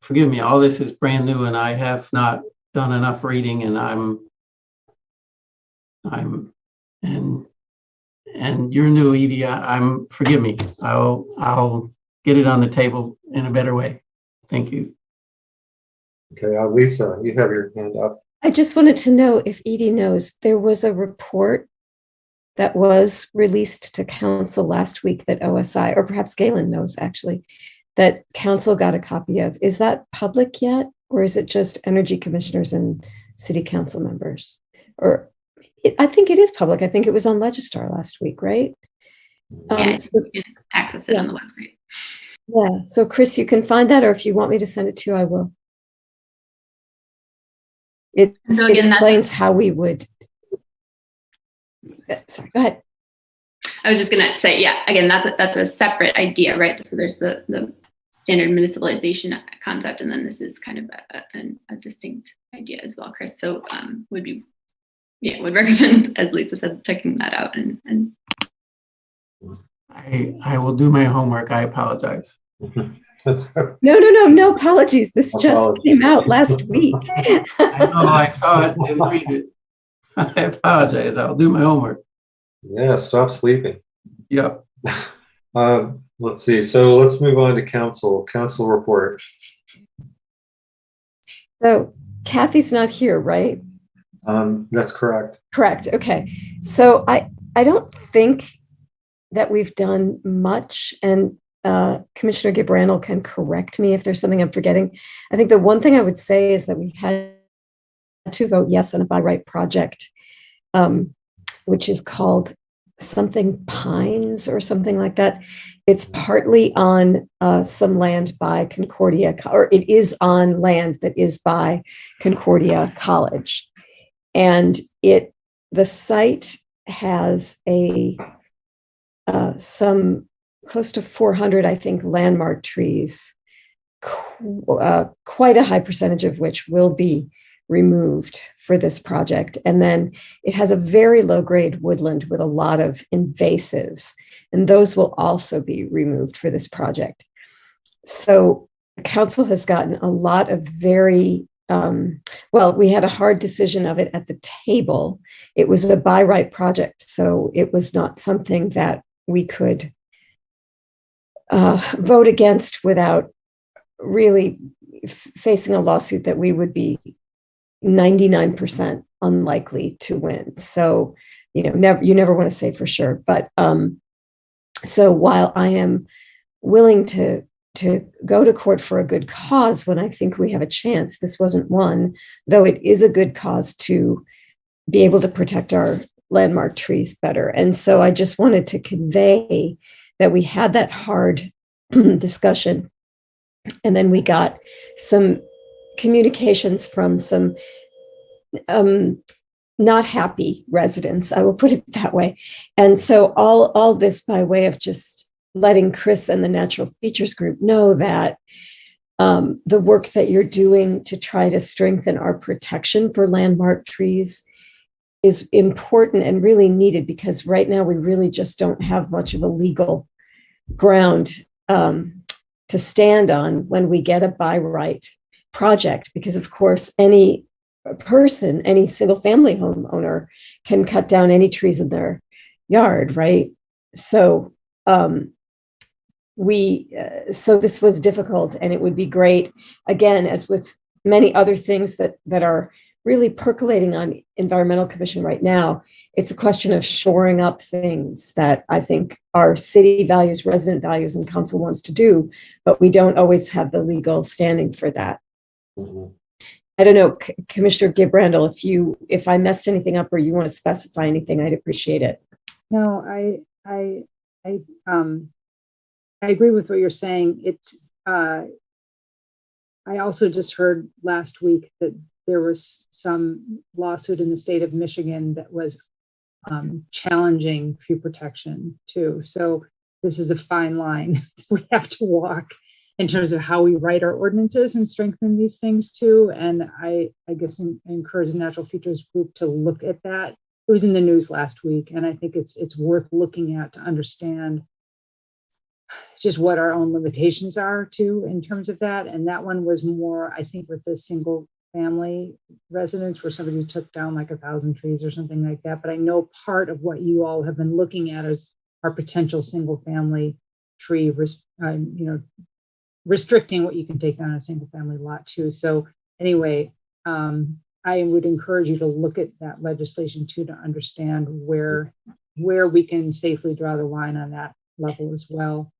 Forgive me, all this is brand new and I have not done enough reading, and and you're new, Edie. Forgive me. I'll get it on the table in a better way. Thank you. Okay, Lisa, you have your hand up. I just wanted to know if Edie knows, there was a report that was released to council last week that OSI, or perhaps Galen knows actually, that council got a copy of. Is that public yet? Or is it just energy commissioners and city council members? Or I think it is public. I think it was on Legistar last week, right? Yeah, so, you can access it on the website. Yeah, so Chris, you can find that, or if you want me to send it to you, I will. It explains how we would. Sorry, go ahead. I was just gonna say, yeah, again, that's a separate idea, right? So there's the standard municipalization concept, and then this is kind of a distinct idea as well, Chris. So would recommend, as Lisa said, checking that out. And I will do my homework. I apologize. No apologies. This just came out last week. I know, I saw it and didn't read it. I apologize. I'll do my homework. Yeah, stop sleeping. Yep. Let's see. So let's move on to council report. So Kathy's not here, right? That's correct. Correct. Okay. So I don't think that we've done much, and Commissioner Gibrandl can correct me if there's something I'm forgetting. I think the one thing I would say is that we had to vote yes on a by right project, which is called something Pines or something like that. It's partly on some land by Concordia, or it is on land that is by Concordia College. And the site has some close to 400, I think, landmark trees, quite a high percentage of which will be removed for this project. And then it has a very low-grade woodland with a lot of invasives, and those will also be removed for this project. So the council has gotten a lot of very, we had a hard decision of it at the table. It was a by right project, so it was not something that we could vote against without really facing a lawsuit that we would be 99% unlikely to win. So, you never want to say for sure. But so while I am willing to go to court for a good cause when I think we have a chance, this wasn't one, though it is a good cause to be able to protect our landmark trees better. And so I just wanted to convey that we had that hard discussion. And then we got some communications from some not happy residents, I will put it that way. And so all this by way of just letting Chris and the Natural Features Group know that the work that you're doing to try to strengthen our protection for landmark trees is important and really needed, because right now we really just don't have much of a legal ground to stand on when we get a by right project, because of course any person, any single family homeowner can cut down any trees in their yard, right? So so this was difficult, and it would be great, again, as with many other things that are really percolating on Environmental Commission right now, it's a question of shoring up things that I think our city values, resident values, and council wants to do, but we don't always have the legal standing for that. Mm-hmm. I don't know, Commissioner Gibrandl, if I messed anything up or you want to specify anything, I'd appreciate it. No, I agree with what you're saying. It's I also just heard last week that there was some lawsuit in the state of Michigan that was challenging tree protection too. So this is a fine line we have to walk in terms of how we write our ordinances and strengthen these things too. And I guess I encourage the Natural Features Group to look at that. It was in the news last week, and I think it's worth looking at to understand just what our own limitations are too in terms of that. And that one was more, I think, with the single family residence where somebody took down like 1,000 trees or something like that. But I know part of what you all have been looking at is our potential single family tree, restricting what you can take down a single family lot too. So anyway, I would encourage you to look at that legislation too, to understand where we can safely draw the line on that level as well.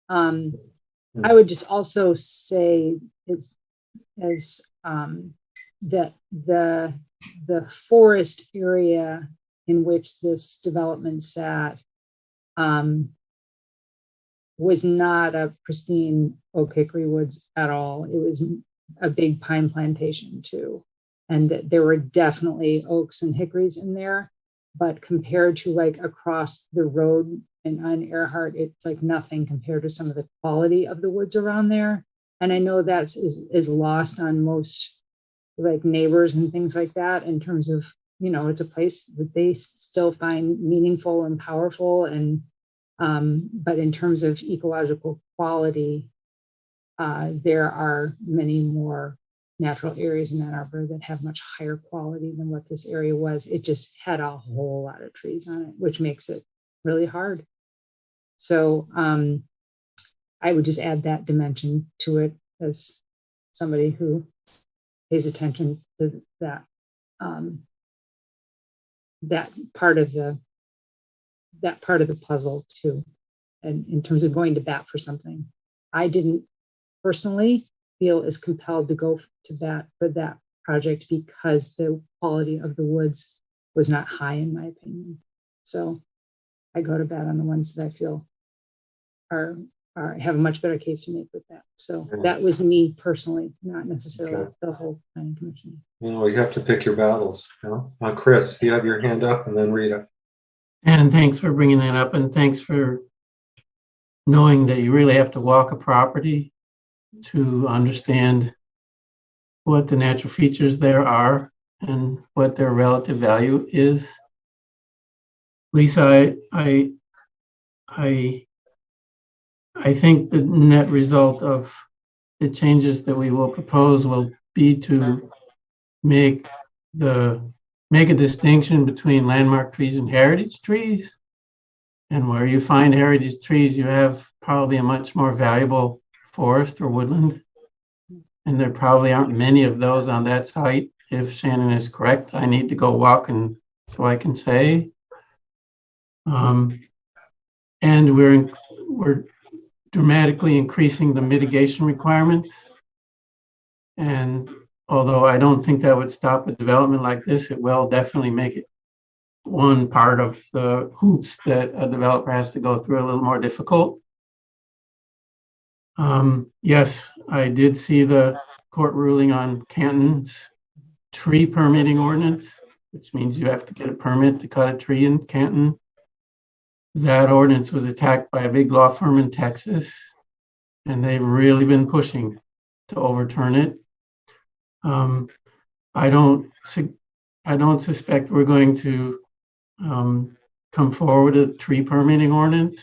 I would just also say that the forest area in which this development sat was not a pristine oak hickory woods at all. It was a big pine plantation too. And that there were definitely oaks and hickories in there, but compared to like across the road and on Earhart, it's like nothing compared to some of the quality of the woods around there. And I know that is lost on most like neighbors and things like that in terms of, it's a place that they still find meaningful and powerful. And, but in terms of ecological quality, there are many more natural areas in Ann Arbor that have much higher quality than what this area was. It just had a whole lot of trees on it, which makes it really hard. So I would just add that dimension to it as somebody who pays attention to that that part of the puzzle too. And in terms of going to bat for something, I didn't personally feel as compelled to go to bat for that project because the quality of the woods was not high in my opinion. So I go to bat on the ones that I feel are have a much better case to make with that. So that was me personally, not necessarily the whole planning commission. Well, you have to pick your battles. Chris, you have your hand up, and then Rita. And thanks for bringing that up, and thanks for knowing that you really have to walk a property to understand what the natural features there are and what their relative value is. Lisa, I think the net result of the changes that we will propose will be to make a distinction between landmark trees and heritage trees. And where you find heritage trees, you have probably a much more valuable forest or woodland. And there probably aren't many of those on that site. If Shannon is correct, I need to go walk and so I can say. And we're dramatically increasing the mitigation requirements. And although I don't think that would stop a development like this, it will definitely make it one part of the hoops that a developer has to go through a little more difficult. Yes, I did see the court ruling on Canton's tree permitting ordinance, which means you have to get a permit to cut a tree in Canton. That ordinance was attacked by a big law firm in Texas, and they've really been pushing to overturn it. I don't suspect we're going to come forward with a tree permitting ordinance.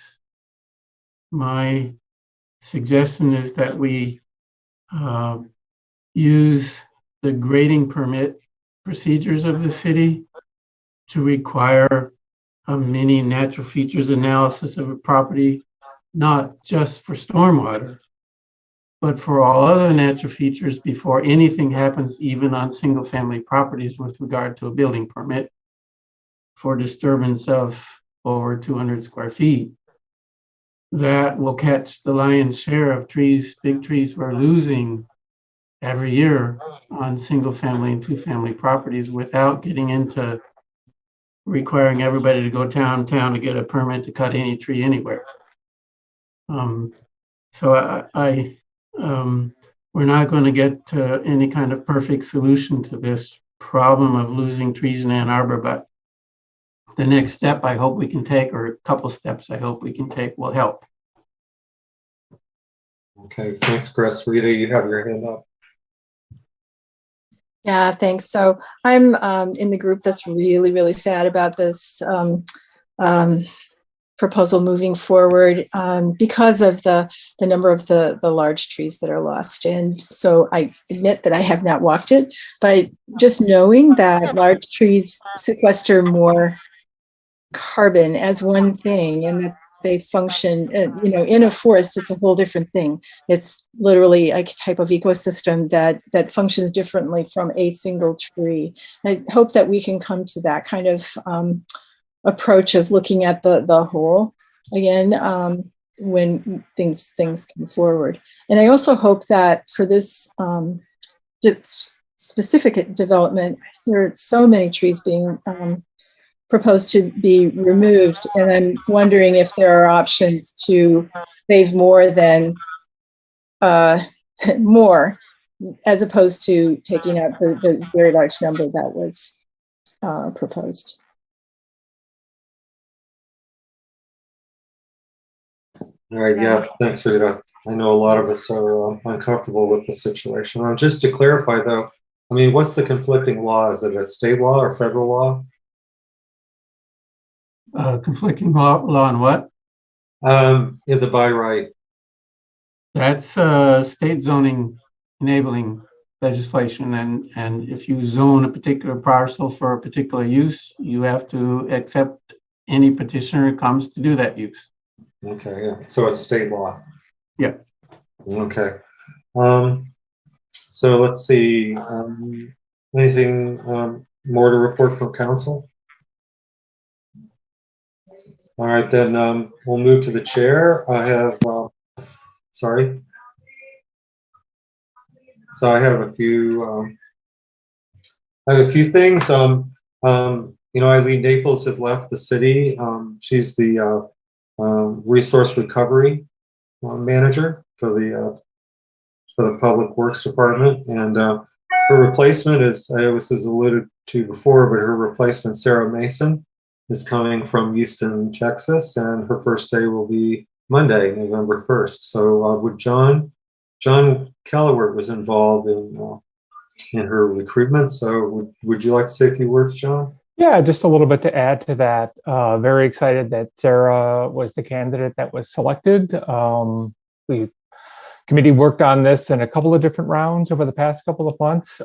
My suggestion is that we use the grading permit procedures of the city to require a mini natural features analysis of a property, not just for stormwater, but for all other natural features before anything happens, even on single family properties with regard to a building permit for disturbance of over 200 square feet. That will catch the lion's share of trees, big trees we're losing every year on single family and two family properties without getting into requiring everybody to go downtown to get a permit to cut any tree anywhere. So we're not going to get to any kind of perfect solution to this problem of losing trees in Ann Arbor, but the next step I hope we can take, or a couple steps I hope we can take, will help. Okay, thanks, Chris. Rita, you have your hand up. Yeah, thanks. So I'm in the group that's really, really sad about this proposal moving forward because of the number of the large trees that are lost. And so I admit that I have not walked it, but just knowing that large trees sequester more carbon as one thing, and that they function, in a forest, it's a whole different thing. It's literally a type of ecosystem that functions differently from a single tree. I hope that we can come to that kind of approach of looking at the whole again when things come forward. And I also hope that for this specific development, there are so many trees being proposed to be removed, and I'm wondering if there are options to save more than more, as opposed to taking out the very large number that was proposed. All right, yeah, thanks, Rita. I know a lot of us are uncomfortable with the situation. Just to clarify, though, I mean, what's the conflicting law? Is it a state law or federal law? Conflicting law on what? In the by right. That's state zoning enabling legislation, and if you zone a particular parcel for a particular use, you have to accept any petitioner who comes to do that use. Okay, yeah. So it's state law. Yeah. Okay. So let's see. Anything more to report from council? All right, then we'll move to the chair. I have, sorry. So I have a few. Things. Eileen Naples had left the city. She's the resource recovery manager for the Public Works Department, and her replacement is, I was alluded to before, but her replacement, Sarah Mason, is coming from Houston, Texas, and her first day will be Monday, November 1st. So would John Kellawert was involved in her recruitment. So would you like to say a few words, John? Yeah, just a little bit to add to that. Very excited that Sarah was the candidate that was selected. The committee worked on this in a couple of different rounds over the past couple of months.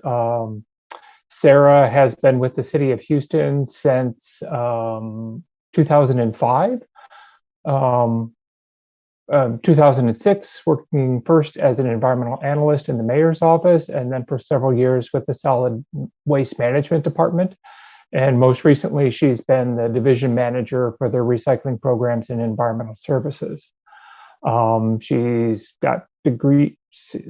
Sarah has been with the city of Houston since 2005. 2006, working first as an environmental analyst in the mayor's office, and then for several years with the solid waste management department. And most recently, she's been the division manager for their recycling programs and environmental services. She's got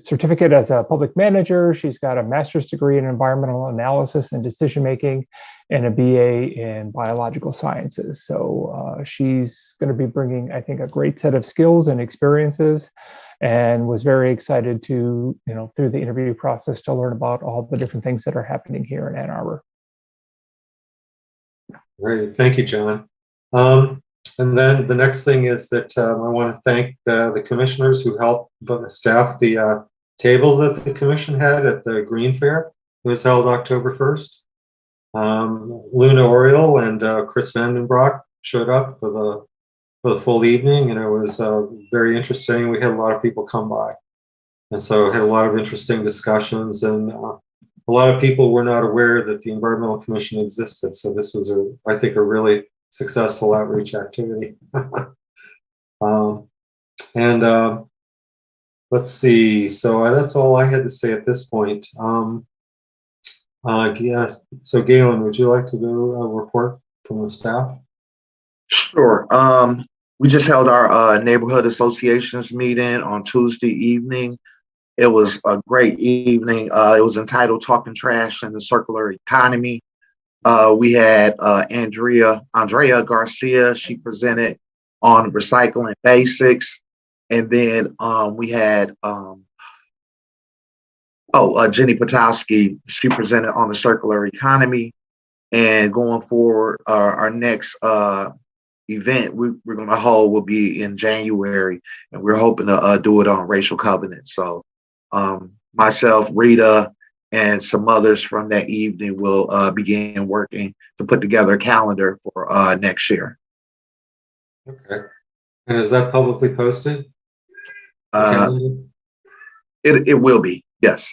certificate as a public manager. She's got a master's degree in environmental analysis and decision making, and a BA in biological sciences. So she's going to be bringing, I think, a great set of skills and experiences, and was very excited to, through the interview process, to learn about all the different things that are happening here in Ann Arbor. Great, thank you, John. And then the next thing is that I want to thank the commissioners who helped staff the table that the commission had at the Green Fair. It was held October 1st. Luna Oriole and Chris Vandenbroek showed up for the full evening, and it was very interesting. We had a lot of people come by, and so had a lot of interesting discussions, and a lot of people were not aware that the Environmental Commission existed. So this was, I think, a really successful outreach activity. Let's see. So that's all I had to say at this point. Yes. So Galen, would you like to do a report from the staff? Sure. We just held our neighborhood associations meeting on Tuesday evening. It was a great evening. It was entitled Talking Trash and the Circular Economy. We had Andrea Garcia. She presented on recycling basics. And then we had Jenny Potowski. She presented on the circular economy. And going forward, our next event we're going to hold will be in January, and we're hoping to do it on racial covenants. So myself, Rita, and some others from that evening will begin working to put together a calendar for next year. Okay. And is that publicly posted? It will be, yes.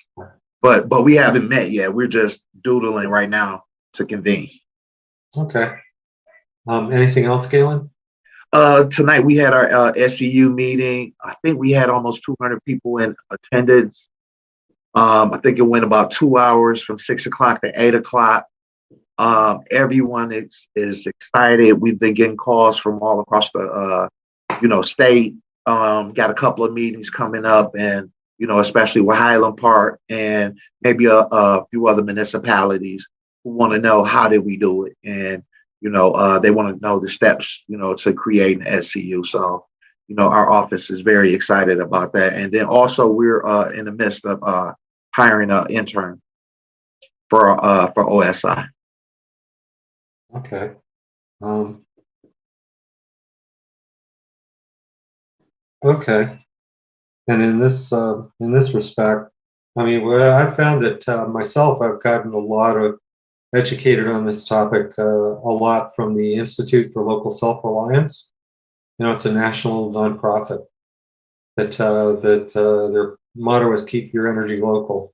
But we haven't met yet. We're just doodling right now to convene. Okay. Anything else, Galen? Tonight we had our SEU meeting. I think we had almost 200 people in attendance. I think it went about 2 hours from 6 o'clock to 8 o'clock. Everyone is excited. We've been getting calls from all across the state. Got a couple of meetings coming up, and especially with Highland Park and maybe a few other municipalities who want to know how did we do it, and they want to know the steps to create an SCU. So our office is very excited about that. And then also we're in the midst of hiring an intern for OSI. Okay. Okay. And in this respect, I mean, well, I found that myself, I've gotten a lot of educated on this topic, a lot from the Institute for Local Self-Reliance. It's a national nonprofit that their motto is "Keep your energy local."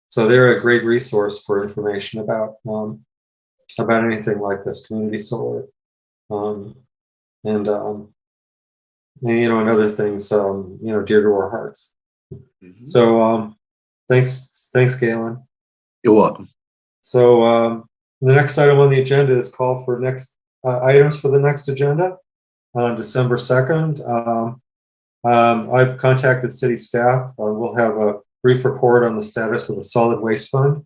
So they're a great resource for information about anything like this, community solar, and other things, dear to our hearts. Mm-hmm. So, thanks, Galen. You're welcome. So, the next item on the agenda is call for next items for the next agenda on December 2nd. I've contacted city staff. We'll have a brief report on the status of the solid waste fund.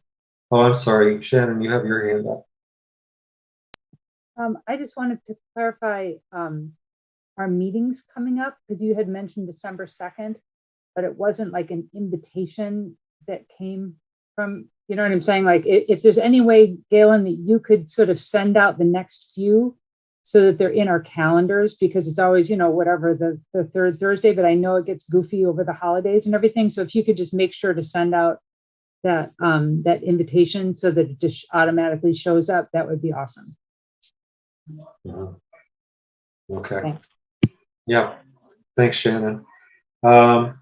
Oh, I'm sorry, Shannon, you have your hand up. I just wanted to clarify our meetings coming up, because you had mentioned December 2nd, but it wasn't like an invitation that came from, you know what I'm saying? Like if there's any way, Galen, that you could sort of send out the next few so that they're in our calendars, because it's always, whatever the third Thursday, but I know it gets goofy over the holidays and everything. So if you could just make sure to send out that that invitation so that it just automatically shows up, that would be awesome. Okay. Thanks. Yeah. Thanks, Shannon. And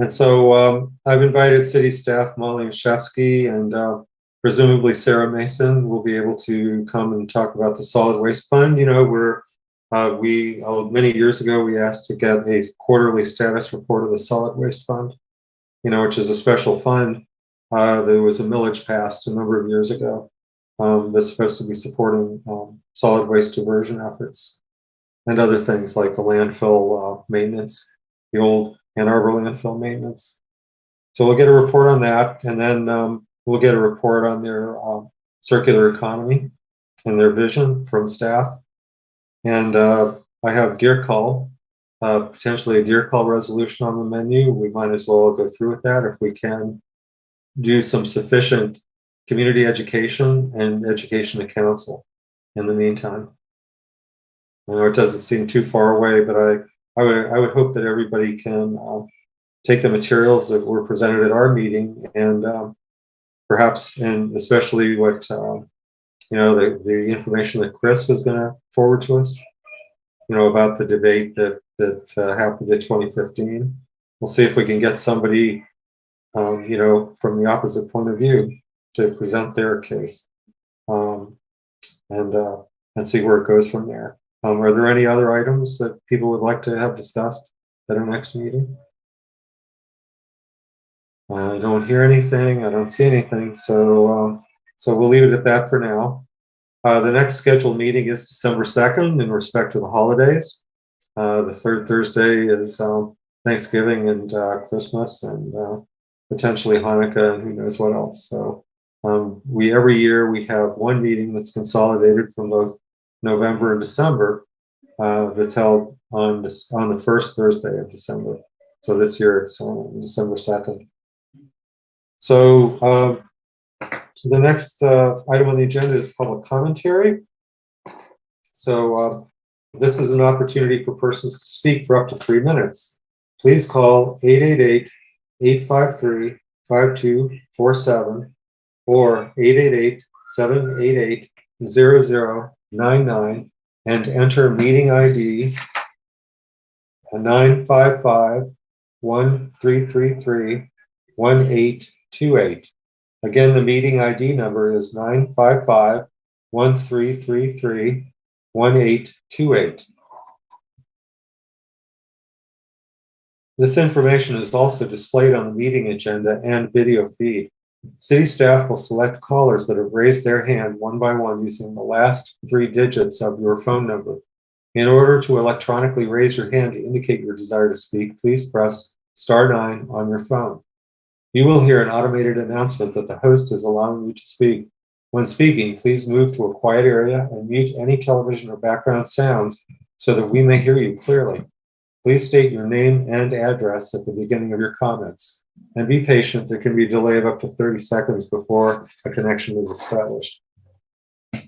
so I've invited city staff, Molly Mashevsky, and presumably Sarah Mason will be able to come and talk about the solid waste fund. Many years ago, we asked to get a quarterly status report of the solid waste fund, which is a special fund. There was a millage passed a number of years ago that's supposed to be supporting solid waste diversion efforts and other things like the landfill maintenance, the old Ann Arbor landfill maintenance. So we'll get a report on that, and then we'll get a report on their circular economy and their vision from staff. And I have deer call, potentially a deer call resolution on the menu. We might as well go through with that if we can do some sufficient community education and education to council in the meantime. I know it doesn't seem too far away, but I would hope that everybody can take the materials that were presented at our meeting and perhaps, and especially what the information that Chris was going to forward to us, about the debate that happened in 2015. We'll see if we can get somebody, from the opposite point of view to present their case, and see where it goes from there. Are there any other items that people would like to have discussed at our next meeting? I don't hear anything. I don't see anything. So we'll leave it at that for now. The next scheduled meeting is December 2nd in respect to the holidays. The third Thursday is Thanksgiving and Christmas and potentially Hanukkah and who knows what else. So every year we have one meeting that's consolidated from both November and December that's held on the first Thursday of December. So this year it's on December 2nd. So the next item on the agenda is public commentary. So this is an opportunity for persons to speak for up to 3 minutes. Please call 888-853-5247 or 888-788-0099 and enter meeting ID 955-1333-1828. Again, the meeting ID number is 955-1333-1828. This information is also displayed on the meeting agenda and video feed. City staff will select callers that have raised their hand one by one using the last 3 digits of your phone number. In order to electronically raise your hand to indicate your desire to speak, please press *9 on your phone. You will hear an automated announcement that the host is allowing you to speak. When speaking, please move to a quiet area and mute any television or background sounds so that we may hear you clearly. Please state your name and address at the beginning of your comments. And be patient, there can be a delay of up to 30 seconds before a connection is established. Do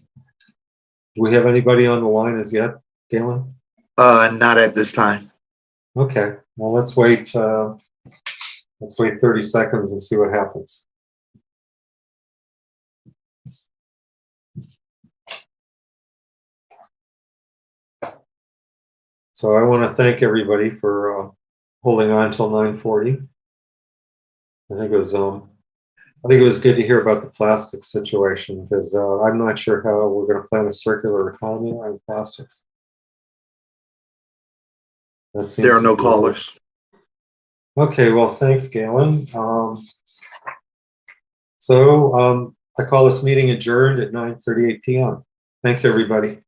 we have anybody on the line as yet, Galen? Not at this time. Okay, well, let's wait 30 seconds and see what happens. So I want to thank everybody for holding on till 9:40. I think it was good to hear about the plastic situation, because I'm not sure how we're going to plan a circular economy around plastics. That seems There are to no be callers. Okay, well, thanks, Galen. I call this meeting adjourned at 9:38 p.m. Thanks, everybody.